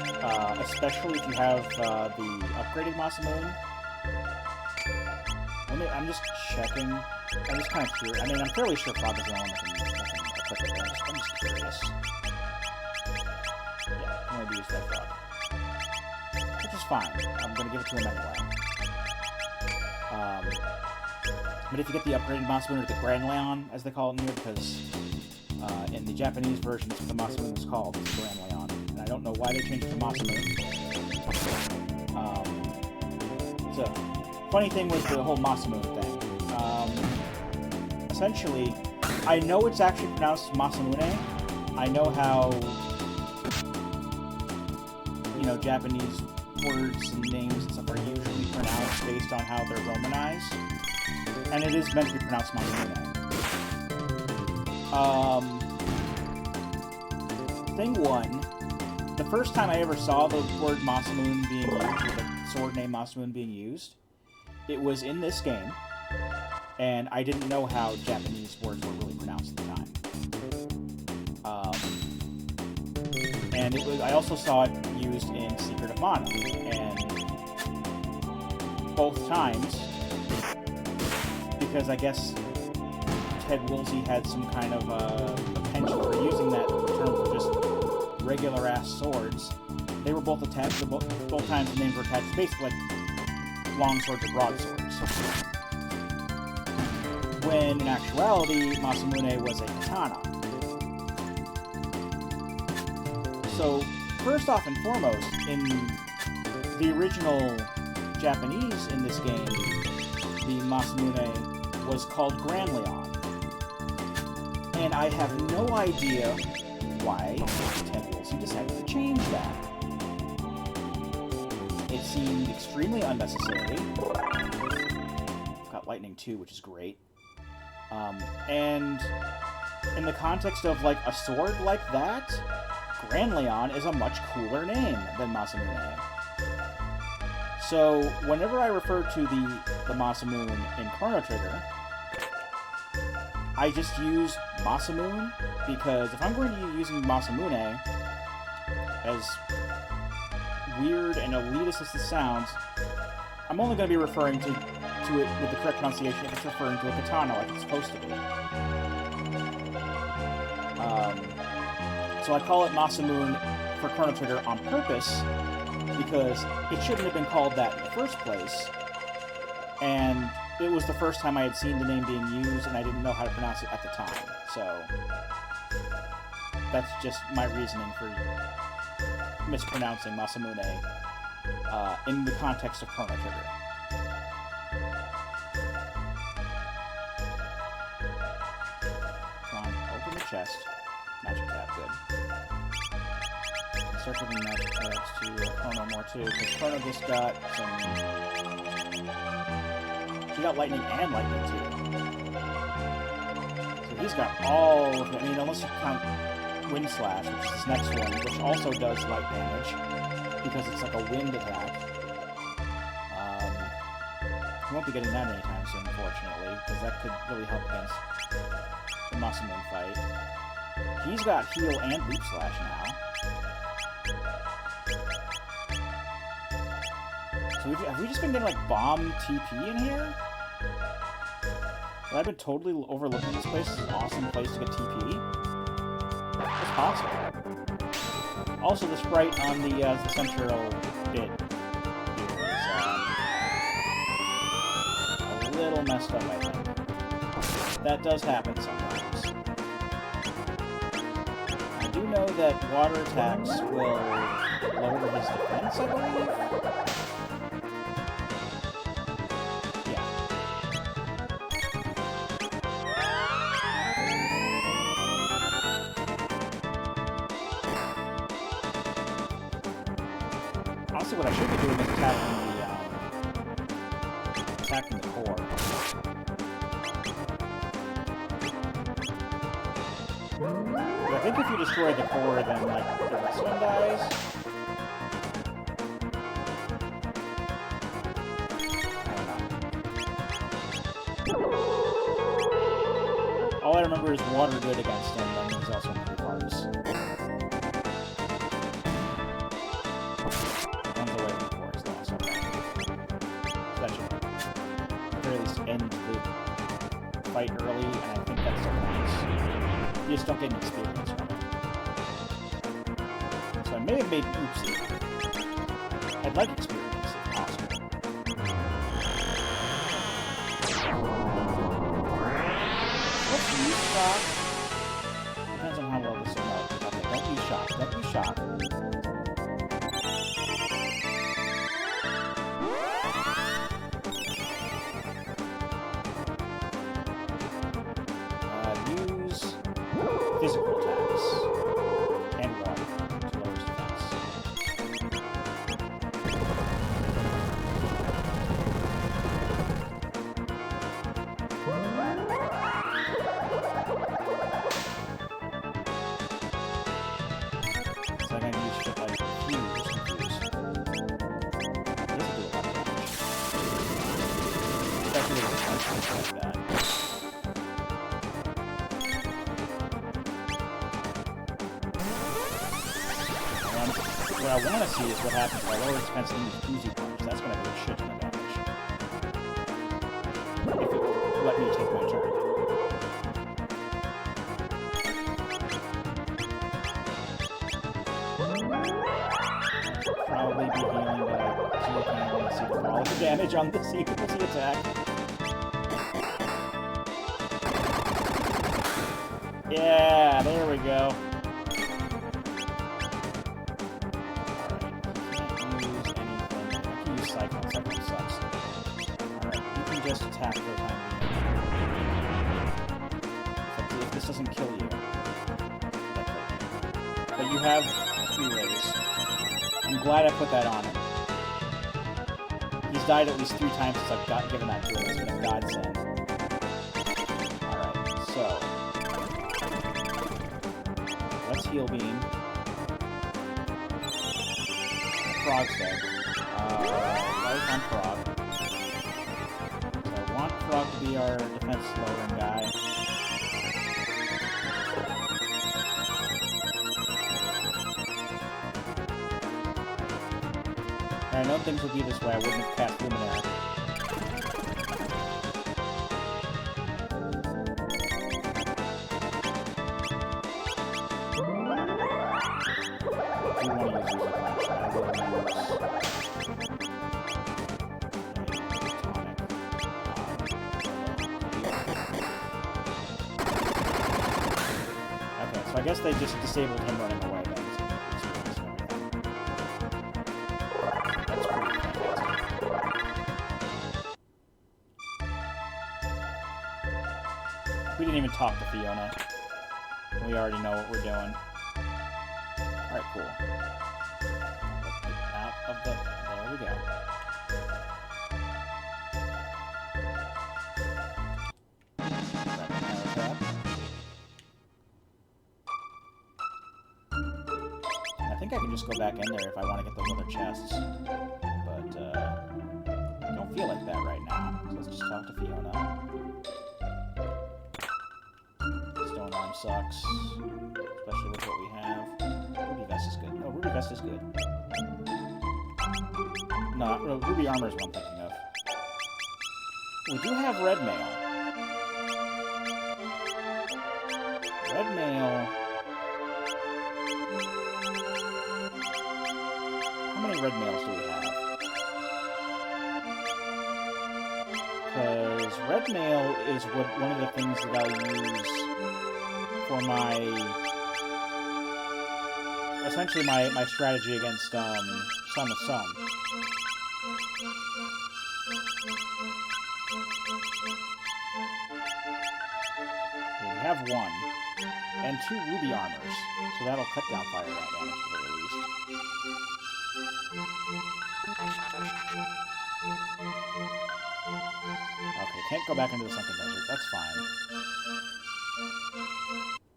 especially if you have the upgraded Masamune. I'm just checking. I'm just kind of curious. I mean, I'm fairly sure Frog is the only one that can equip it. I'm just curious. Yeah, can only be used by Frog. Which is fine. I'm going to give it to him anyway. But if you get the upgraded Masamune, or the Grand Leon, as they call it in here, because in the Japanese version, that's what the Masamune was called, it's Grand Leon. And I don't know why they changed it to Masamune. So, funny thing with the whole Masamune thing. Essentially, I know it's actually pronounced Masamune. I know how, you know, Japanese words and names and stuff are usually pronounced based on how they're romanized. And it is meant to be pronounced Masamune. Thing one, the first time I ever saw the word Masamune being used, or the sword name Masamune being used, it was in this game, and I didn't know how Japanese words were really pronounced at the time. And it was, I also saw it used in Secret of Mana, and both times, because I guess Ted Woolsey had some kind of a penchant for using that term for just regular-ass swords. They were both attached, both times the names were attached, basically like long swords or broadswords. When in actuality, Masamune was a katana. So, first off and foremost, in the original Japanese in this game, the Masamune was called Grand Leon. And I have no idea why Ted Woolsey decided to change that. It seemed extremely unnecessary. Got lightning too, which is great. And in the context of like a sword like that, Grand Leon is a much cooler name than Masamune. So whenever I refer to the Masamune in Chrono Trigger, I just use Masamune, because if I'm going to be using Masamune, as weird and elitist as this sounds, I'm only going to be referring to it with the correct pronunciation if it's referring to a katana like it's supposed to be. So I call it Masamune for Chrono Trigger on purpose, because it shouldn't have been called that in the first place, and it was the first time I had seen the name being used, and I didn't know how to pronounce it at the time, so that's just my reasoning for mispronouncing Masamune in the context of Chrono Trigger. Come on, open the chest. Magic tab, good. Start giving magic tabs to Chrono more too, because Chrono just got some... He got lightning and lightning too. So he's got all of it. I mean, unless you count Wind Slash, which is this next one, which also does light damage, because it's like a wind attack. We won't be getting that anytime soon, unfortunately, because that could really help against the Masamune fight. He's got heal and Leap Slash now. So have we just been getting, like, bomb TP in here? Have I been totally overlooking this place as an awesome place to get TP? It's possible. Also, the sprite on the central bit is a little messed up, I think. That does happen sometimes. I do know that water attacks will lower his defense, I believe? Honestly, what I should be doing is attacking the core. But I think if you destroy the core, then like the rest of them dies. All I remember is water good against him, and he's also in 3 parts. One's away from the forest, though, so that should, at the very least, end the fight early, and I think that's so nice. You just don't get any experience from it. So I may have made an oopsie. I'd like experience, if possible. Let's use shock. Depends on how well this will melt. Okay, don't use shock. Don't use shock. Use physical attacks and water to lower his defense. So I'm going to use shit like Fuse. This will do a lot of damage. Especially with punches like that. What I want to see is what happens if I lower defense and use Fusey Punch. That's going to do a shit ton of damage. If it will let me take my turn. Probably be healing, but I still kind of want to see the fall of the damage on the sequency attack. Yeah, there we go. Just attack for the time being. If this doesn't kill you. But you have 3 rays. I'm glad I put that on him. He's died at least 3 times since I've given that to him. It's been a godsend. Alright, so. Let's heal beam. Frog's dead. Life on Frog. Frog to be our defense lowering guy. And I know things would be this way, I wouldn't have cast Luminaire. I do want to use Music Punch. I will use... So I guess they just disabled him running away then. That's pretty fantastic. We didn't even talk to Fiona. We already know what we're doing. Alright, cool. Let's get out of the... There we go. I think I can just go back in there if I want to get those other chests. But, I don't feel like that right now. So let's just talk to Fiona. Stone Arm sucks. Especially with what we have. Ruby Vest is good. Oh, Ruby Vest is good. No, Ruby Armor is what I'm thinking of. We do have Red Mail. Red Mail... How many red mails do we have? Because red mail is one of the things that I'll use for my... essentially my strategy against Son of Sun. Okay, we have 1. And 2 ruby armors. So that'll cut down fire damage at the very least. Okay, can't go back into the sunken desert. That's fine.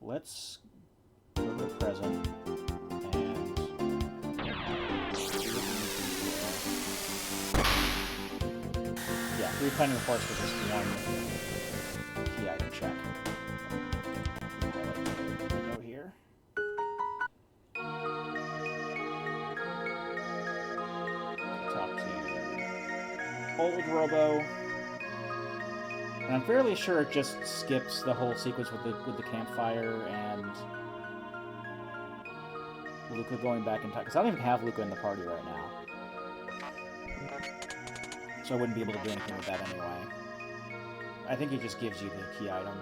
Let's go to the present and... Yeah, replanting the forest for just one key item check. Go here. Talk to Old Robo. And I'm fairly sure it just skips the whole sequence with the campfire and Luca going back in time. Because I don't even have Luca in the party right now. So I wouldn't be able to do anything with that anyway. I think it just gives you the key item.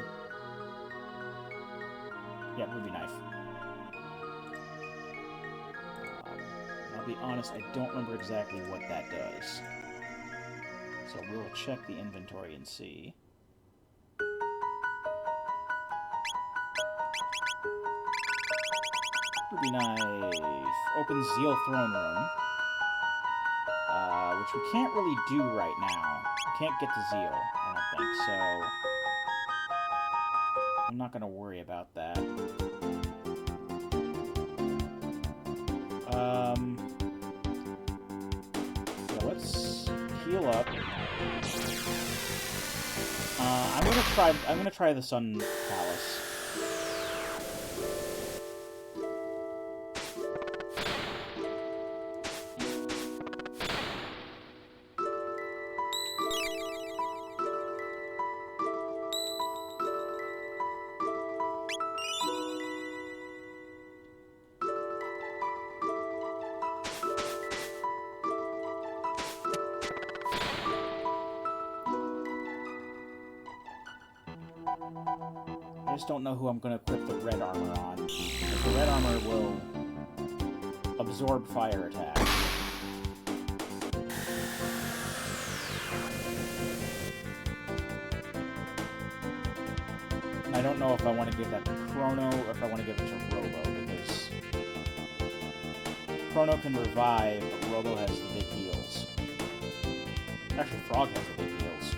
Yeah, ruby knife. I'll be honest, I don't remember exactly what that does. So we'll check the inventory and see. Ruby knife. Opens Zeal Throne Room. Which we can't really do right now. We can't get to Zeal, I don't think, so... I'm not going to worry about that. Yeah, let's heal up. I'm gonna try the Sun Palace. I just don't know who I'm going to equip the red armor on. Because the red armor will absorb fire attacks. And I don't know if I want to give that to Chrono or if I want to give it to Robo, because Chrono can revive, but Robo has the big heals. Actually, Frog has the big heals.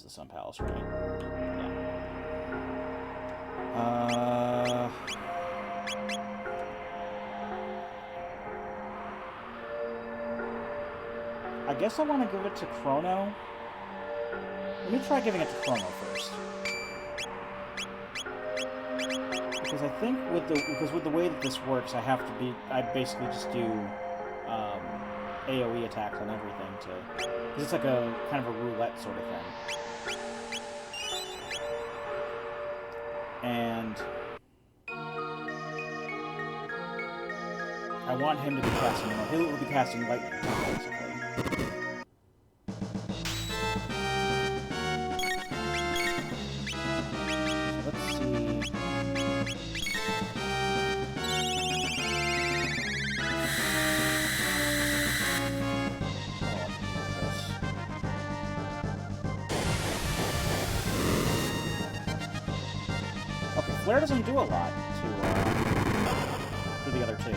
The Sun Palace, right? Yeah. I guess I want to give it to Chrono. Let me try giving it to Chrono first. Because I think with the way that this works, I basically just do AoE attacks on everything because it's like a kind of a roulette sort of thing. And I want him to be casting, he will be casting lightning, basically. Let's see. Flare doesn't do a lot to the other two.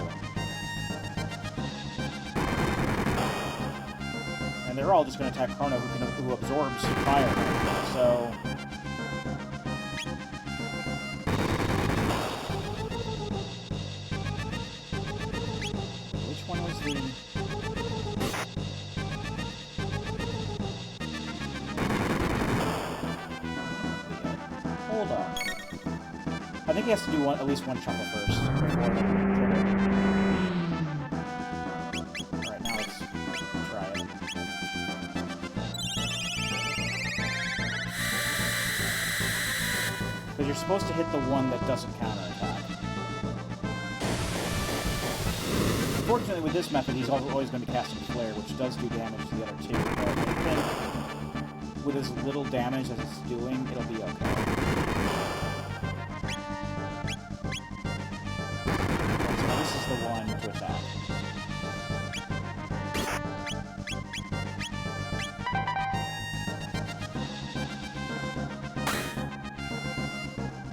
And they're all just going to attack Chrono, who absorbs fire. So... Which one was the... Hold on. I think he has to do at least one chunk first. Alright, now let's try it. Because you're supposed to hit the one that doesn't counterattack. Unfortunately, with this method, he's always going to be casting Flare, which does do damage to the other two, but I think with as little damage as it's doing, it'll be okay. The one to attack.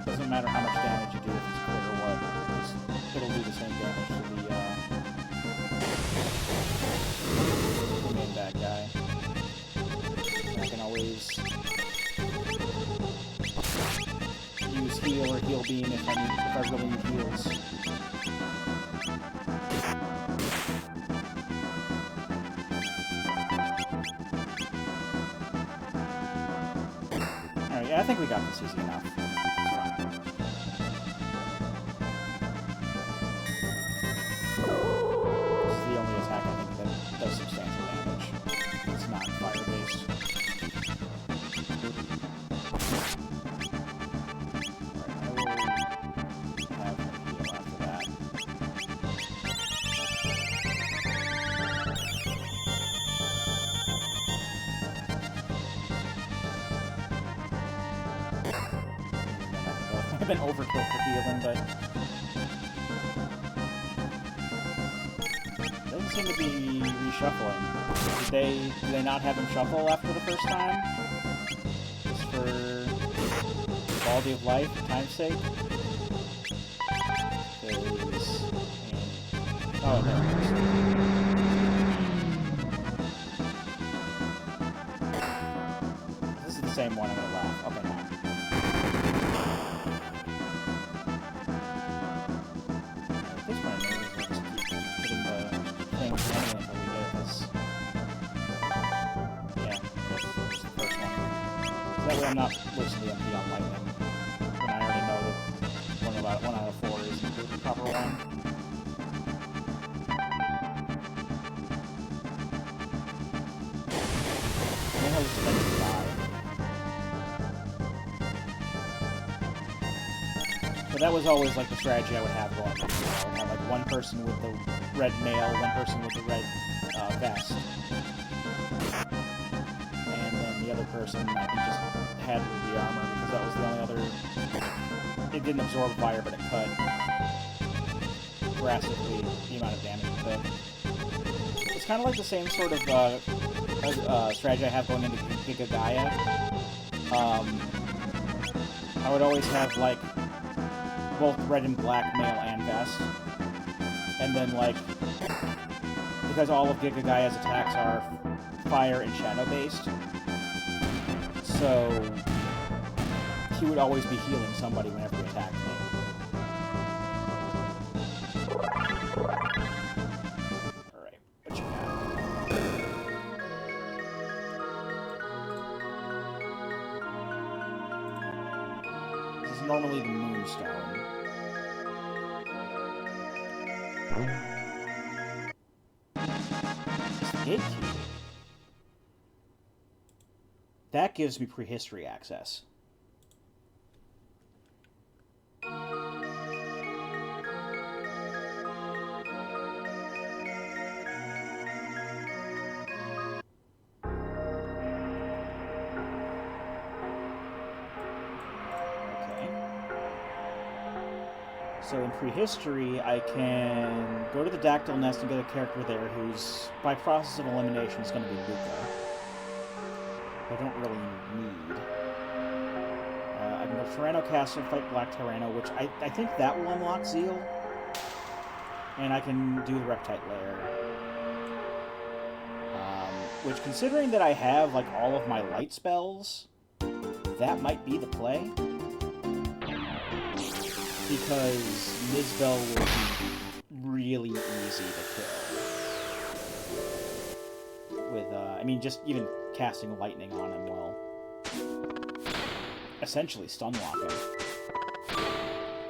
Doesn't matter how much damage you do if it's crit or what, it'll do the same damage to the I can always use heal or heal beam if I really need heals. Alright, yeah, I think we got this easy enough. This is the only attack I think that does substantial damage. It's not fire-based. I've been overkill for healing, but it doesn't seem to be reshuffling. Did they not have him shuffle after the first time? Just for quality of life, time's sake? Oh, there it is. This is the same one I'm gonna laugh. Okay, now. That way I'm not wasting the MP on lightning when I already know that one out of 4 is the proper one. I know this is going to die. But that was always like the strategy I would have going. I would have like one person with the red mail, one person with the red vest. The other person, I think, just had ruby armor because that was the only other. It didn't absorb fire, but it cut drastically the amount of damage it took. It's kind of like the same sort of strategy I have going into Giga Gaia. I would always have like both red and black mail and vest, and then like because all of Giga Gaia's attacks are fire and shadow based. So, he would always be healing somebody whenever he attacked me. Alright, what you got? This is normally the Moonstone. It's the Gate Key. That gives me prehistory access. So in prehistory, I can go to the Dactyl Nest and get a character there who's, by process of elimination, is going to be Luca. I don't really need. I can go to Rando Castle, fight Black Tyranno, which I think that will unlock Zeal. And I can do the Reptite Lair. Which, considering that I have, like, all of my light spells, that might be the play. Because Nizbel will be really easy to kill. With, I mean, just even casting lightning on him will essentially stun-lock him.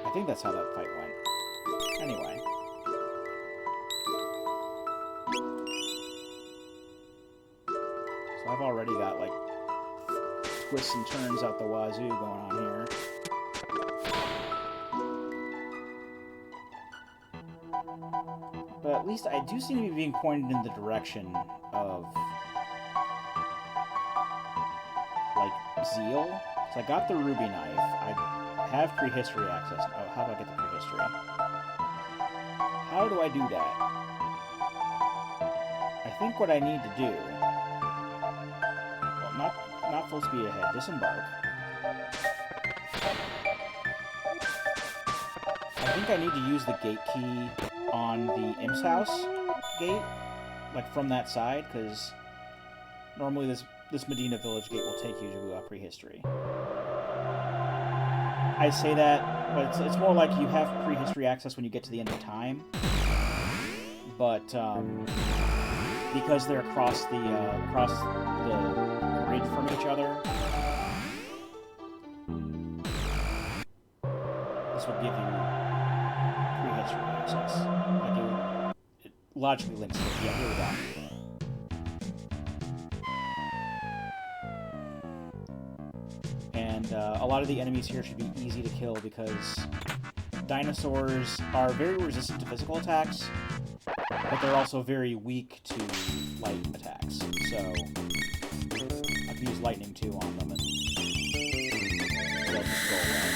I think that's how that fight went. Anyway. So I've already got, like, twists and turns out the wazoo going on here. But at least I do seem to be being pointed in the direction of, like, Zeal. So I got the ruby knife. I have prehistory access. Oh, how do I get the prehistory? How do I do that? I think what I need to do... Well, not full speed ahead. Disembark. I think I need to use the gate key on the Imp's house gate, like from that side, because normally this this Medina village gate will take you to prehistory. I say that, but it's more like you have prehistory access when you get to the end of time. But because they're across the grid from each other, this would give you prehistory access. Like it logically links to it. Yeah, here we go. And a lot of the enemies here should be easy to kill because dinosaurs are very resistant to physical attacks, but they're also very weak to light attacks. So I can use lightning too on them, and they'll just go away.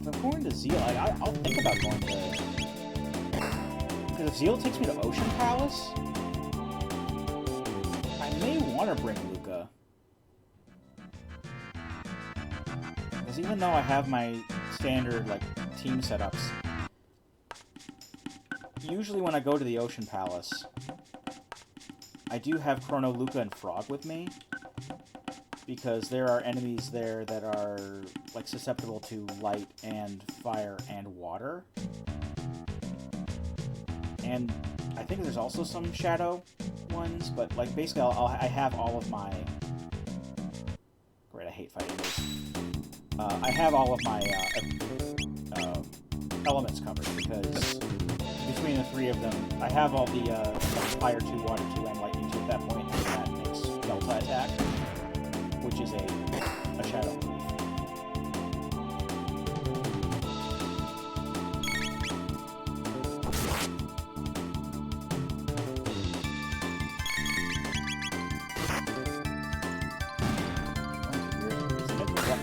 If I'm going to Zeal, I'll think about going to... Because if Zeal takes me to Ocean Palace, I may want to bring Luca. Because even though I have my standard, like, team setups, usually when I go to the Ocean Palace, I do have Chrono, Luca, and Frog with me. Because there are enemies there that are, like, susceptible to light and fire and water. And I think there's also some shadow ones, but, like, basically I have all of my... Great, I hate fighting these. I have all of my elements covered, because between the three of them, I have all the fire 2, water 2, and lightning 2 at that point, and that makes Delta attack, which is a shadow move.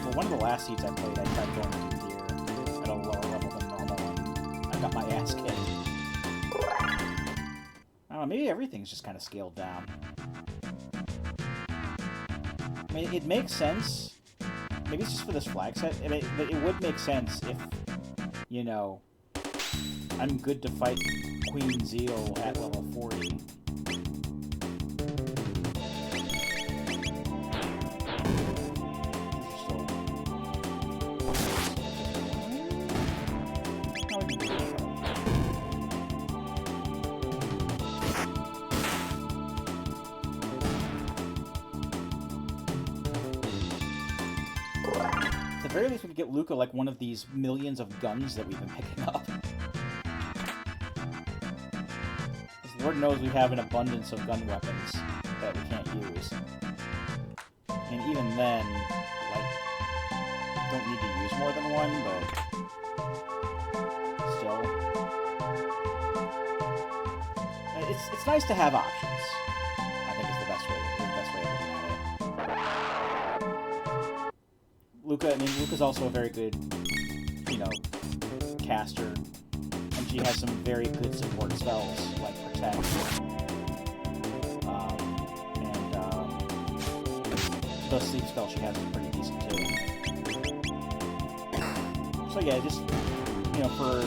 For one of the last seeds I played, I tried going through here at a lower level than normal, and I got my ass kicked. I don't know, maybe everything's just kind of scaled down. I mean, it makes sense. Maybe it's just for this flag set. It would make sense if, you know, I'm good to fight Queen Zeal at level 40. At the very least, we could get Luca like one of these millions of guns that we've been picking up. Because Lord knows we have an abundance of gun weapons that we can't use. And even then, like, don't need to use more than one, but still. It's nice to have options, I think is the best way of looking at it. Luca, I mean, Luca's also a very good, you know, caster, and she has some very good support spells, like Protect, the Sleep spell she has is pretty decent, too. So yeah, just, you know, for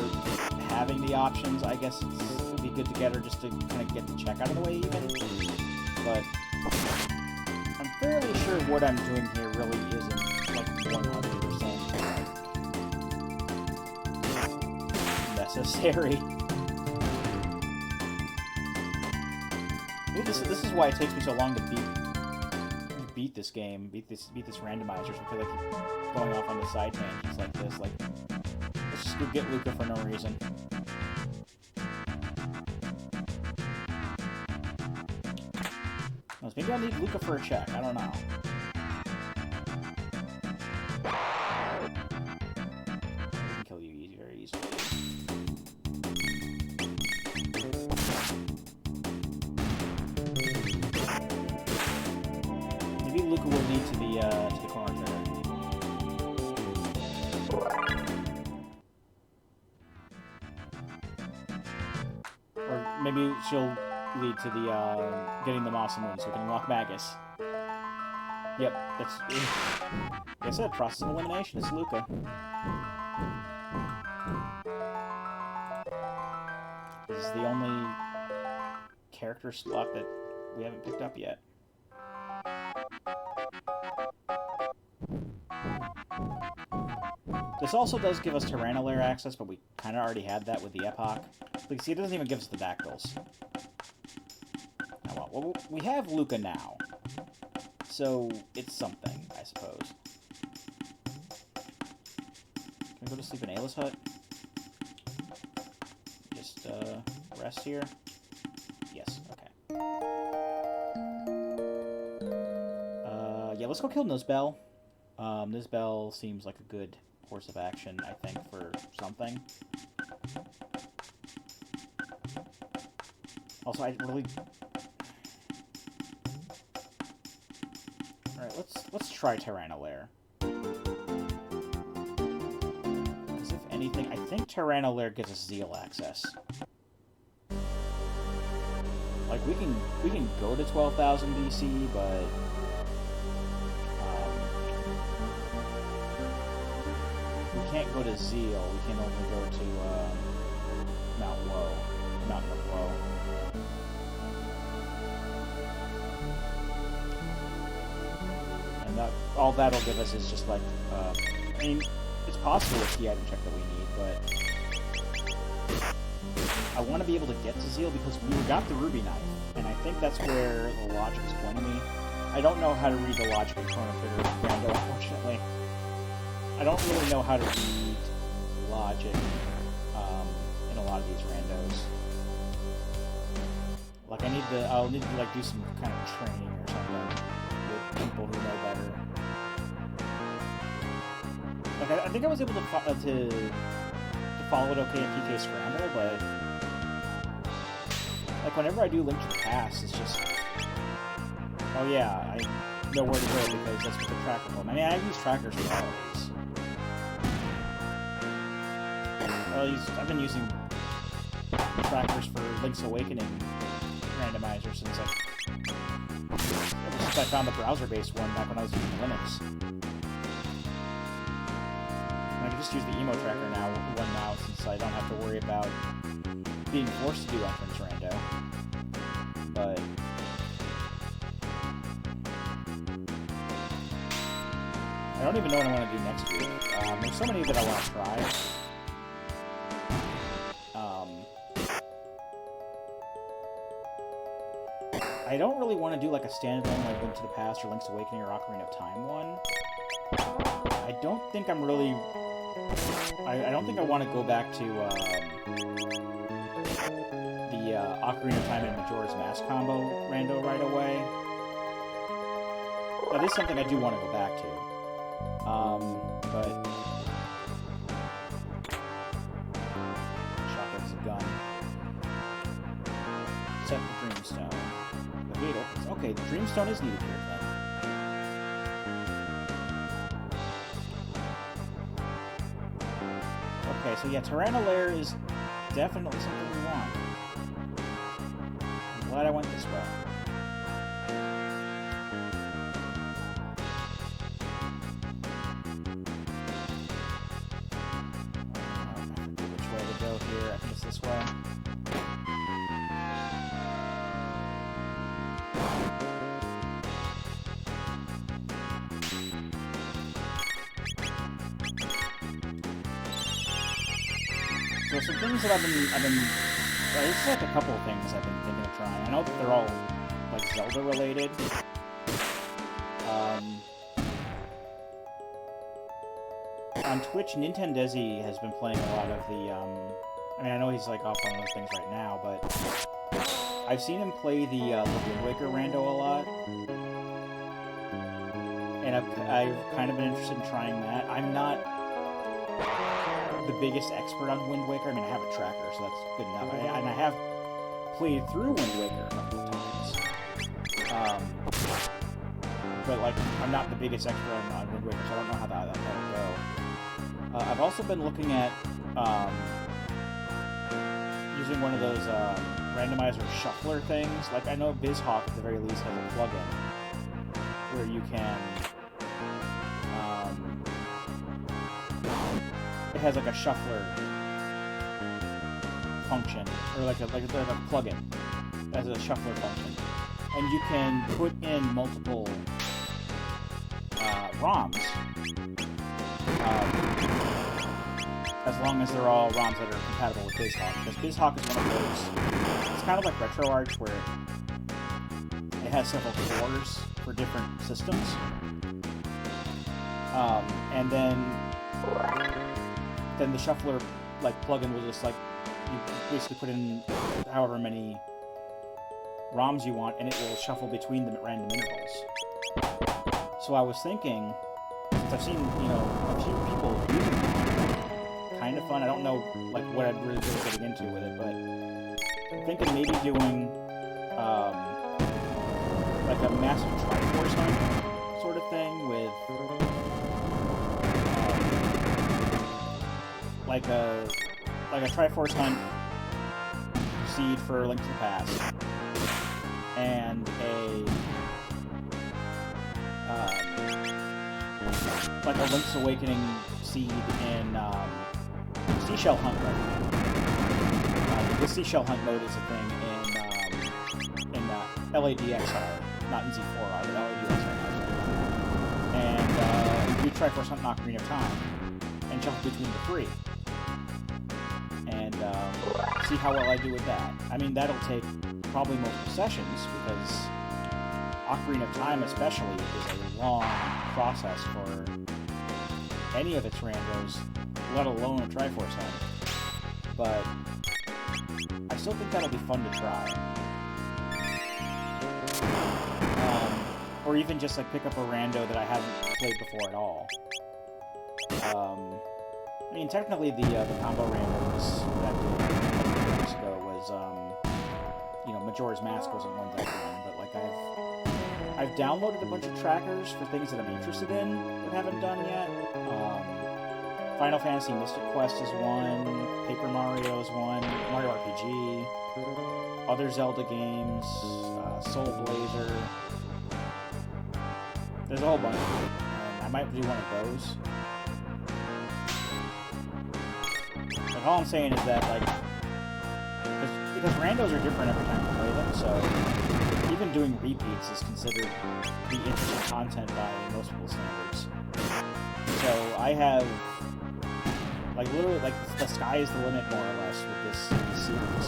having the options, I guess it would be good to get her just to kind of get the check out of the way, even, but I'm fairly sure what I'm doing here really isn't 100% necessary. Maybe this is why it takes me so long to beat this game, beat this randomizer, because I keep going off on the side tangents like this. Like, let's just go get Luca for no reason. Maybe I'll need Luca for a check. I don't know. Kill you very easily. Maybe Luca will need to the Chrono Trigger. maybe she'll lead to the getting the Moss Moon, so we can unlock Magus. Yep, that's. Like I said, process of elimination. It's Luca. This is the only character slot that we haven't picked up yet. This also does give us Tyranno access, but we kind of already had that with the Epoch. Like, see, it doesn't even give us the Dactyls. Oh, well, we have Luca now, so it's something, I suppose. Can we go to sleep in Ayla's hut? Just, rest here? Yes, okay. Yeah, let's go kill Nuzbel. Nuzbel seems like a good course of action, I think, for something. Also, I really... Alright, let's try Tyranno Lair. Because if anything, I think Tyranno Lair gives us Zeal access. Like, we can go to 12,000 BC, but... we can't go to Zeal, we can only go to, Mountain of Woe. And all that'll give us is just like, I mean, it's possible with the item check that we need, but I want to be able to get to Zeal because we got the Ruby Knife, and I think that's where the logic is going to be. I don't know how to read the logic of Chrono Trigger Rando, unfortunately. I don't really know how to read logic in a lot of these randos. Like, I'll need to like do some kind of training or something with people who know better. Like, I think I was able to follow it okay in PK Scramble, but like whenever I do Link to the Past, it's just, oh yeah, I know where to go because that's what the tracker for. I mean, I use trackers for all of these. Well, I've been using trackers for Link's Awakening randomizer since I found the browser-based one back when I was using Linux. I can just use the emo tracker now since I don't have to worry about being forced to do entrance rando. But I don't even know what I want to do next week. There's so many that I want to try. I don't really want to do like a standalone like Link to the Past or Link's Awakening or Ocarina of Time one. I don't think I'm really... I don't think I want to go back to the Ocarina of Time and Majora's Mask combo rando right away. That is something I do want to go back to. But... Shotgun's a gun. Set the Dreamstone. The gate opens. Okay, the Dreamstone is needed here then. Okay, so yeah, Tyranno Lair is definitely something we want. I'm glad I went this way. I forget which way to go here. I think it's this way. So some things that I've been there's like a couple of things I've been thinking of trying. I know that they're all like Zelda related. On Twitch, Nintendezi has been playing a lot of the I mean, I know he's like off on other things right now, but I've seen him play the Wind Waker rando a lot, and I've kind of been interested in trying that. I'm not the biggest expert on Wind Waker. I mean, I have a tracker, so that's good enough. And I have played through Wind Waker a couple of times. But, like, I'm not the biggest expert on Wind Waker, so I don't know how that'll go. I've also been looking at using one of those randomizer shuffler things. Like, I know BizHawk at the very least has a plugin where you can, it has like a shuffler function, or like a plugin as a shuffler function, and you can put in multiple ROMs, as long as they're all ROMs that are compatible with BizHawk, because BizHawk is one of those, it's kind of like RetroArch, where it has several cores for different systems, and then the shuffler like plugin will just like, you basically put in however many ROMs you want, and it will shuffle between them at random intervals. So I was thinking, since I've seen, you know, a few people using it, kind of fun. I don't know like what I'd really be getting into with it, but I'm thinking maybe doing like a massive Triforce hunt sort of thing with like a Triforce hunt seed for Link to the Past, and like a Link's Awakening seed in Seashell Hunt mode. The Seashell Hunt mode is a thing in LADXR, not in Z4R, but LADXR. And do Triforce Hunt and Ocarina of Time, and jump between the three. And see how well I do with that. I mean, that'll take probably multiple sessions, because Ocarina of Time especially is a long process for any of its randos, let alone a Triforce Hunt. But I still think that'll be fun to try. Or even just like pick up a rando that I haven't played before at all. I mean, technically the combo randos that I did a couple years ago was, you know, Majora's Mask wasn't one that I did, but like I've downloaded a bunch of trackers for things that I'm interested in but haven't done yet. Final Fantasy Mystic Quest is one, Paper Mario is one, Mario RPG, other Zelda games, Soul Blazer. There's a whole bunch of them, and I might do one of those. Like, all I'm saying is that, like, because randos are different every time you play them, so even doing repeats is considered to be interesting content by most people's standards. So I have, like, literally, like, the sky is the limit, more or less, with this series.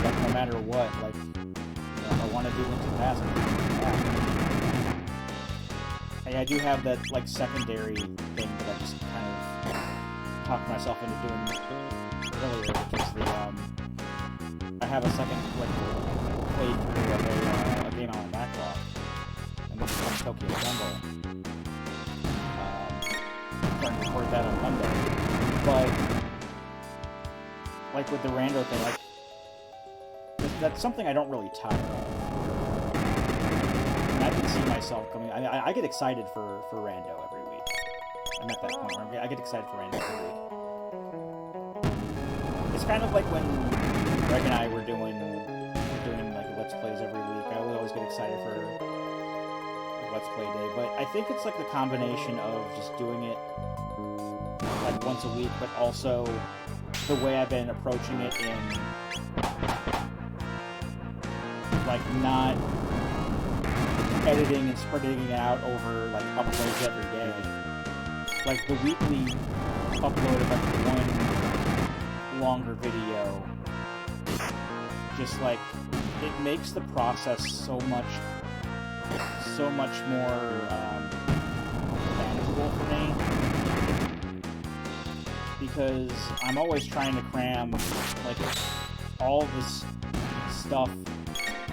Like, no matter what, like, you know, if I want to do Link to the Past, I can do Link to the Past. Hey, I do have that, like, secondary thing that I just kind of talked myself into doing earlier, which is the, I have a second, like, playthrough of a game on my backlog, and this is on Tokyo Jungle. I'm trying to record that on Monday, but, like, with the rando thing, like, that's something I don't really tire of. And I can see myself coming, I get excited for rando every week. I'm at that point where I get excited for rando every week. It's kind of like when Greg and I were doing like Let's Plays every week. I would always get excited for Let's Play Day, but I think it's like the combination of just doing it like once a week, but also the way I've been approaching it in like not editing and spreading it out over like uploads every day. Like the weekly upload of like one longer video, just like it makes the process so much more manageable for me, because I'm always trying to cram like all this stuff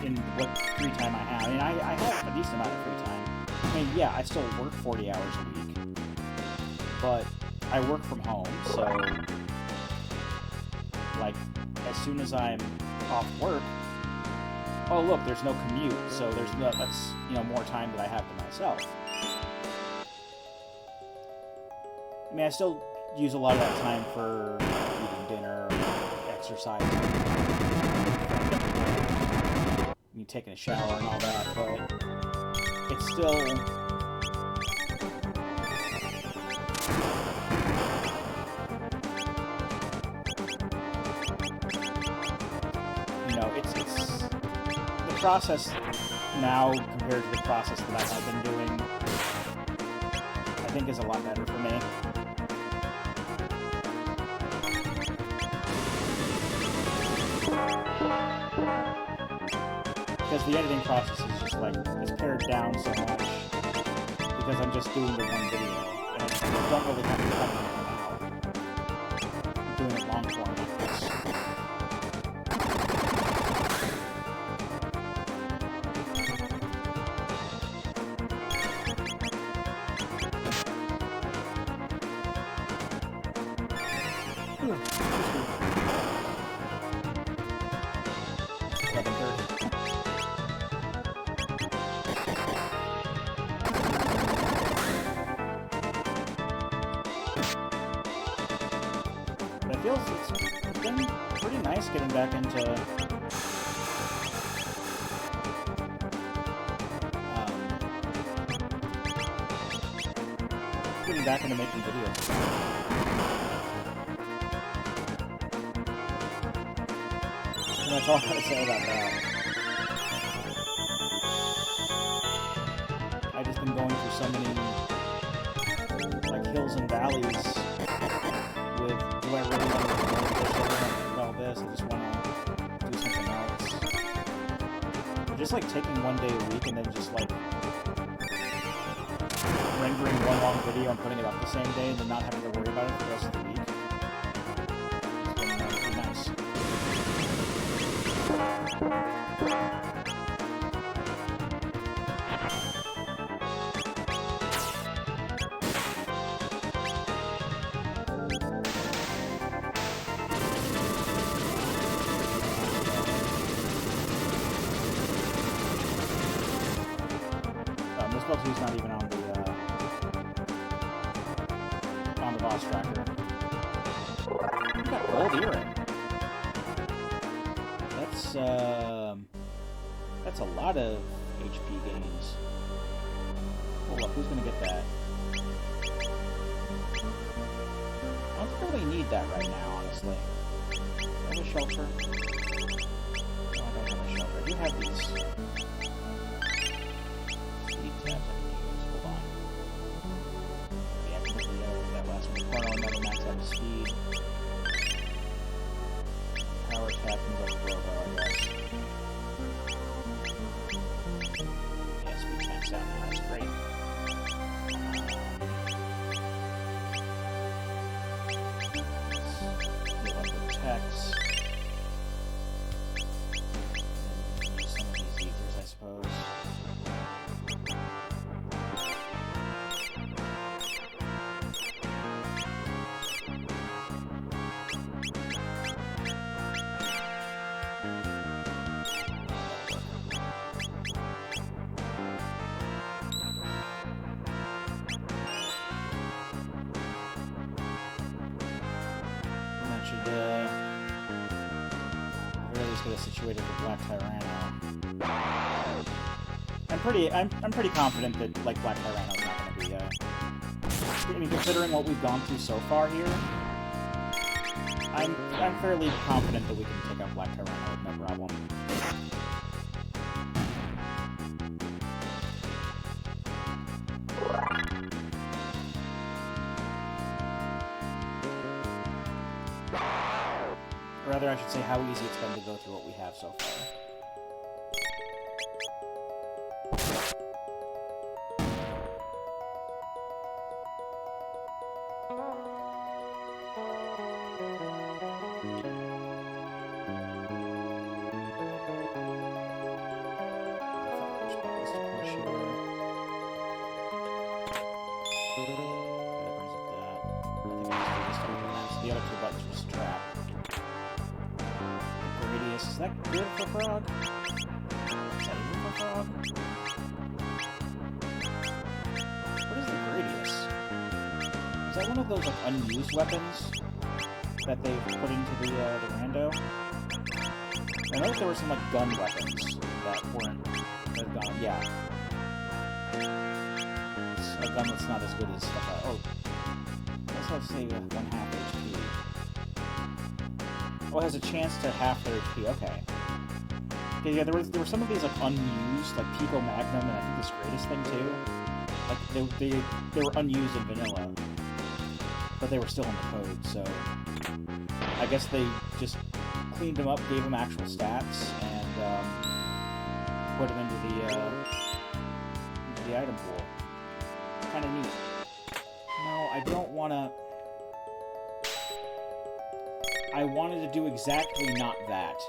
in what free time I have. I mean, I have a decent amount of free time. I mean, yeah, I still work 40 hours a week, but I work from home, so like as soon as I'm off work, oh look, there's no commute, so there's no, that's, you know, more time that I have to myself. I mean, I still use a lot of that time for eating dinner, or exercising, me taking a shower and all that, but it's still... You know, it's the process now compared to the process that I have been doing, I think is a lot better for me. Because the editing process is just like, it's pared down so much because I'm just doing the one video and I don't really have to cut anything out. I'm doing it long form like this. But it feels it's been pretty nice getting back into making videos. And that's all I gotta say about that. I've just been going through so many like hills and valleys with do I really want to do all this? I just want to do something else. Just like taking one day a week and then just like rendering one long video and putting it up the same day and then not having to worry about it for the rest of the week. It's been pretty nice. This build 2 is not even on the boss tracker. You got gold earring. That's a lot of HP gains. Hold up, who's gonna get that? I don't really need that right now, honestly. Do I have a shelter? No, I don't have a shelter. I do have these. Speed. Power attack can go to Robo, I guess. Yeah, speed maxed out now, that's great. Let's give up the text. And use some of these ethers, I suppose. Situated with Black Tyranno. I'm pretty confident that like Black Tyranno's not going to be I mean, considering what we've gone through so far here, I'm fairly confident that we can take out Black Tyranno with no problem. Or rather, I should say how easy it's been to go through what we have so far. The other two buttons are just trapped. Radius, is that good for Frog? Is that even for Frog? What is the Gradius? Is that one of those like unused weapons that they've put into the Rando? I know that there were some like gun weapons that weren't that have gone. Yeah, it's a gun that's not as good as stuff. Oh, let's have say 1/2 HP. Oh, it has a chance to half their HP. Okay. Yeah, there were some of these like unused, like Pico Magnum, and I think this greatest thing too. Like they were unused in vanilla, but they were still in the code. So I guess they just cleaned them up, gave them actual stats, and put them into the item pool. Kind of neat. No, I don't want to. I wanted to do exactly not that.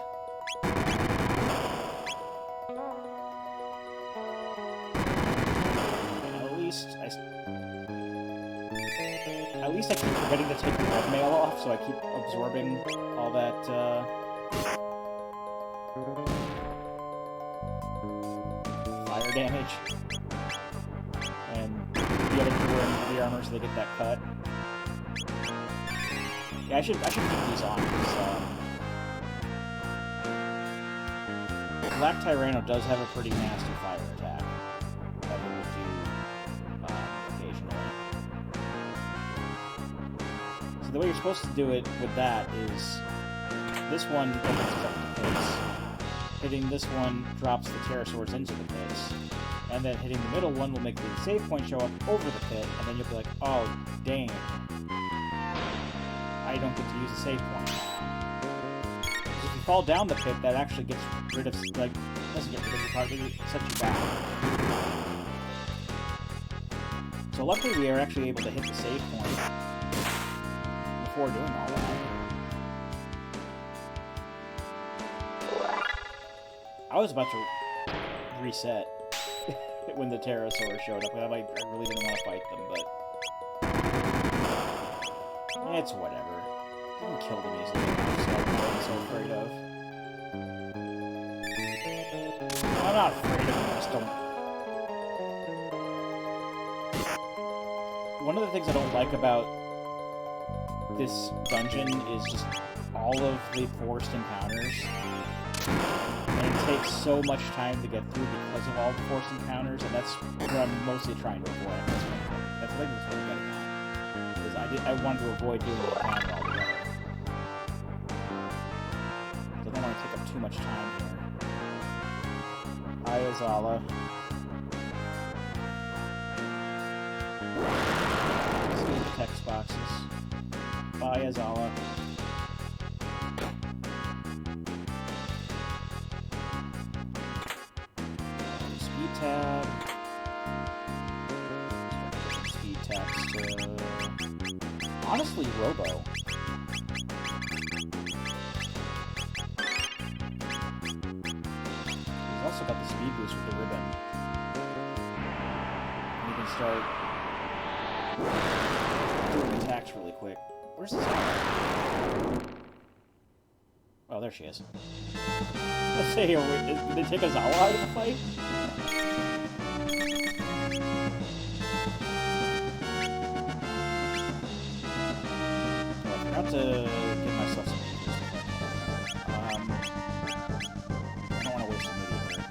At least I keep forgetting to take the red mail off, so I keep absorbing all that, fire damage. And the other two are in the armor, so they get that cut. Yeah, I should keep these on, because, Black Tyranno does have a pretty nasty fire attack that we will do occasionally. So the way you're supposed to do it with that is this one opens up the face. Hitting this one drops the pterosaurs into the face. And then hitting the middle one will make the save point show up over the pit, and then you'll be like, oh, dang. I don't get to use a save point now. Because if you fall down the pit, that actually gets rid of, like, doesn't get rid of your target, it sets you back. So luckily we are actually able to hit the save point before doing all that. I was about to reset when the pterosaurs showed up. I really didn't want to fight them, but it's whatever. Didn't kill them easily. I'm so afraid of. I'm not afraid of them, I just don't. One of the things I don't like about this dungeon is just all of the forced encounters. And it takes so much time to get through because of all the forced encounters, and that's what I'm mostly trying to avoid. That's what I'm getting at. Because I wanted to avoid doing the encounter altogether. So I don't want to take up too much time here. Ayazala. Let's get the text boxes. Bye, Azala. Speed tab. Speed tabs to... honestly, Robo. He's also got the speed boost with the ribbon. And you can start doing attacks really quick. Where's this guy? Oh, there she is. Let's say, did they take Azala out of the fight? Oh, I forgot to give myself some meters. I don't want to waste a meter here.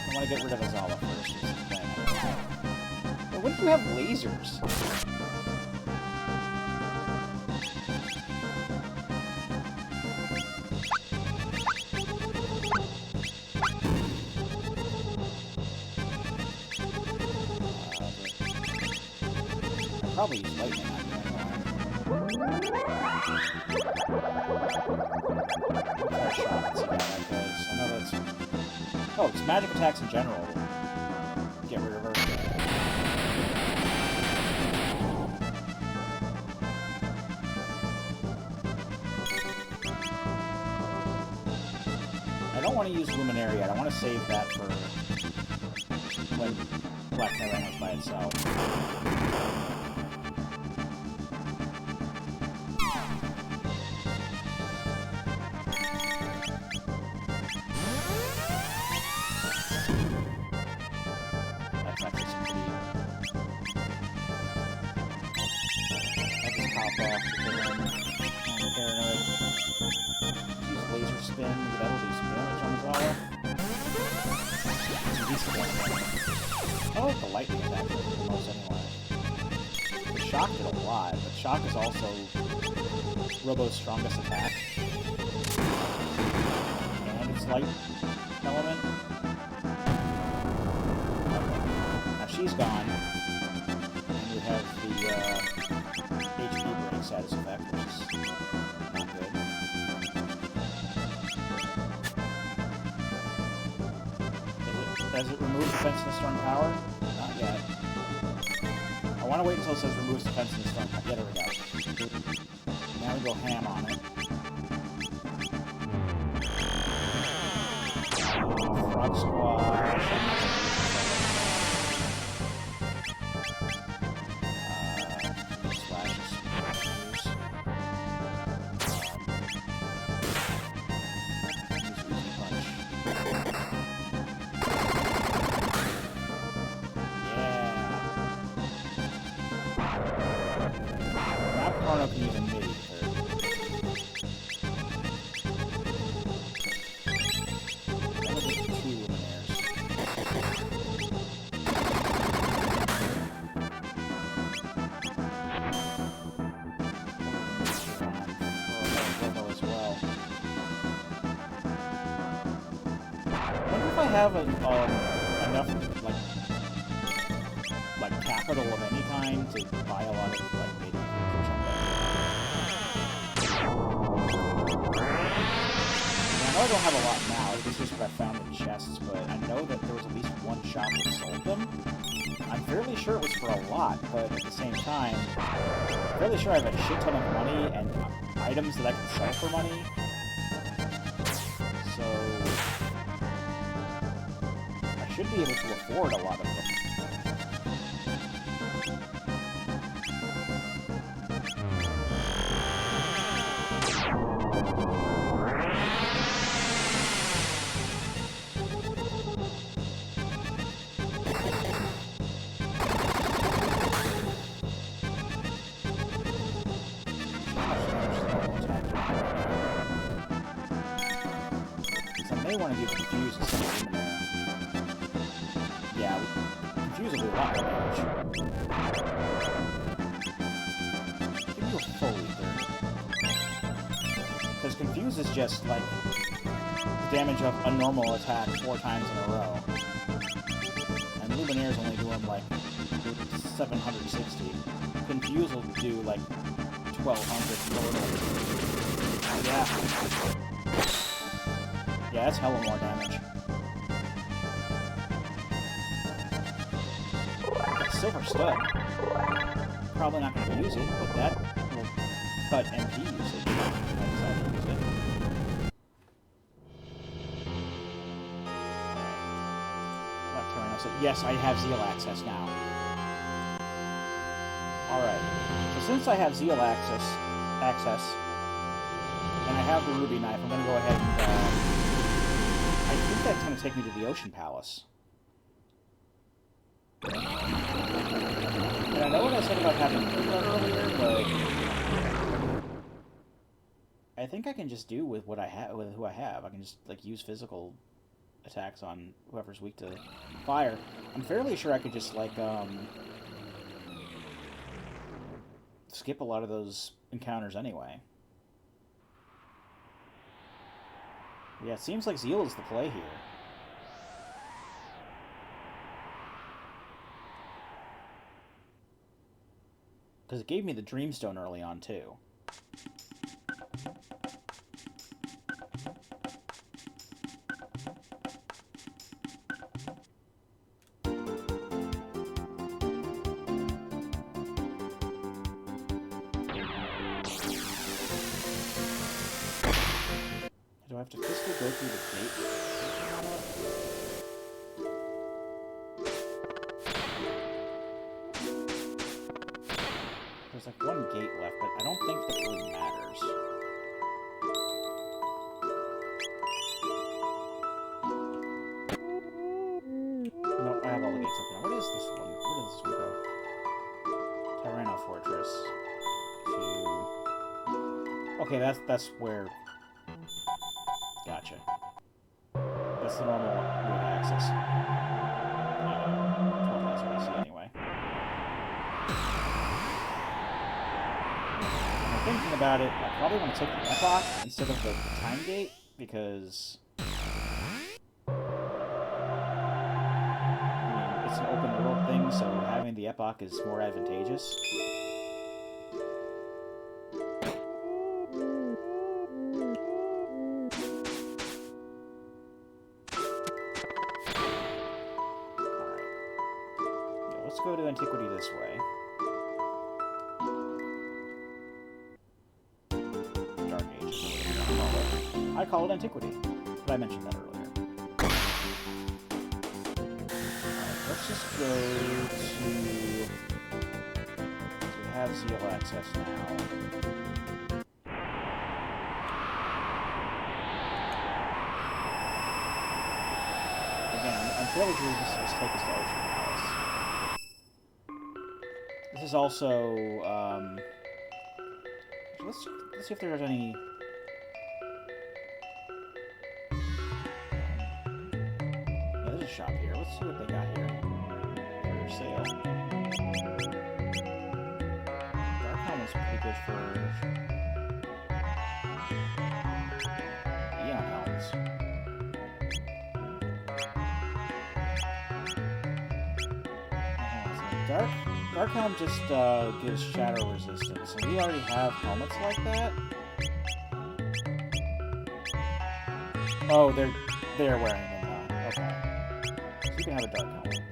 I want to get rid of Azala first. But what if you have lasers? I'll probably use lightning on you anyway. Try a shot and see how that goes. I know that's... oh, it's magic attacks in general. Get reversed. I don't want to use Luminary yet. I want to save that for when Black Tyranno's by itself. That's actually some pretty... I'll just pop off the thing. probably the lightning attack the most anyway. The shock did a lot, but shock is also Robo's strongest attack. And its light element. Okay. Now she's gone. And we have the HP break status effect, which is not good. Does it remove defense in the storm power? Not yet. I want to wait until it says removes defense in the storm power. Yeah, there we go. Now we go ham on it. Frog squash. Slashes. Chrono can use a mid third. That was just 2 luminaires. Robo as well. I wonder if I have enough like capital of any kind to buy a lot of like beta or something. I know I don't have a lot now, this is what I found in chests, but I know that there was at least one shop that sold them. I'm fairly sure it was for a lot, but at the same time, I'm fairly sure I have a shit ton of money and items that I can sell for money. So I should be able to afford a lot of them. I may want to do Confuse instead of Luminaire. Yeah, Confuse will do a lot more damage. Give you a full ether. Because Confuse is just, like, the damage of a normal attack 4 times in a row. And Luminaire's only doing, like, 760. Confuse will do, like, 1200 total. Yeah. Yeah, that's hella more damage. Silver Stud. Probably not going to use it, but that will cut MP usage. I decide to use it. So yes, I have Zeal access now. Alright. So since I have Zeal access, and I have the Ruby Knife, I'm going to go ahead and I think that's going to take me to the Ocean Palace. And I know what I said about having Ruby earlier, but I think I can just do with what I have, with who I have. I can just like use physical attacks on whoever's weak to fire. I'm fairly sure I could just like skip a lot of those encounters anyway. Yeah, it seems like Zeal is the play here. Because it gave me the Dreamstone early on, too. Do I have to physically go through the gate? There's like one gate left, but I don't think that really matters. Nope, I have all the gates open. What is this one? Where does this one go? Tyranno Fortress. Okay, that's where... Gotcha. That's the normal route access. 12,000 thinking about it, I probably want to take the epoch instead of the time gate, because I mean, it's an open world thing, so having the epoch is more advantageous. Let's go to antiquity this way. Dark Ages, whatever you want to call it. I call it antiquity, but I mentioned that earlier. Alright, let's just go to... We have Zeal access now. Again, I'm fairly sure this will take us to Ocean Palace. This is also, let's see if there's any, yeah, there's a shop here. Let's see what they got here for sale. Dark Helmet's pretty good for Eon Helms. Dark Helm just gives shadow resistance, and we already have helmets like that. Oh, they're wearing them now. Okay, so you can have a dark helmet.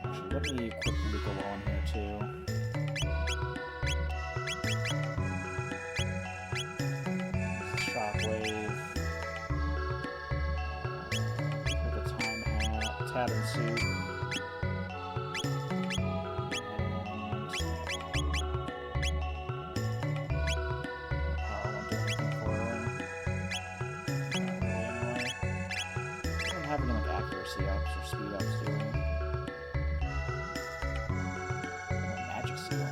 Actually, let me quickly go on here too. Cabin suit. And power won't do anything for her. Not really anyway. I don't have any like accuracy ups or speed ups, do we? Magic seal.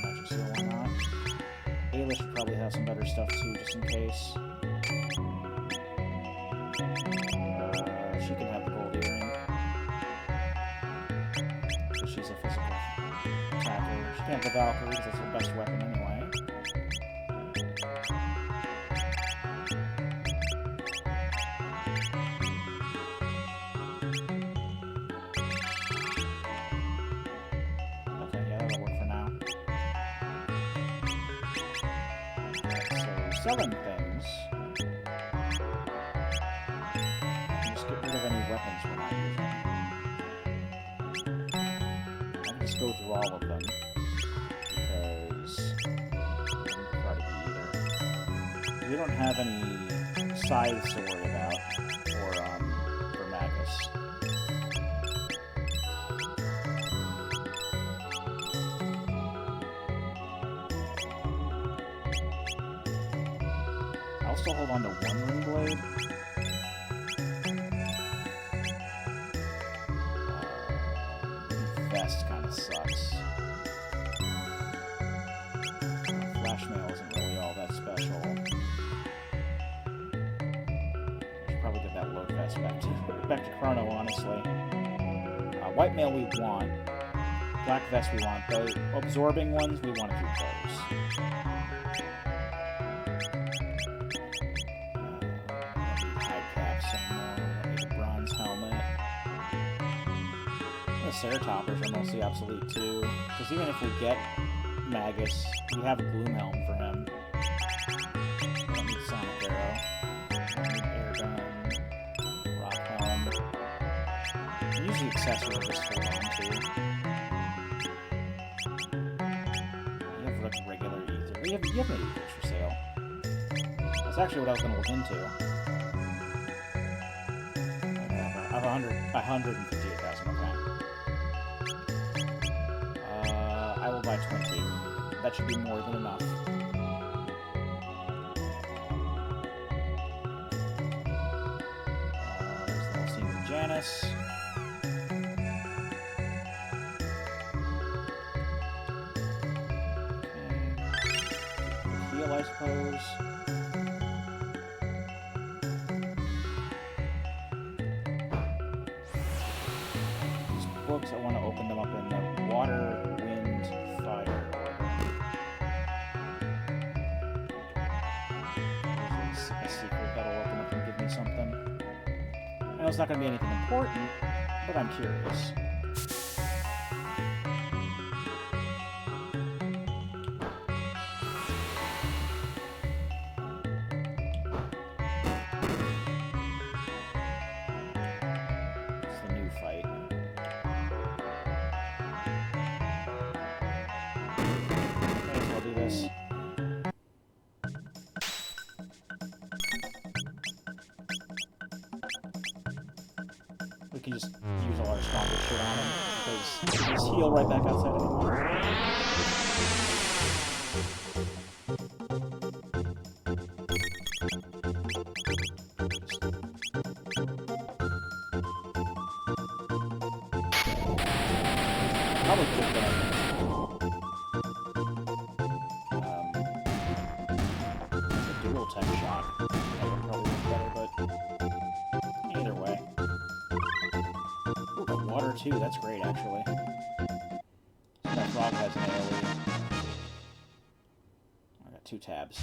Magic seal, why not? Ayla should probably have some better stuff too, just in case. She can have the gold earring. She's a physical attacker. She can have the Valkyrie because that's her best weapon anyway. Okay, yeah, that'll work for now. Alright, so selling things. Any weapons we're not using. I can just go through all of them because we don't have any scythes to worry about for Magus. I'll still hold on to one rune blade. Vest kind of sucks. Flash mail isn't really all that special. Should probably get that load vest back to Chrono, honestly. White mail we want. Black vest we want. The absorbing ones we want to keep those. Hide caps anymore. Don't need a bronze helmet. The Ceratoppers are mostly obsolete too, because even if we get Magus, we have a Gloomhelm for him. We don't need Sonic Arrow. We don't need Air Gun, Rock Helm. And usually accessories are just hold on to. You have like regular ether. You have no ethers for sale. That's actually what I was going to look into. I have 158,000, okay. I will buy 20. That should be more than enough. There's the whole scene with Janice. Okay. Heal, I suppose. books. I want to open them up in the water, wind, fire order. There's a secret that'll open up and give me something. I know it's not going to be anything important, but I'm curious. We can just use all our strongest shit on him, because we just heal right back outside of the water. Probably could that. A dual tech shock. That would probably be better, but either way. Ooh, got water too. That's great, actually. So that frog has an AoE. I got 2 tabs.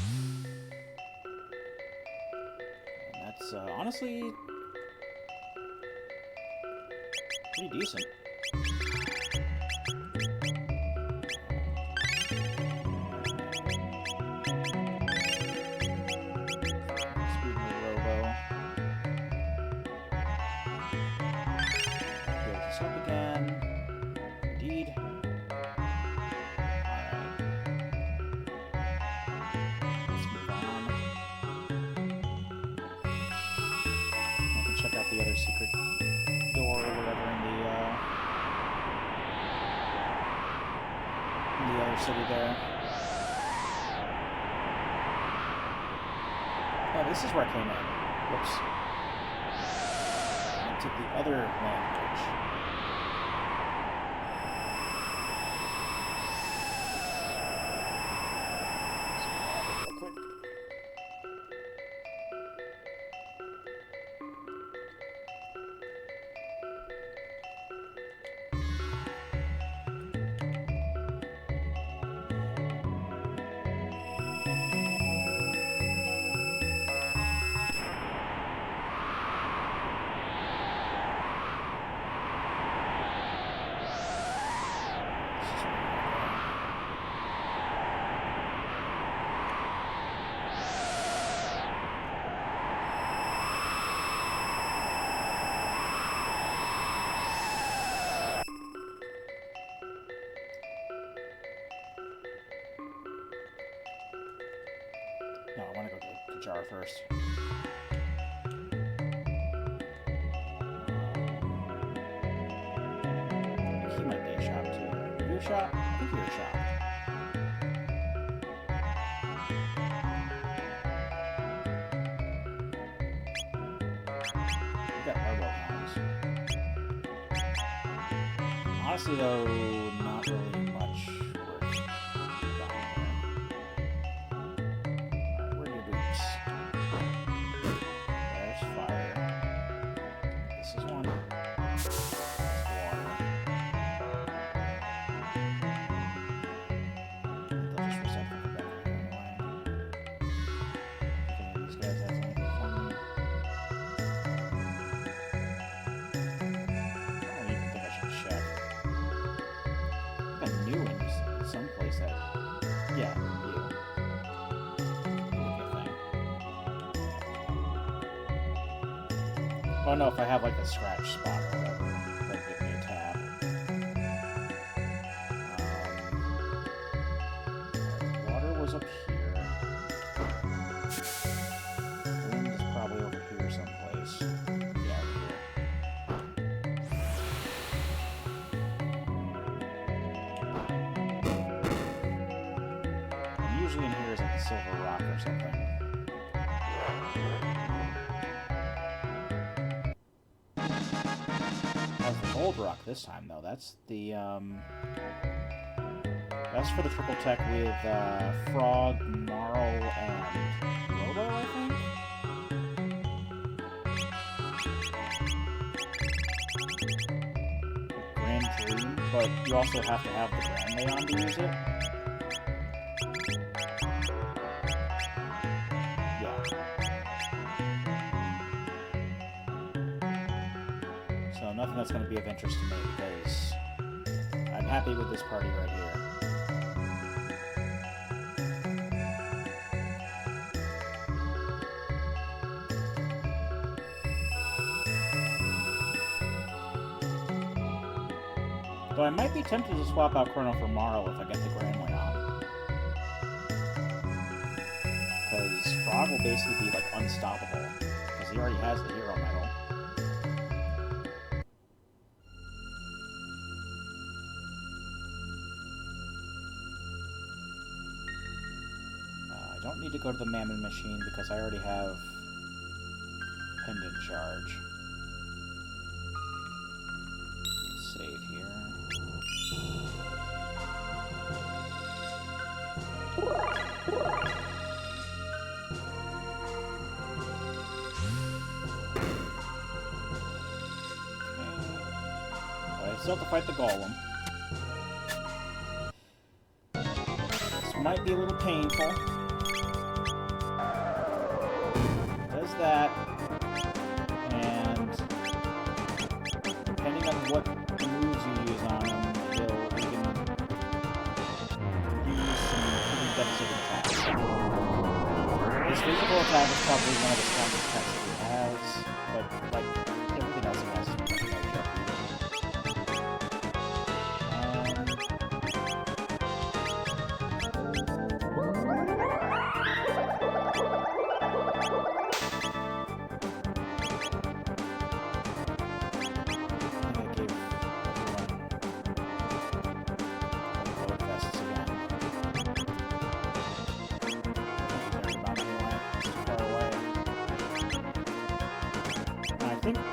And that's honestly pretty decent. The other secret door or whatever in the other city there. Oh, this is where I came in. Whoops. I took the other language. Real quick. No, I want to go to Jar first. I think he might be a shop too. Are you a shop? I think you're a shop. We got Rando hounds. Honestly, though, not really much worth buying there. There's fire. This is one. This is water. They'll just reset from the back here anyway. If any of these guys has anything for me. I don't even think I should check. I got new in some place that. Yeah, you. Oh no, if I have like a scratch spot or whatever, that'll give me a tab. Water was up here. Wind is probably over here someplace. Yeah, over here. And usually in here is like a silver rock or something. Gold rock this time though. That's the that's for the triple tech with Frog, Marl, and Robo, I think. Grin, but you also have to have the Grand Leon to use it. Yeah. So nothing that's going to be of interest to me, because I'm happy with this party right here. Though I might be tempted to swap out Chrono for Marl if I get the Grand Leon. Because Frog will basically be, like, unstoppable. Because he already has the Hero Medal. I don't need to go to the Mammon Machine because I already have Pendant Charge. Save here. I still have to fight the Golem. This might be a little painful. Does that, and depending on what moves you use on him, he can use some pretty devastating attacks. His physical attack is probably one of the strongest attacks that he has, but like everything else he has is pretty much up.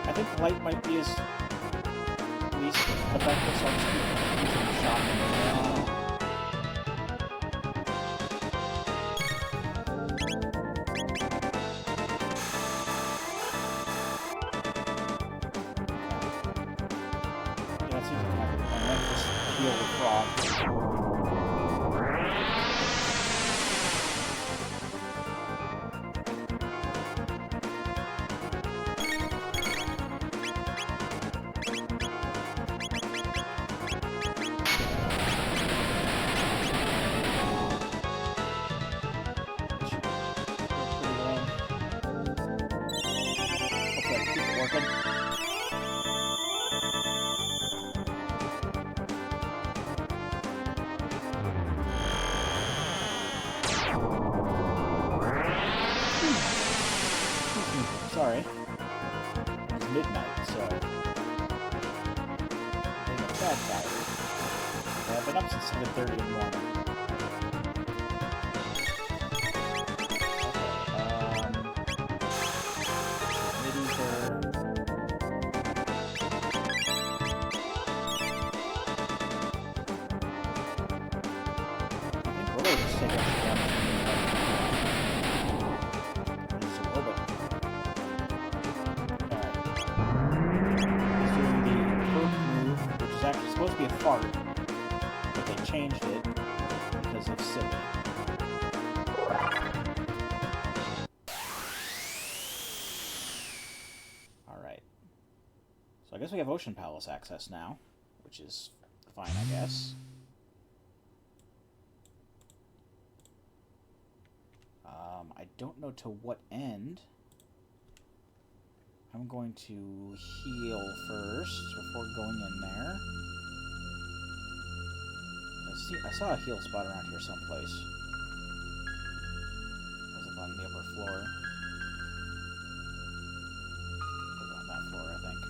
I think light might be his least effective, so I'm just going to use some shock now. Yeah, that seems like I might just heal the Frog. Sorry. It's midnight, so I'm a bad guy. I've been up since 7:30 in the morning. Supposed to be a fart, but they changed it because of silly. Alright. So I guess we have Ocean Palace access now, which is fine, I guess. I don't know to what end. I'm going to heal first before going in there. I saw a heal spot around here someplace. Was it on the upper floor? It was on that floor, I think.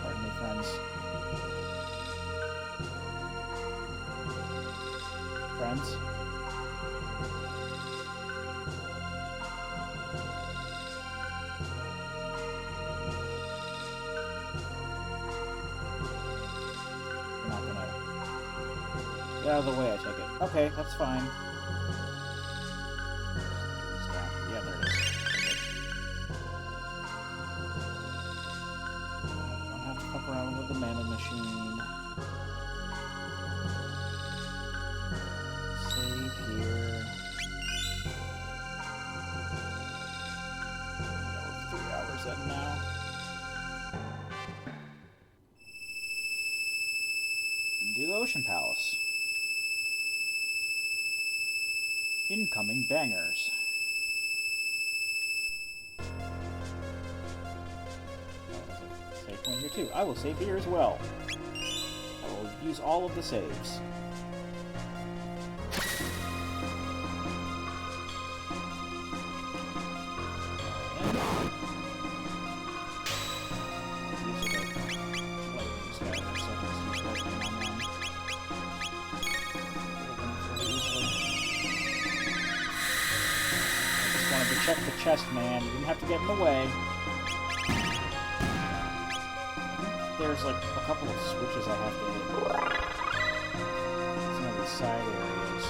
Pardon me, friends. Friends? Get out of the way, I take it. Okay, that's fine. Yeah, there it is. reset now. Undo the Ocean Palace. Incoming bangers. Save point here too. I will save here as well. I will use all of the saves. Check the chest, man. You didn't have to get in the way. There's like a couple of switches I have to hit. Some of these side areas.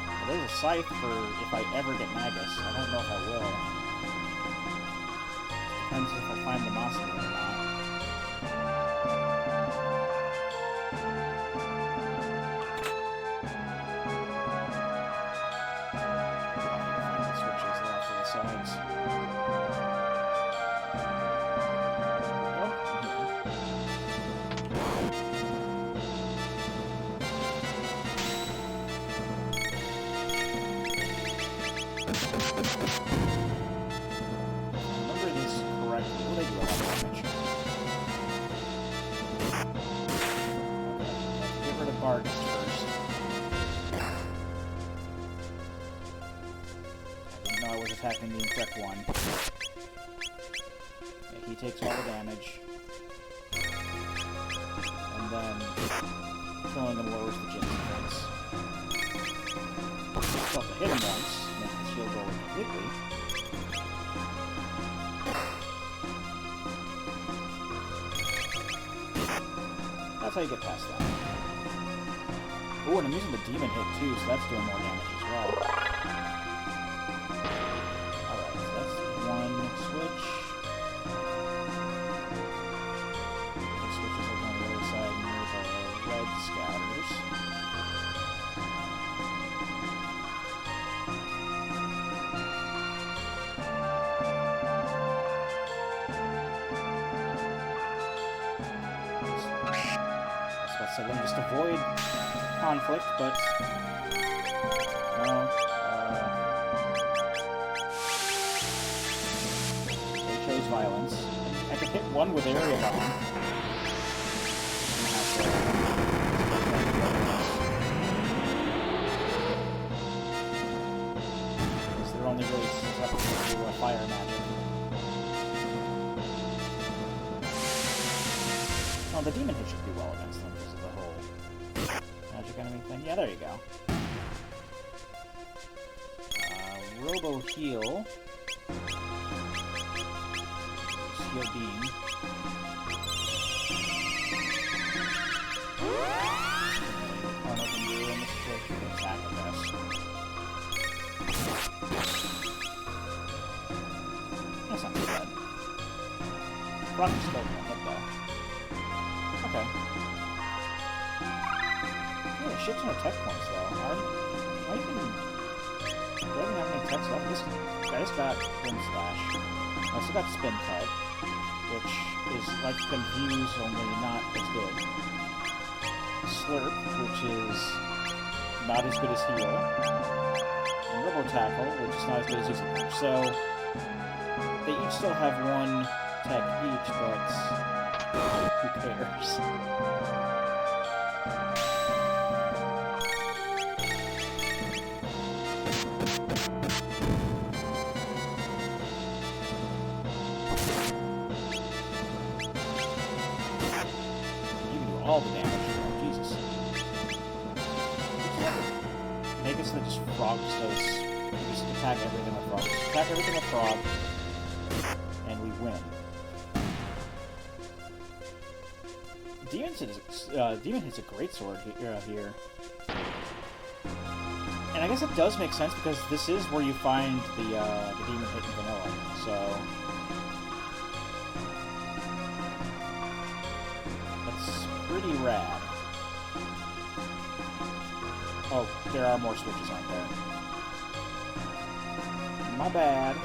Well, there's a scythe for if I ever get Magus. I don't know if I will. Depends if I find the monster or not. Attacking the incorrect one. Okay, he takes all the damage. And then killing him lowers the gym defense. So if I hit him once, make the shield go away completely. That's how you get past that. Oh, and I'm using the demon hit too, so that's doing more damage as well. Switch. The switches are on the other side near the red scatters. So let me just avoid conflict, but no. Violence. I could hit one with area bomb. Because they're only really susceptible to fire magic. Oh, the demon hit should do well against them because of the whole magic enemy thing. Yeah, there you go. Robo heal. Heal beam. Chrono can do in this situation to attack with us. That's not too bad. Probably still gonna hit though. Okay. Yeah, shit's no tech points though. I even doesn't have any techs left. This guy's got Wind Slash. I also got Spin Cut, which is like Confuse, only not as good. Slurp, which is not as good as Heal. And Robo Tackle, which is not as good as Using Punch. So, they each still have one tech each, but who cares? All the damage. Oh, Jesus. Make it so that just Frog does. Just attack everything with Frog. Just attack everything with Frog. And we win. Demon hits a great sword here. And I guess it does make sense because this is where you find the demon hit in vanilla. So. Pretty rad. Oh, there are more switches, aren't there? My bad.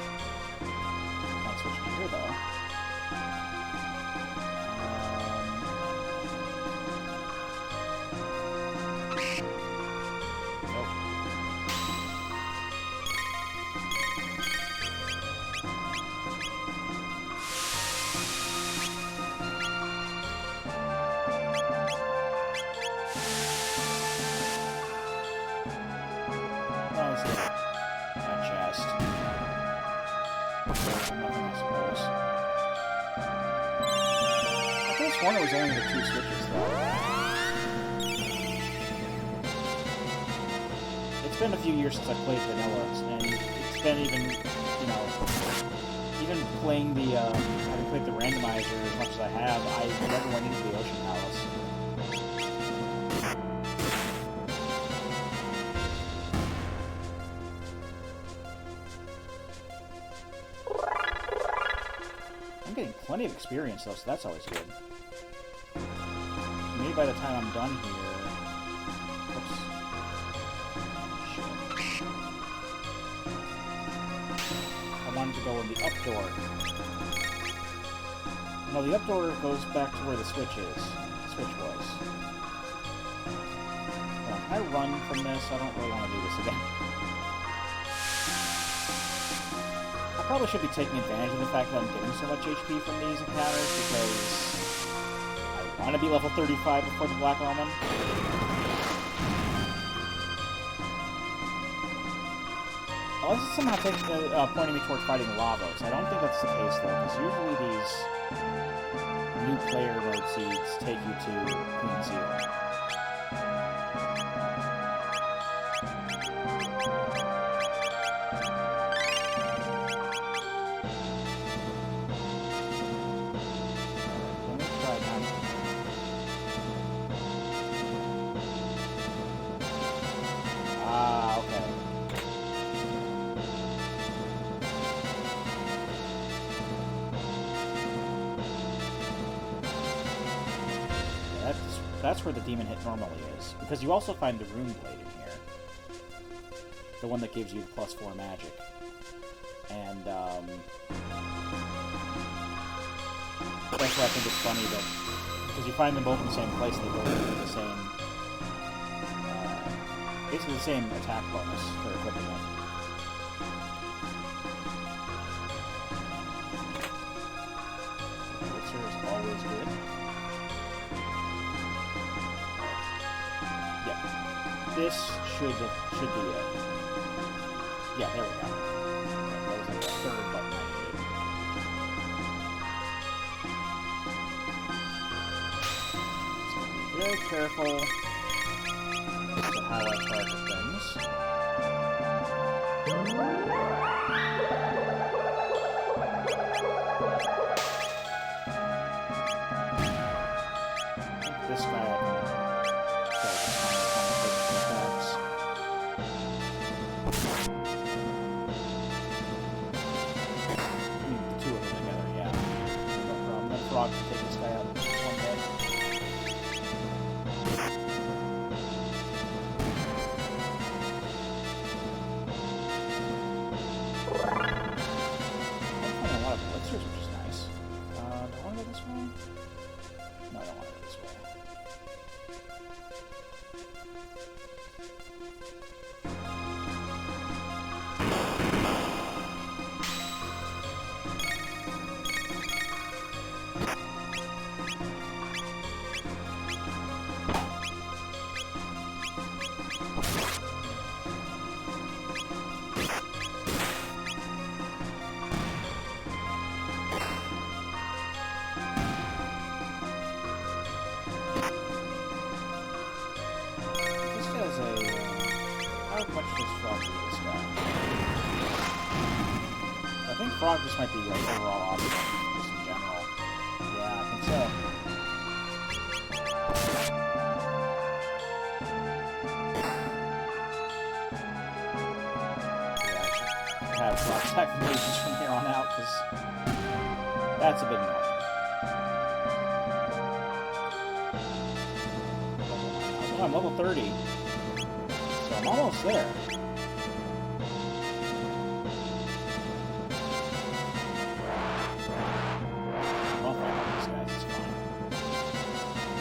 nothing, I suppose. I could have sworn it was only the 2 switches, though. It's been a few years since I played Vanilla, and it's been even, you know, even playing the, having played the randomizer as much as I have, I never went into the Ocean Palace. I'm getting plenty of experience, though, so that's always good. Maybe by the time I'm done here... Oops. Shit. I wanted to go in the up door. No, the up door goes back to where the switch is. The switch was. Can I run from this? I don't really want to do this again. I probably should be taking advantage of the fact that I'm getting so much HP from these encounters because I want to be level 35 before the Black Omen. Oh, this is somehow pointing me towards fighting Lavos. I don't think that's the case, though, because usually these new player mode seeds take you to Queen Zero. Let me try that. Ah, okay. That's where the demon hit normally is, because you also find the rune blade in here, the one that gives you +4 magic, and that's why I think it's funny that because you find them both in the same place, they both have the same, basically the same attack bonus for equipping them. Elixir is always good. This should be it. Yeah, there we go. That was like the third button I hit. So be very careful as to how I target things. I think this guy I can kill this time. Frog to take this guy out one hit. I'm finding a lot of elixirs, which is nice. Do I want to go this way? No, I don't want to go this way. Frog just might be like overall option, just in general. Yeah, I think so. Yeah, I should have Frog attack mages from here on out, because that's a bit annoying. Oh, I'm level 30, so I'm almost there.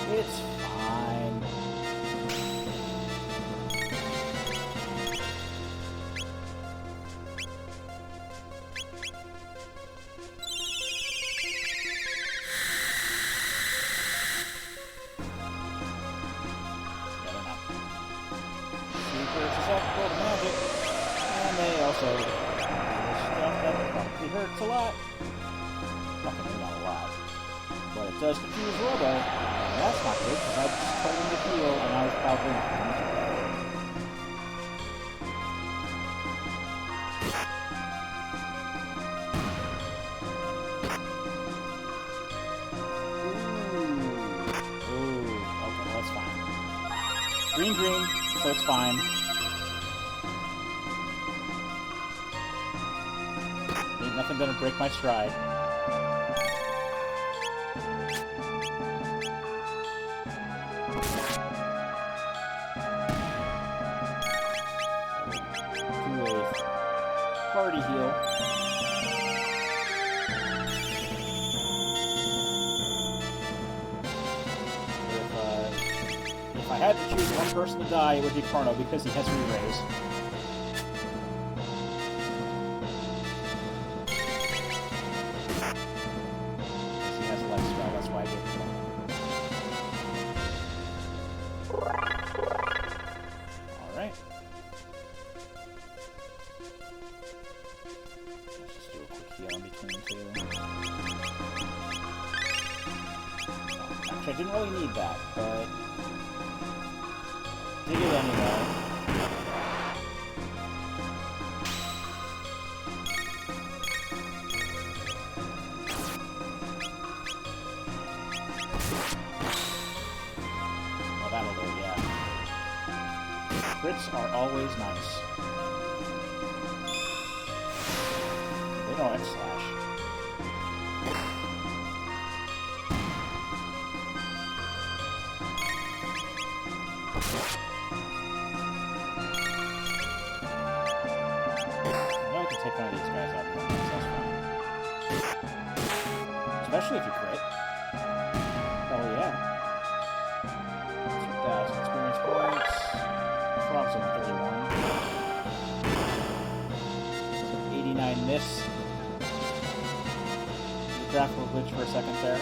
It's fine. Super susceptible to magic, and they also stuff that probably actually hurts a lot. Definitely not a lot. But it does confuse Robo. And that's not good, because I just told him to heal, and I was probably not going to do that. Green, green, so it's fine. Ain't nothing gonna break my stride. Do a party heal. If I had to choose one person to die, it would be Chrono, because he has re-raise. He has a life spell, that's why I gave it to him. Alright. Let's just do a quick heal in between two. Actually, I didn't really need that, but... did it anyway. Well, that'll do, yeah. Crits are always nice. They know X-Slash. Take one of these guys out of that's fine. Especially if you crit. Hell yeah. 2,000 experience points. Frog's on 31. So 89 miss. The graphical glitch for a second there.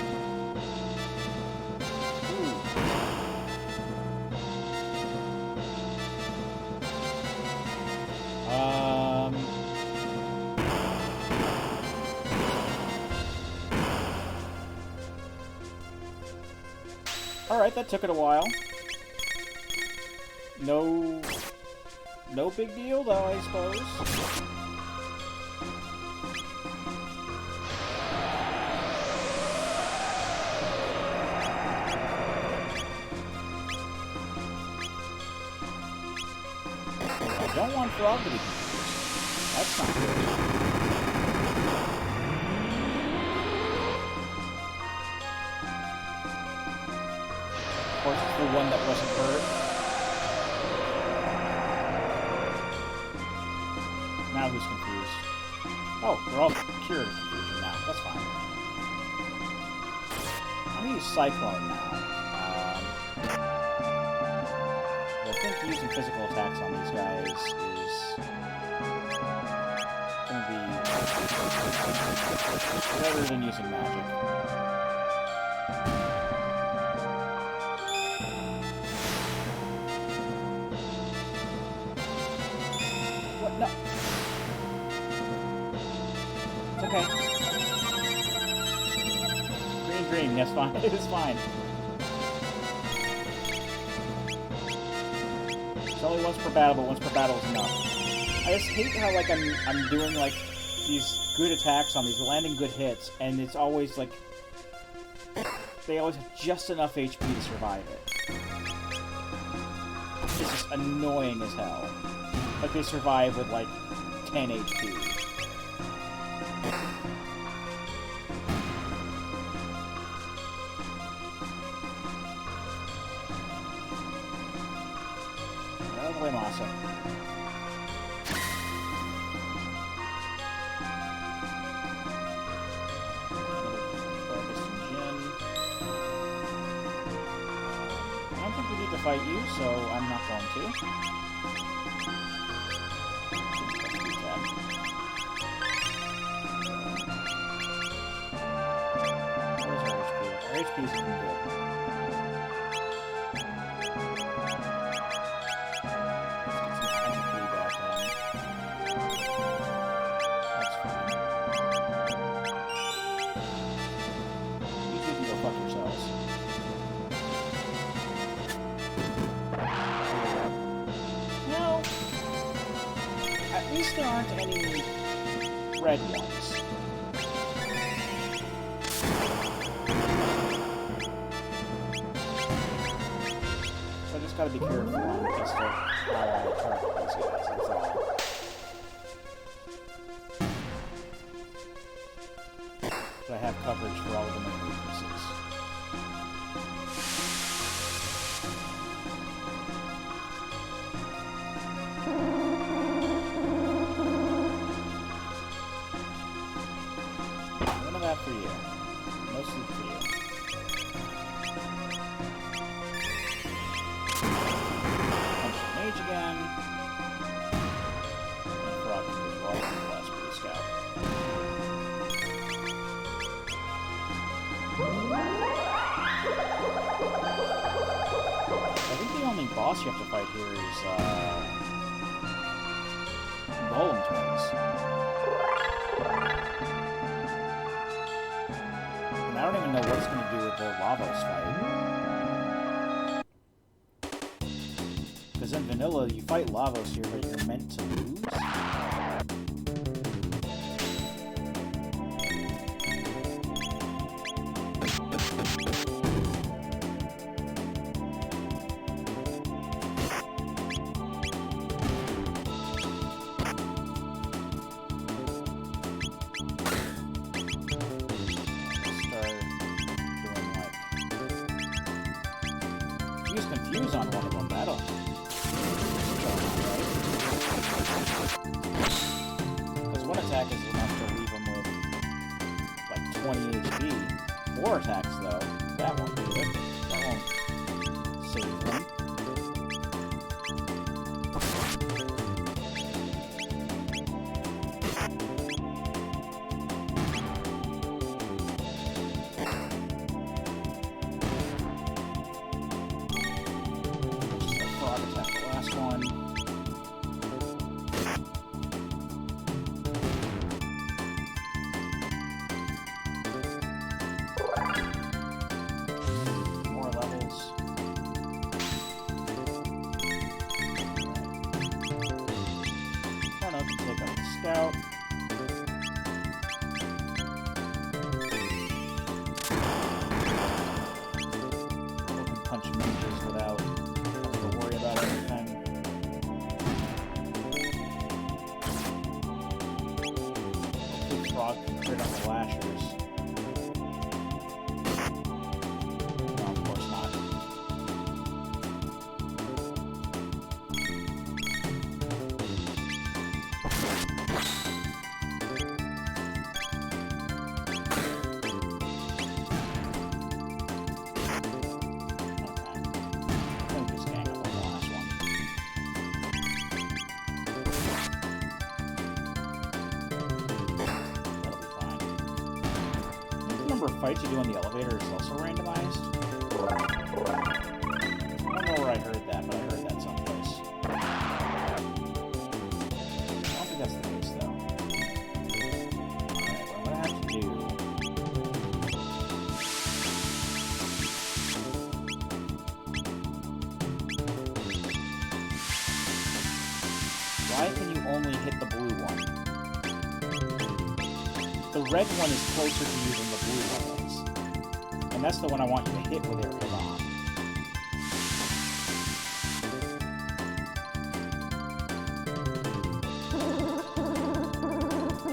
Alright, that took it a while. No big deal, though, I suppose. I don't want Frog to be confused. That's not good. Of course, it's the one that wasn't hurt. Now who's confused? Oh, we're all cured of confusion now. That's fine. I'm gonna use Cyclone now. I think using physical attacks on these guys is gonna be better than using magic. No. It's okay. Green, that's fine. It is fine. It's only once per battle, but once per battle is enough. I just hate how, like, I'm doing, like, these good attacks on these, landing good hits, and it's always, like, they always have just enough HP to survive it. It's just annoying as hell. Like, they survive with, like, 10 HP. That'll blame awesome. I don't think we need to fight you, so I'm not going to. HP's looking good. Let's get some MP back in. That's fine. there aren't any red ones. So I just gotta be careful on just how I target these guys, that's all. But I have coverage for all of the main weaknesses. None of that for you. Mostly for you. Punch the mage again. And Frog can use water and blast for the scout. I think the only boss you have to fight here is Golem Twins. And I don't even know what it's going to do with the Lavos fight. Because in vanilla, you fight Lavos here, but you're meant to lose. Use Confuse on one of them, that'll... Because one attack is enough to leave them with, like, 20 HP. 4 attacks, though, that won't do it. That won't save them. Scout. We can punch mages without having to worry about anything. Hopefully Frog can crit on the lashers. No, of course not. Fights you do on the elevator is also randomized. I don't know where I heard that, but I heard that someplace. I don't think that's the case, though. Alright, what I'm gonna have to do... Why can you only hit the blue one? The red one is closer to you than the blue one is. And that's the one I want you to hit with Area Bomb.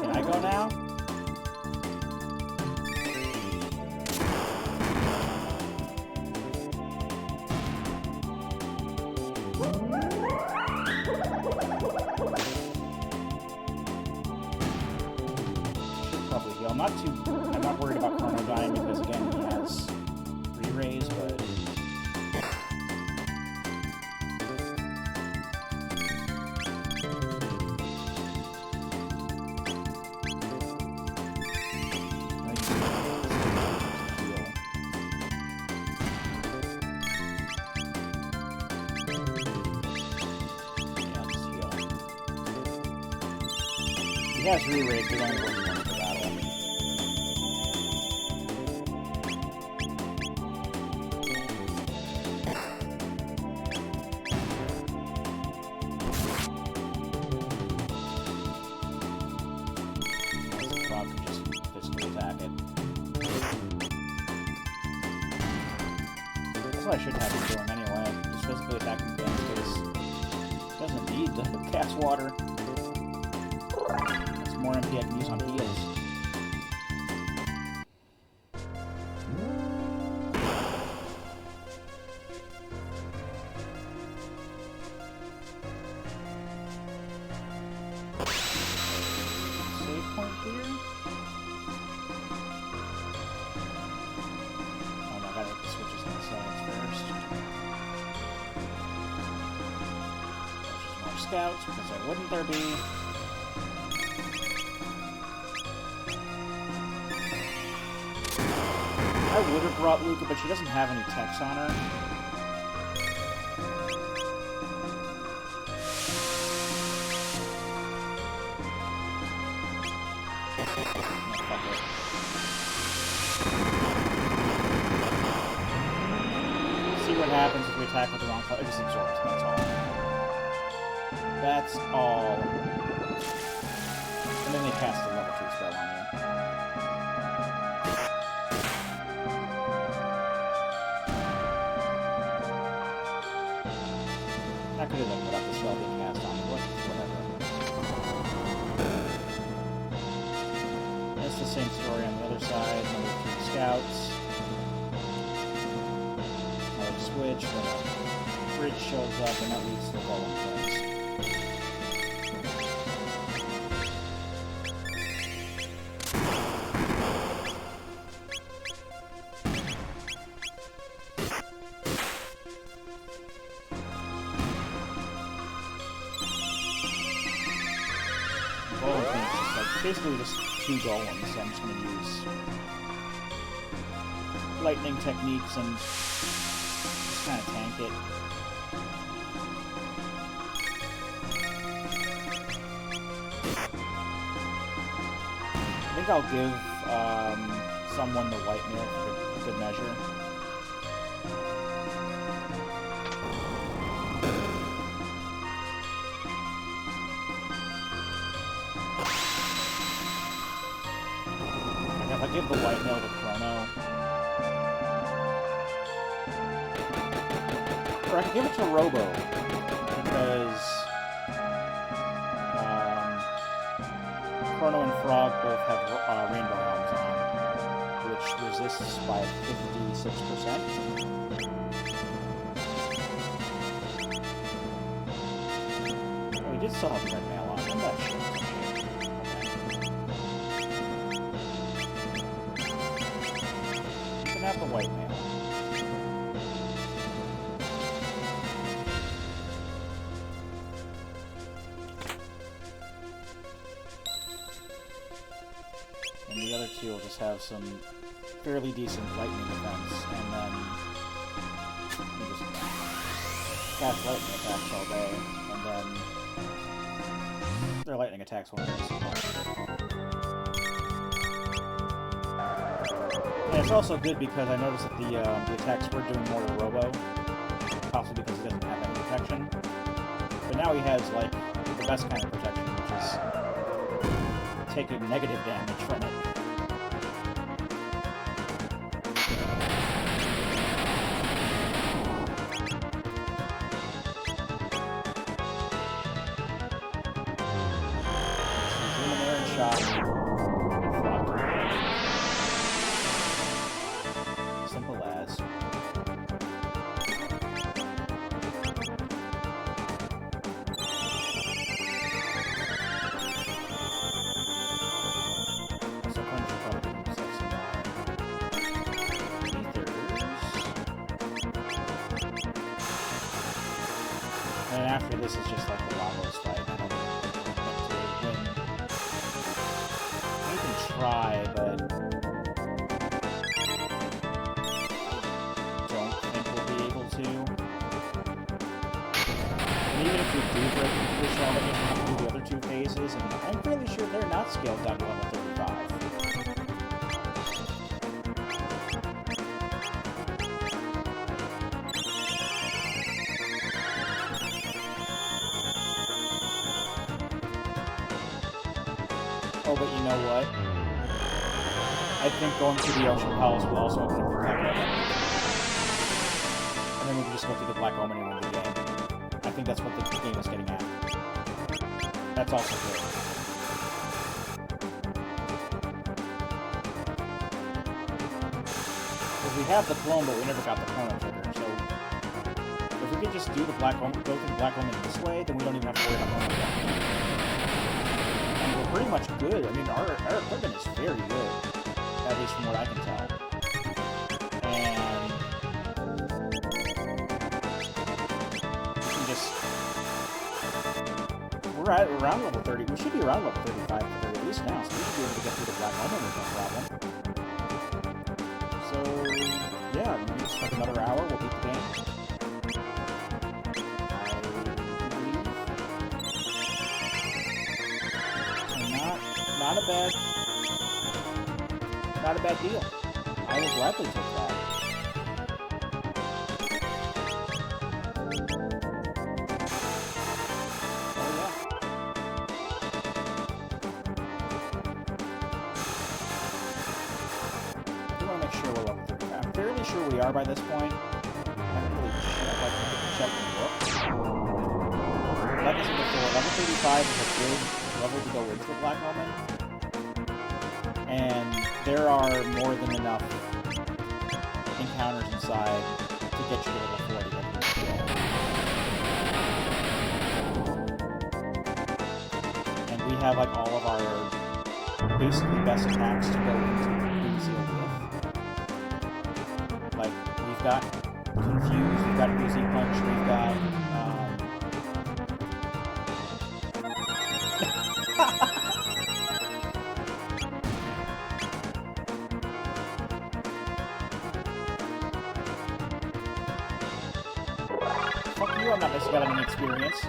Can I go now? I'm not worried about Chrono dying because, again, he has re-raise, but... He has re-raise, but only when he wants to battle. now if you just physically attack it. That's what I should have been doing anyway. Just physically attacking things, because it doesn't need the gas water. That's more MP I can use on heals. Scouts, because why wouldn't there be? I would have brought Luca, but she doesn't have any techs on her. Fuck it. See what happens if we attack with the wrong color. It just absorbs, that's all. That's all. And then they cast a level 2 spell on you. I could have done without the spell being cast on me, whatever. It's the same story on the other side. Another 3 scouts. Another switch, then a bridge shows up, and that leads to the golem place. Basically just 2 golems, so I'm just going to use lightning techniques and just kind of tank it. I think I'll give someone the white mail for good measure. Give the white mail to Chrono. Or I could give it to Robo, because Chrono and Frog both have rainbow helms on, which resists by 56%. Oh, we did still have red mail on. I'm not sure. Have the white mail. And the other 2 will just have some fairly decent lightning defense, and then we just cast lightning attacks all day, and then their lightning attacks won't hurt so much. And it's also good because I noticed that the attacks were doing more to Robo, possibly because he doesn't have any protection. But now he has, like, the best kind of protection, which is taking negative damage from it. Luminary shot. Simple as. So Crunch will probably set some ethers. And after this is just like the Lavos fight. I don't expect to win. You can try, but even if we do break into the shell, we're going to have to do the other 2 phases, and I'm fairly sure they're not scaled down to level 35. Oh, but you know what? I think going through the Ocean Palace will also open up the Black Omen. And then we can just go through the Black Omen and win the game. I think that's what the game is getting at. That's also good. Because we have the clone, but we never got the Chrono Trigger, so... If we could just do the Black Omen, go through the Black Omen this way, then we don't even have to worry about Omen again. And we're pretty much good. I mean, our equipment is very good. At least from what I can tell. And... we can just... We're at around level 30. We should be around level 35 at least now, so we should be able to get through the Black Omen with no problem. So, yeah, maybe just like another hour, we'll beat the game. Not a bad deal. I will gladly take that. Oh yeah. I want to make sure we're level 35. I'm fairly sure we are by this point. I haven't really checked and looked. Like I said before, level 35 is a good level to go into the Black Omen. And there are more than enough encounters inside to get you to level 40. And we have like all of our basically best attacks to go into Beezil with. Like, we've got Confuse, we've got Oozy Punch, we've got I'm not necessarily got any experience.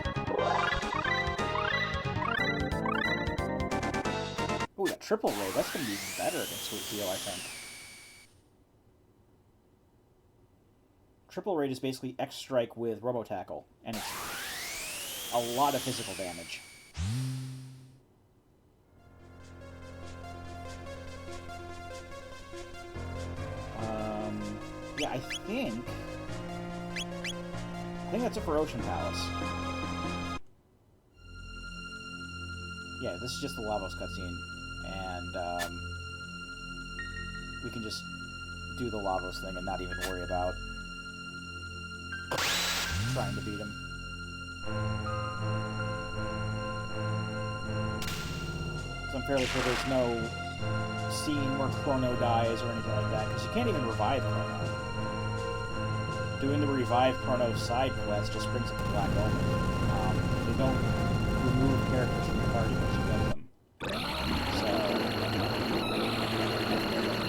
Oh, that triple ray. That's going to be even better against Sweet Seal, I think. Triple raid is basically X Strike with Robo Tackle, and it's a lot of physical damage. Yeah, I think that's it for Ocean Palace. Yeah, this is just the Lavos cutscene, and we can just do the Lavos thing and not even worry about trying to beat him. So I'm fairly sure there's no scene where Chrono dies or anything like that, because you can't even revive Chrono. Doing the Revive Chrono side quest just brings up the Black Omen. They don't remove characters from your party once you get them. So,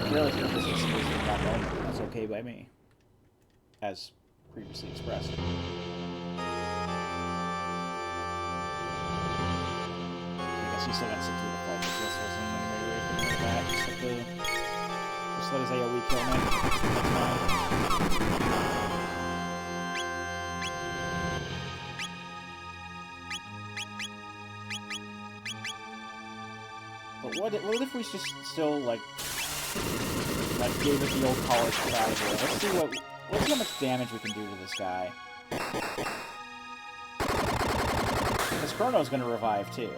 I'm really sure this is exclusive to Black Omen. That's okay by me. As previously expressed. I guess you still got to sit through the fight. This wasn't any way to do that. Just let his AoE kill me. That's fine. But what if we just still, like gave it the old college shit out of here? Let's see how much damage we can do to this guy. Because Chrono's gonna revive, too.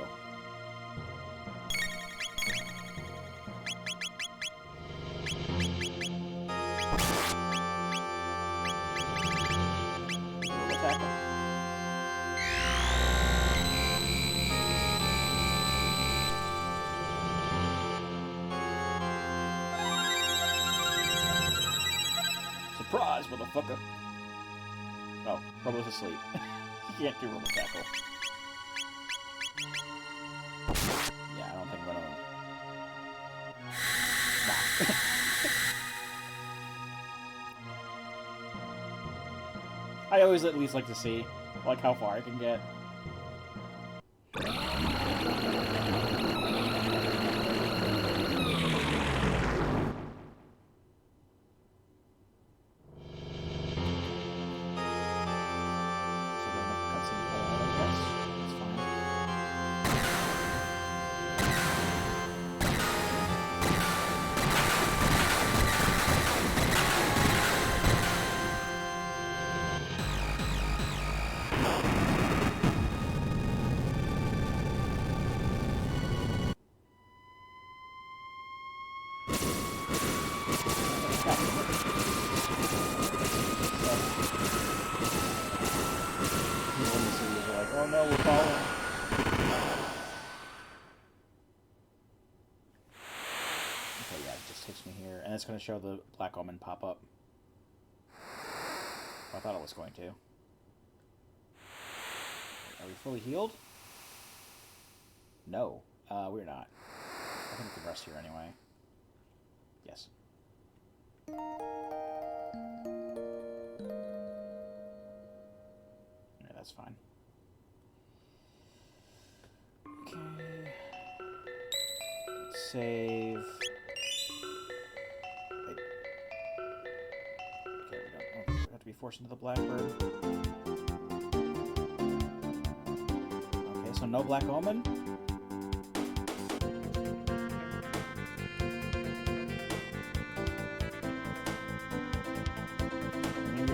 Surprise, motherfucker! Oh, Robo's asleep. He can't do Robo Tackle. Yeah, I don't think I'm gonna... Nah. I always at least like to see, like, how far I can get. People in the cities are like, oh no, we're falling. Okay, yeah, it just takes me here. And it's going to show the Black Omen pop up. I thought it was going to. Are we fully healed? No, we're not. I think we can rest here anyway. Yes. Yeah, that's fine. Okay. Let's save. Wait. Okay, we don't. Oh, we have to be forced into the Blackbird. Okay, so no Black Omen.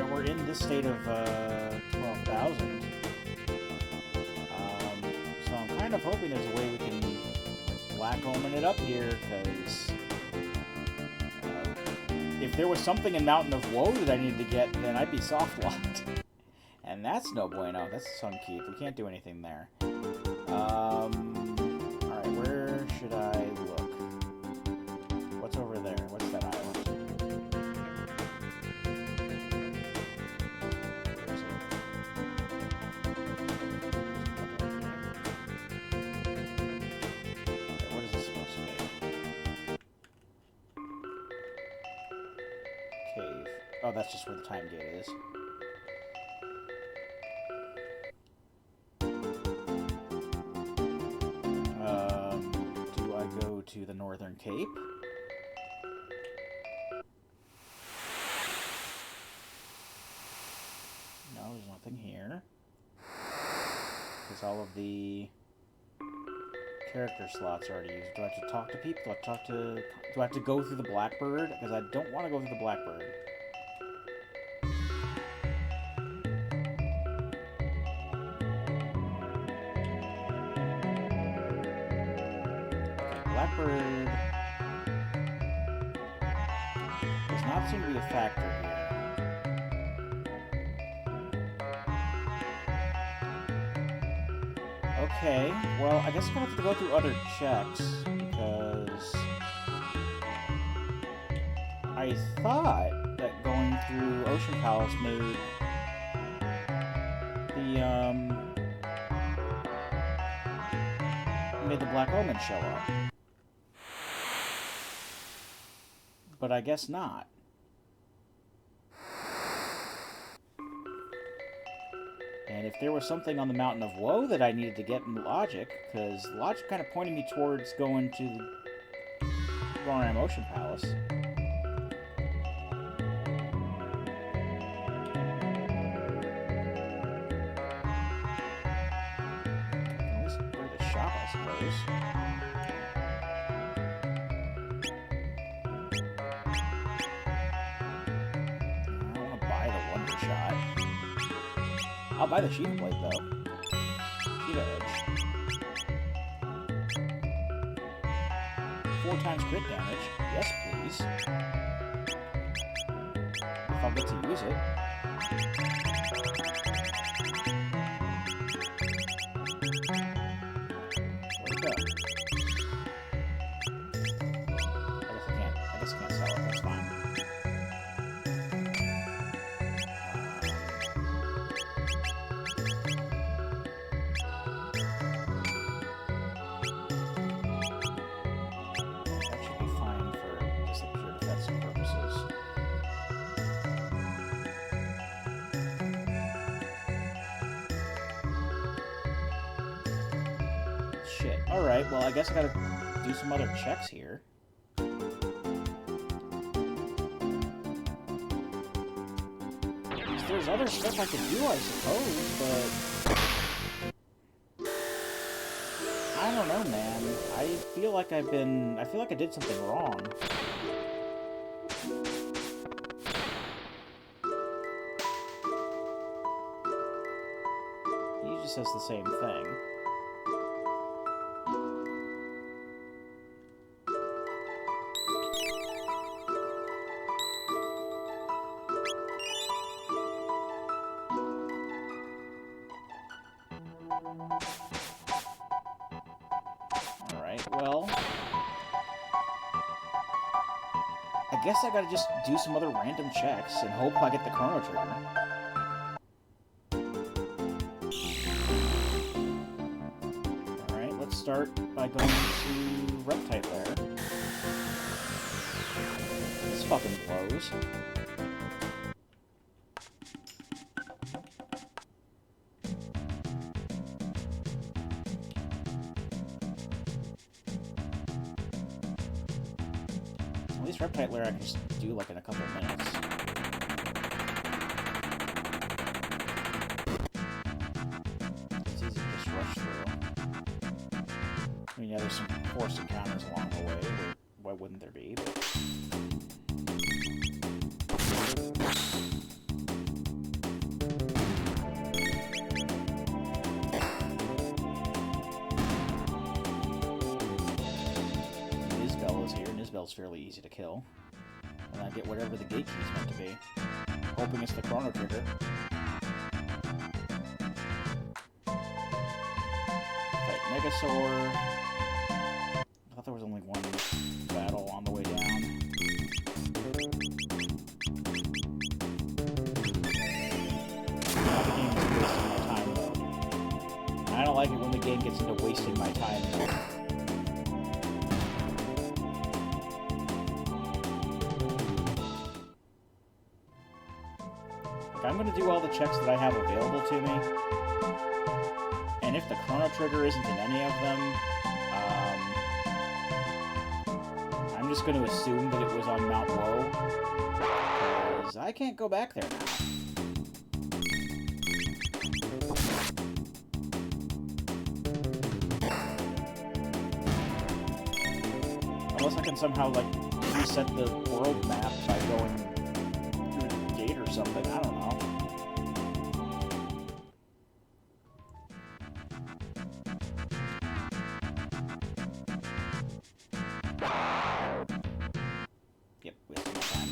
We're in this state of 12,000. So I'm kind of hoping there's a way we can Black Omen it up here, because if there was something in Mountain of Woe that I needed to get, then I'd be soft locked. And that's no bueno. That's Sun Keep. We can't do anything there. Alright, where should I look? What's over there? What's that island? Cave. Oh, that's just where the time gate is. Do I go to the Northern Cape? No, there's nothing here. Because all of the character slots are already used. Do I have to talk to people? Do I have to go through the Blackbird? Because I don't want to go through the Blackbird. Okay, Blackbird does not seem to be a factor here. Okay, well, I guess I'm going to have to go through other checks, because I thought that going through Ocean Palace made the Black Omen show up. But I guess not. And if there was something on the Mountain of Woe that I needed to get in logic, because logic kind of pointed me towards going to the Roran Ocean Palace. At least go to the shop, I suppose. I don't want to buy the Wonder Shot. I'll buy the Sheath Blade, though. Sheath Edge. 4 times crit damage. Yes, please. If I'll get to use it. Where'd it go? I guess I can't sell it. That's fine. Shit. Alright, well, I guess I gotta do some other checks here. There's other stuff I could do, I suppose, but I don't know, man. I feel like I did something wrong. He just says the same thing. guess I gotta just do some other random checks and hope I get the Chrono Trigger. Alright, let's start by going to Reptite Lair. This fucking blows. At least Reptite Lair I can just do like in a couple of minutes. It's easy to just rush through. I mean, yeah, there's some forced encounters along the way. Why wouldn't there be? But... Nisbel's fairly easy to kill. And I get whatever the gate key's meant to be. Hoping it's the Chrono Trigger. Fight Megasaur. I thought there was only one battle on the way down. Now the game is wasting my time mode. I don't like it when the game gets into wasting my time mode. I'm going to do all the checks that I have available to me, and if the Chrono Trigger isn't in any of them, I'm just going to assume that it was on Mount Woe, because I can't go back there now. Unless I can somehow, like, reset the world map by going through the gate or something, I don't know. Yep, wasting my time.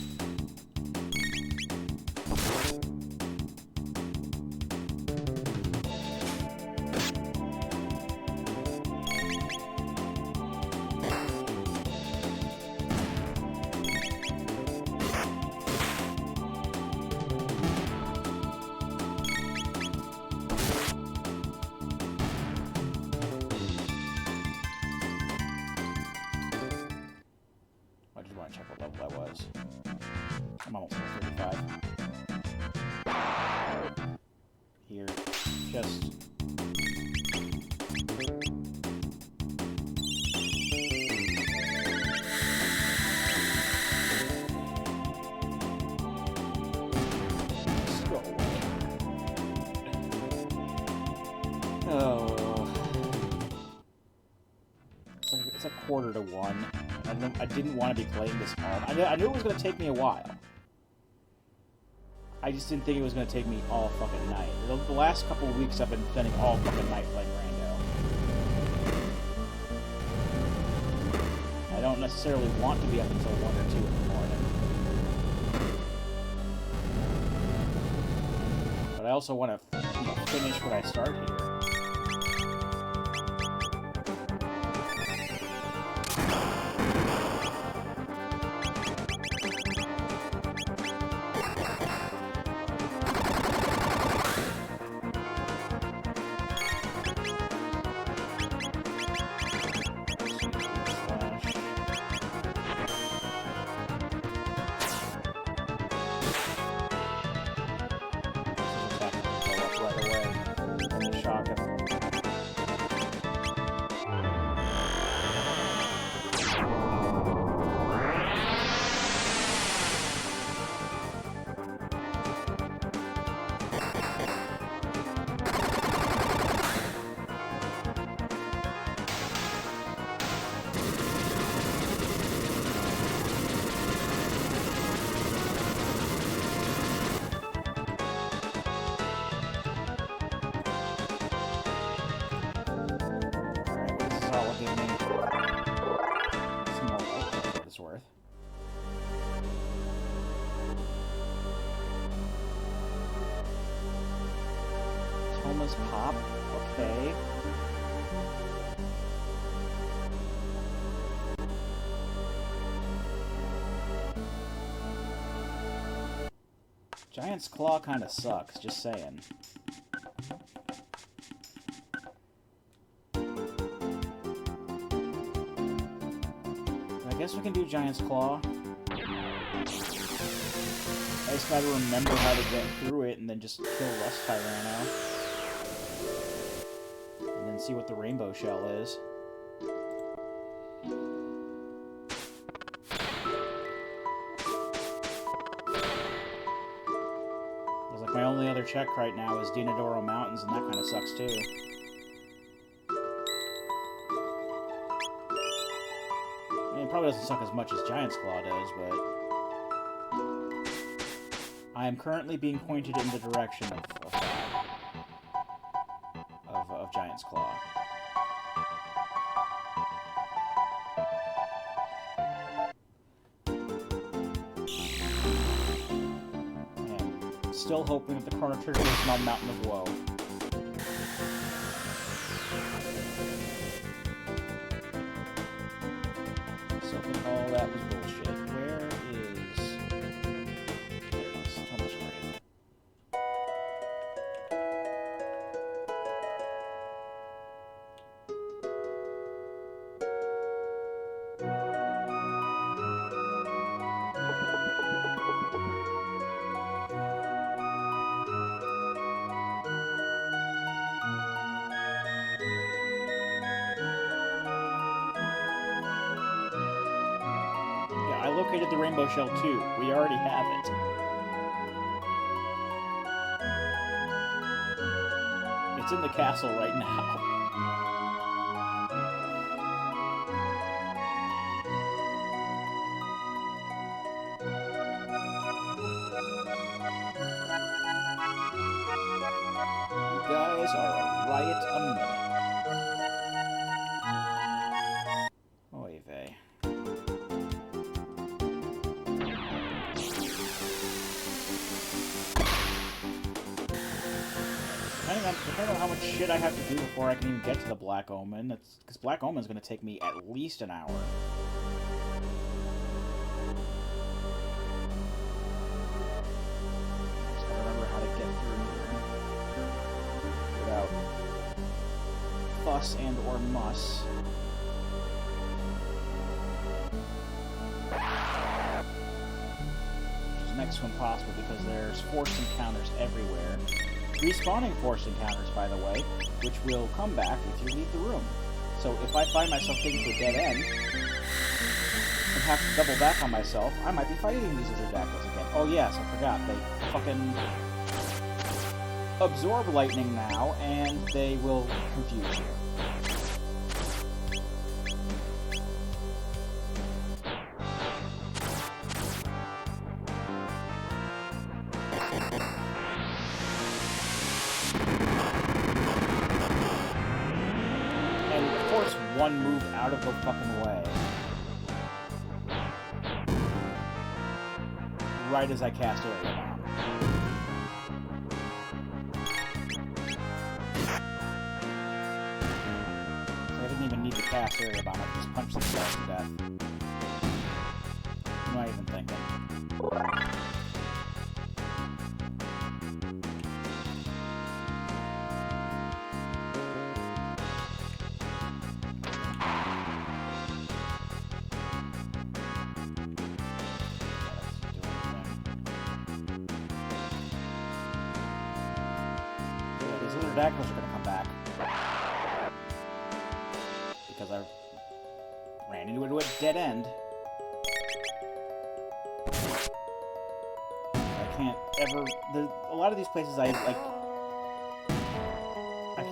I just want to check what level I was. I'm almost level 35. Here, just... Just go away. Oh... It's a quarter to one. I didn't want to be playing this all. I knew it was going to take me a while. I just didn't think it was going to take me all fucking night. The last couple of weeks I've been spending all fucking night playing Rando. I don't necessarily want to be up until 1 or 2 in the morning. But I also want to finish what I start here. Pop, okay. Giant's Claw kind of sucks, just saying. I guess we can do Giant's Claw. I just gotta remember how to get through it and then just kill Rust Tyranno. And then see what the Rainbow Shell is. My only other check right now is Dinodoro Mountains, and that kind of sucks too. I mean, it probably doesn't suck as much as Giant's Claw does, but... I am currently being pointed in the direction of Giant's Claw. Still hoping that the Chrono Trigger is not Mountain of Woe. So I think all that was bullshit. Where is... There it is. Thomas Grave. I located the Rainbow Shell too. We already have it. It's in the castle right now. You guys are a riot a minute. Oy vey. Depending on how much shit I have to do before I can even get to the Black Omen, that's because Black Omen is going to take me at least an hour. Just gotta remember how to get through here without fuss and or muss. Which is next to impossible because there's forced encounters everywhere. Respawning forced encounters, by the way, which will come back if you leave the room. So if I find myself getting to a dead end and have to double back on myself, I might be fighting these Lizardactyls again. Oh yes, I forgot. They fucking absorb lightning now, and they will confuse you. One move out of the fucking way. Right as I cast Area Bomb. So I didn't even need to cast Area Bomb, I just punched these guys to death. What am I even thinking? Lizardactyls are gonna come back. Because I ran into a dead end. I can't ever... a lot of these places I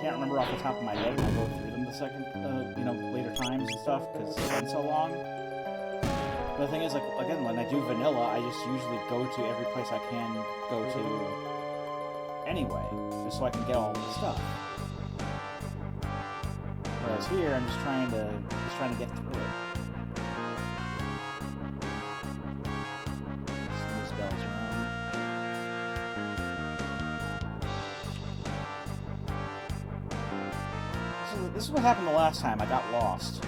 can't remember off the top of my head when I go through them the second, later times and stuff, because it's been so long. But the thing is, like, again, when I do vanilla, I just usually go to every place I can go to anyway, just so I can get all the stuff. Whereas here, I'm just trying to get through it. Some new spells around. This is what happened the last time. I got lost.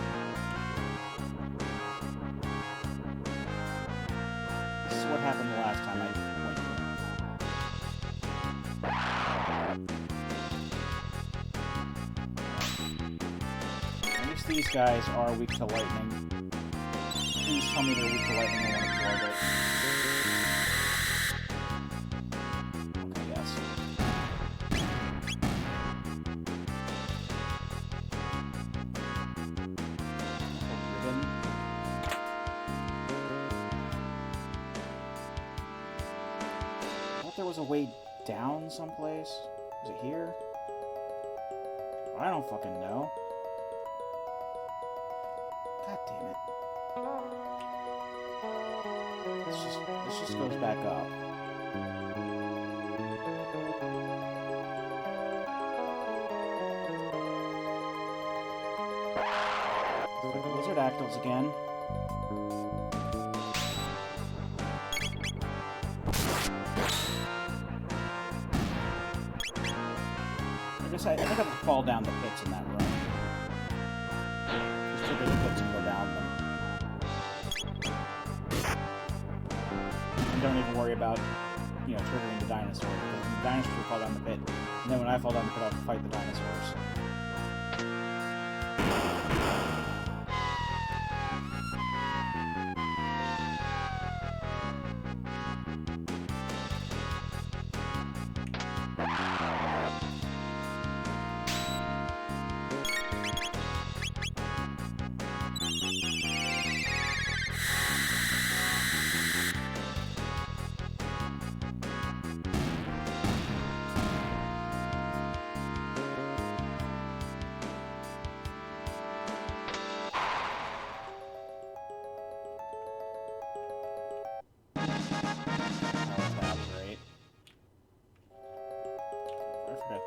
This is what happened the last time I went here. these guys are weak to lightning, please tell me they're weak to lightning and won't absorb it. Okay, yes. I thought there was a way down someplace. Is it here? I don't fucking know. God damn it. This just goes back up. Fucking lizard actyls again. I think I have to fall down the pits in that room. Just trigger the pits and go down them. And don't even worry about, you know, triggering the dinosaur. Because the dinosaurs will fall down the pit. And then when I fall down the pit, I'll fight the dinosaurs.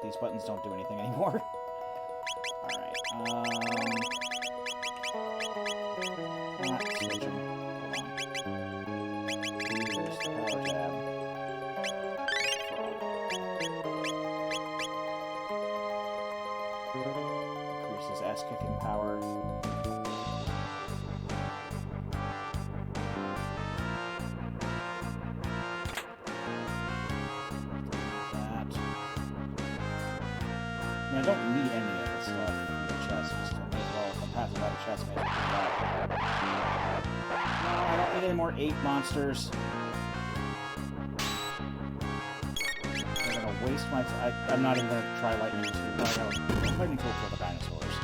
These buttons don't do anything anymore. Alright, switch them. Hold on. Use the power tab. Increases ass-kicking power. I don't need any of this stuff in the chest, just may as well, if I'm passing by the chest, may as well do that. No, I don't need any more 8 monsters. I'm gonna waste my I'm not even gonna try lightning 2. Lightning 2 for the dinosaurs.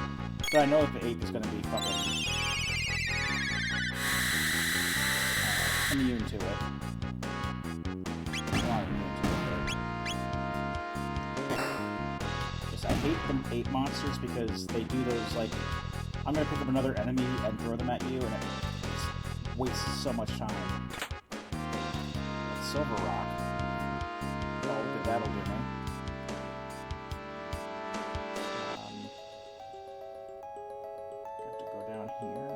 But I know that the 8 is gonna be fucking immune to it. I hate the 8 monsters because they do those, like, I'm gonna pick up another enemy and throw them at you, and it wastes so much time. Silver Rock. Oh, good, that'll do me. Have to go down here.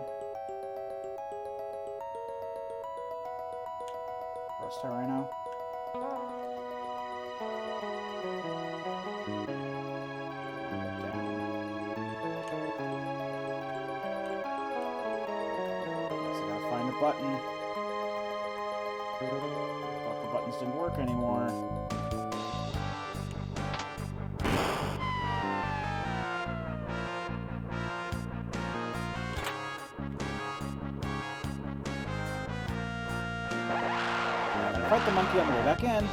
Rust Rhino. Button. Thought the buttons didn't work anymore. Gotta fight the monkey on the way back in.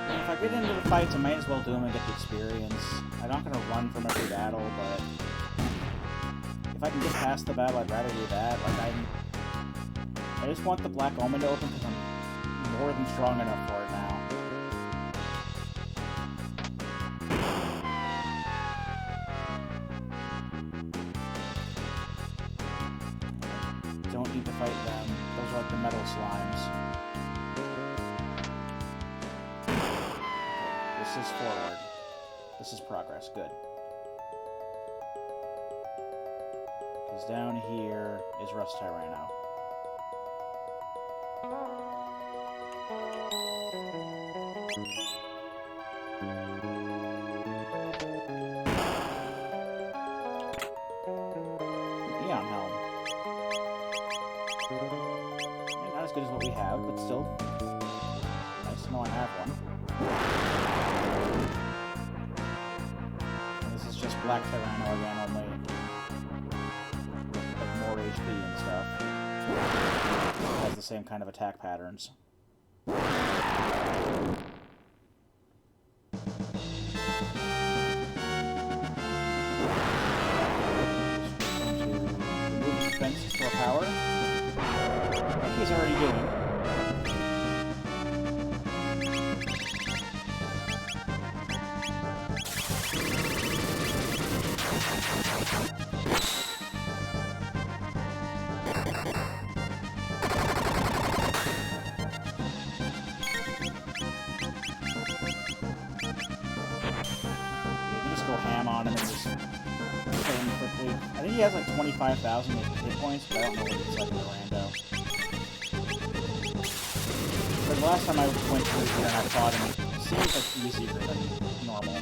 If I get into the fights, I might as well do them and get the experience. I'm not going to run from every battle, but if I can get past the battle, I'd rather do that. Like, I just want the Black Omen to open because I'm more than strong enough for it now. Don't need to fight them. Those are like the metal slimes. This is forward. This is progress. Good. Because down here is Rust Rhino. Eon Helm. Not as good as what Black Tyranno, I ran only with like more HP and stuff. It has the same kind of attack patterns. Remove defense to power. Like he's already doing. Ham on him and just kill him quickly. I think he has like 25,000 hit points, but I don't know what it's like in the Rando. But the last time I went through here and I fought him, it seems like easier than normal.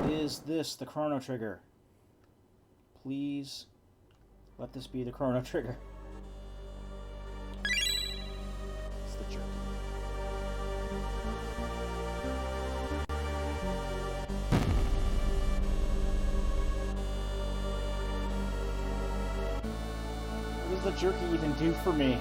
Is this the Chrono Trigger? Please let this be the Chrono Trigger. It's the jerky. What does the jerky even do for me?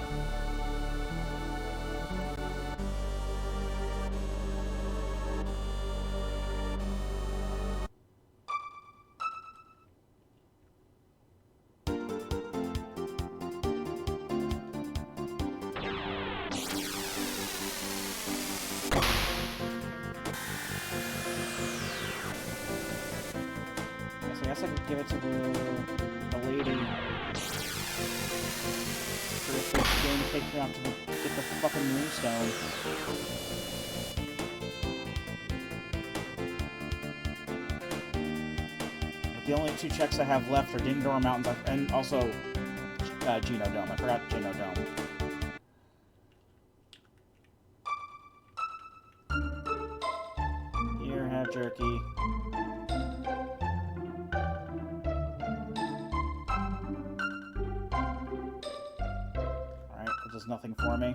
I guess I could give it to the lady. For this game to take her out to get the fucking moonstone. But the only two checks I have left are Dingdor Mountains and also Genodome. I forgot Genodome. Here, have jerky. Does nothing for me.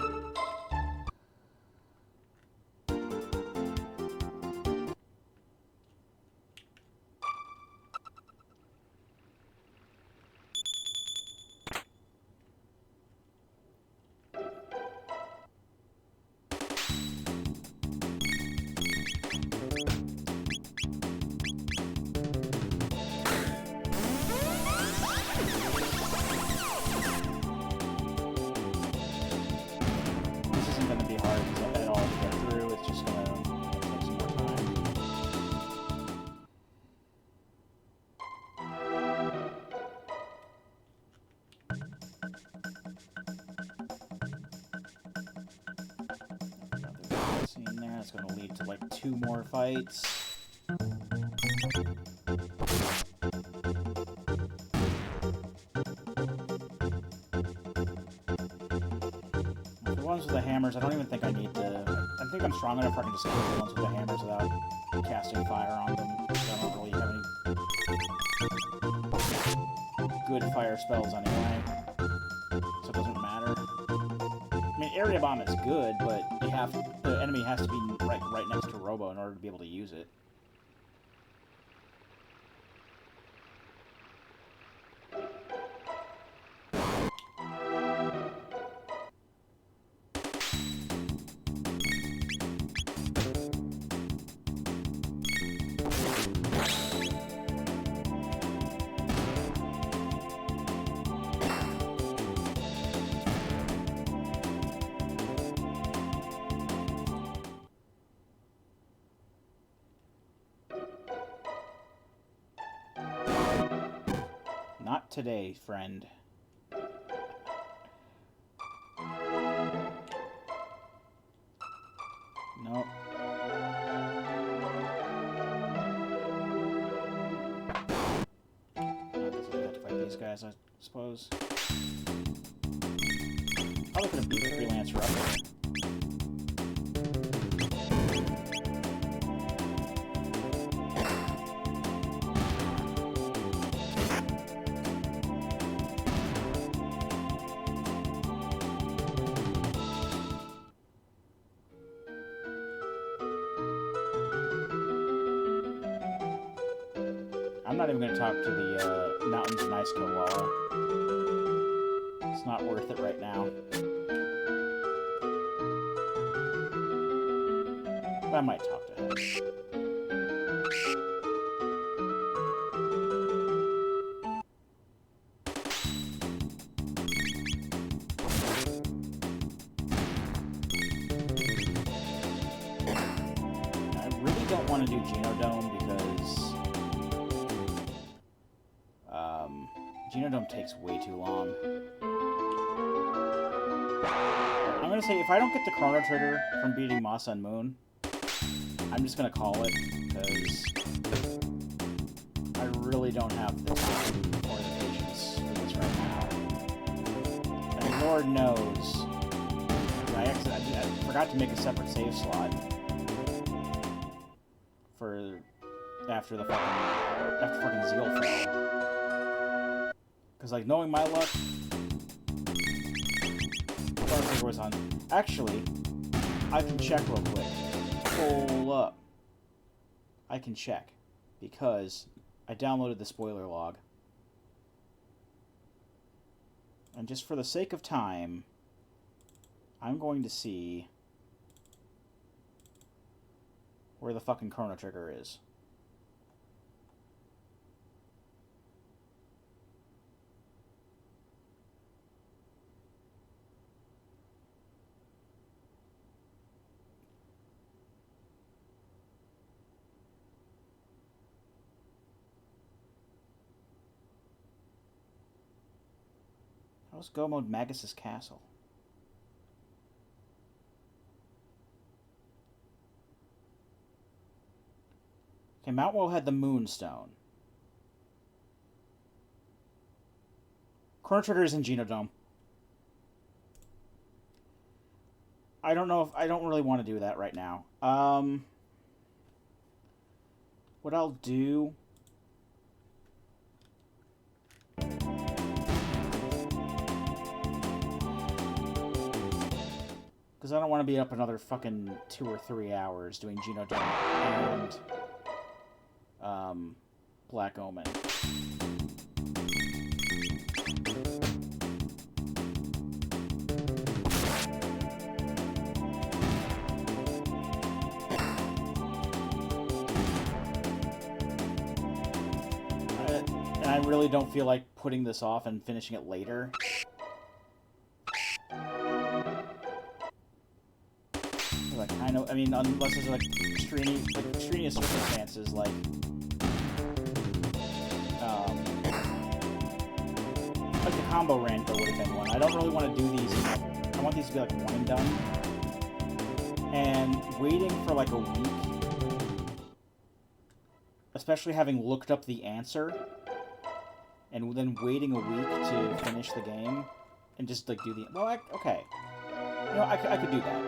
It's going to lead to like 2 more fights. The ones with the hammers, I don't even think I need to... I think I'm strong enough I can just kill the ones with the hammers without casting fire on them. I don't really have any good fire spells anyway, so it doesn't matter. I mean, Area Bomb is good, but the enemy has to be right next to Robo in order to be able to use it. Not today, friend. I guess I have to fight these guys, I suppose. Probably could have beat the freelancer up there. I'm not even going to talk to the Mountains of Nice Koala. It's not worth it right now. But I might talk to him. I really don't want to do Genodome because Genodome takes way too long. I'm gonna say if I don't get the Chrono Trigger from beating Ma Sun Moon, I'm just gonna call it, because I really don't have the time or the patience for this right now. And Lord knows, I forgot to make a separate save slot for after fucking Zeal fell. Because, like, knowing my luck, Chrono Trigger was on. Actually, I can check real quick. Hold up. I can check, because I downloaded the spoiler log. And just for the sake of time, I'm going to see where the fucking Chrono Trigger is. How's Go Mode Magus's Castle? Okay, Mount Woe had the Moonstone. Chrono Trigger is in Genodome. I don't know if... I don't really want to do that right now. What I'll do... Because I don't want to be up another fucking 2 or 3 hours doing Genodome and Black Omen. And I really don't feel like putting this off and finishing it later. I mean, unless there's like extraneous circumstances, like the combo Rando would have been one. I don't really want to do these. I want these to be like one and done. And waiting for like a week, especially having looked up the answer, and then waiting a week to finish the game, and just like do the okay, you know, I could do that.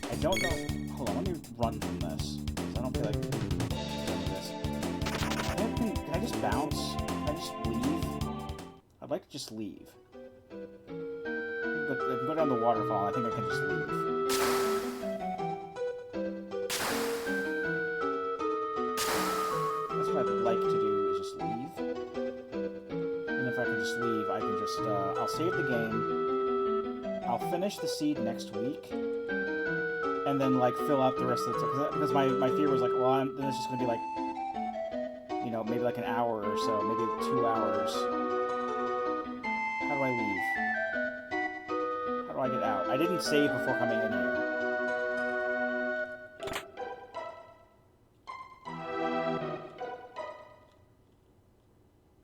I don't know. Hold on, let me run from this. Because I don't feel like doing this. Can I just bounce? Can I just leave? I'd like to just leave. I can go down the waterfall. I think I can just leave. That's what I'd like to do, is just leave. And if I can just leave, I can just... I'll save the game. I'll finish the seed next week. And then, like, fill out the rest of the time. Because my fear was, like, well, then it's just going to be, like, you know, maybe, like, an hour or so. Maybe 2 hours. How do I leave? How do I get out? I didn't save before coming in here.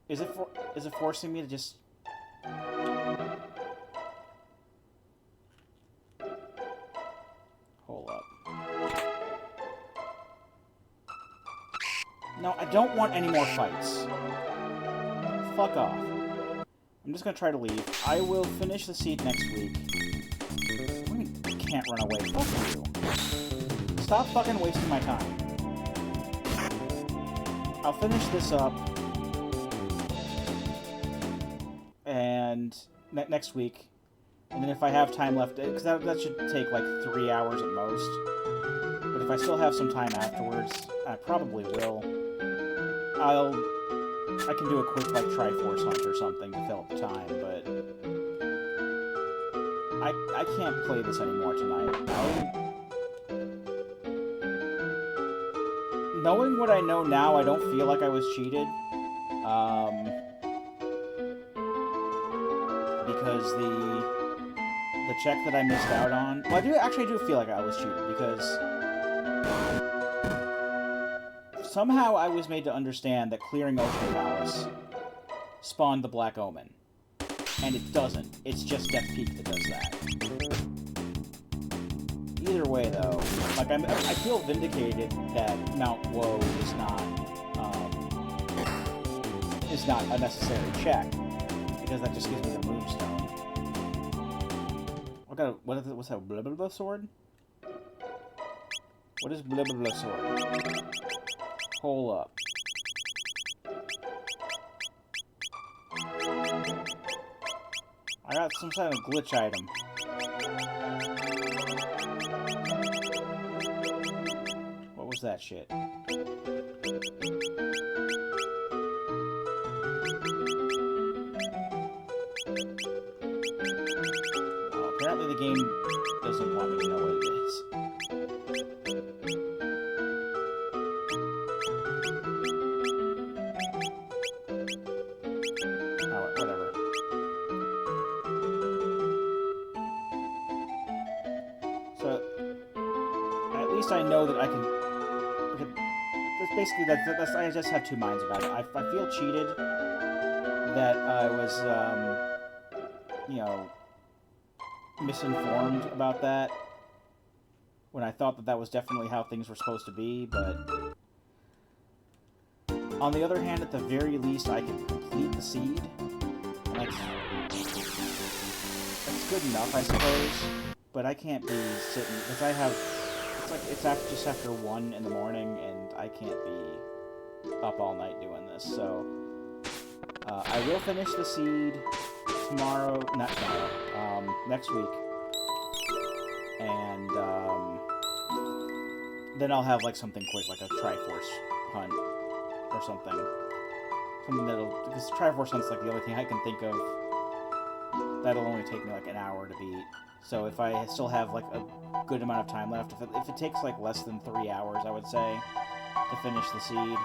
Is it forcing me to just... No, I don't want any more fights. Fuck off. I'm just gonna try to leave. I will finish the seed next week. What do you mean I can't run away? Fuck you. Stop fucking wasting my time. I'll finish this up. And next week. And then if I have time left, because that should take like 3 hours at most. But if I still have some time afterwards, I probably will. I can do a quick like Triforce hunt or something to fill up the time, but I can't play this anymore tonight. Knowing what I know now, I don't feel like I was cheated. Because the check that I missed out on... Well, I do feel like I was cheated, because... Somehow I was made to understand that clearing Ocean Palace spawned the Black Omen. And it doesn't. It's just Death Peak that does that. Either way, though, like, I feel vindicated that Mount Woe is not a necessary check. Because that just gives me the Moonstone. What's that? Blah blah blah sword? What is blah blah blah sword? Hold up. I got some kind of glitch item. What was that shit? Apparently the game doesn't want me to know what it is. Alright, whatever. So, at least I know that I can... That's basically, that's I just have two minds about it. I feel cheated that I was, you know, misinformed about that when I thought that was definitely how things were supposed to be, but on the other hand, at the very least, I can complete the seed, and that's good enough, I suppose, but I can't be sitting, because I have, it's just after 1 in the morning, and I can't be up all night doing this, so I will finish the seed not tomorrow, next week, and then I'll have like something quick, like a Triforce hunt or something because Triforce hunt's like the only thing I can think of that'll only take me like an hour to beat. So if I still have like a good amount of time left, if it takes like less than 3 hours, I would say, to finish the seed,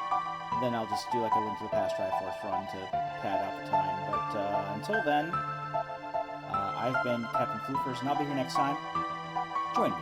then I'll just do like a Link to the Past Triforce run to pad out the time. But until then, I've been Captain Floofers, and I'll be here next time. Join me.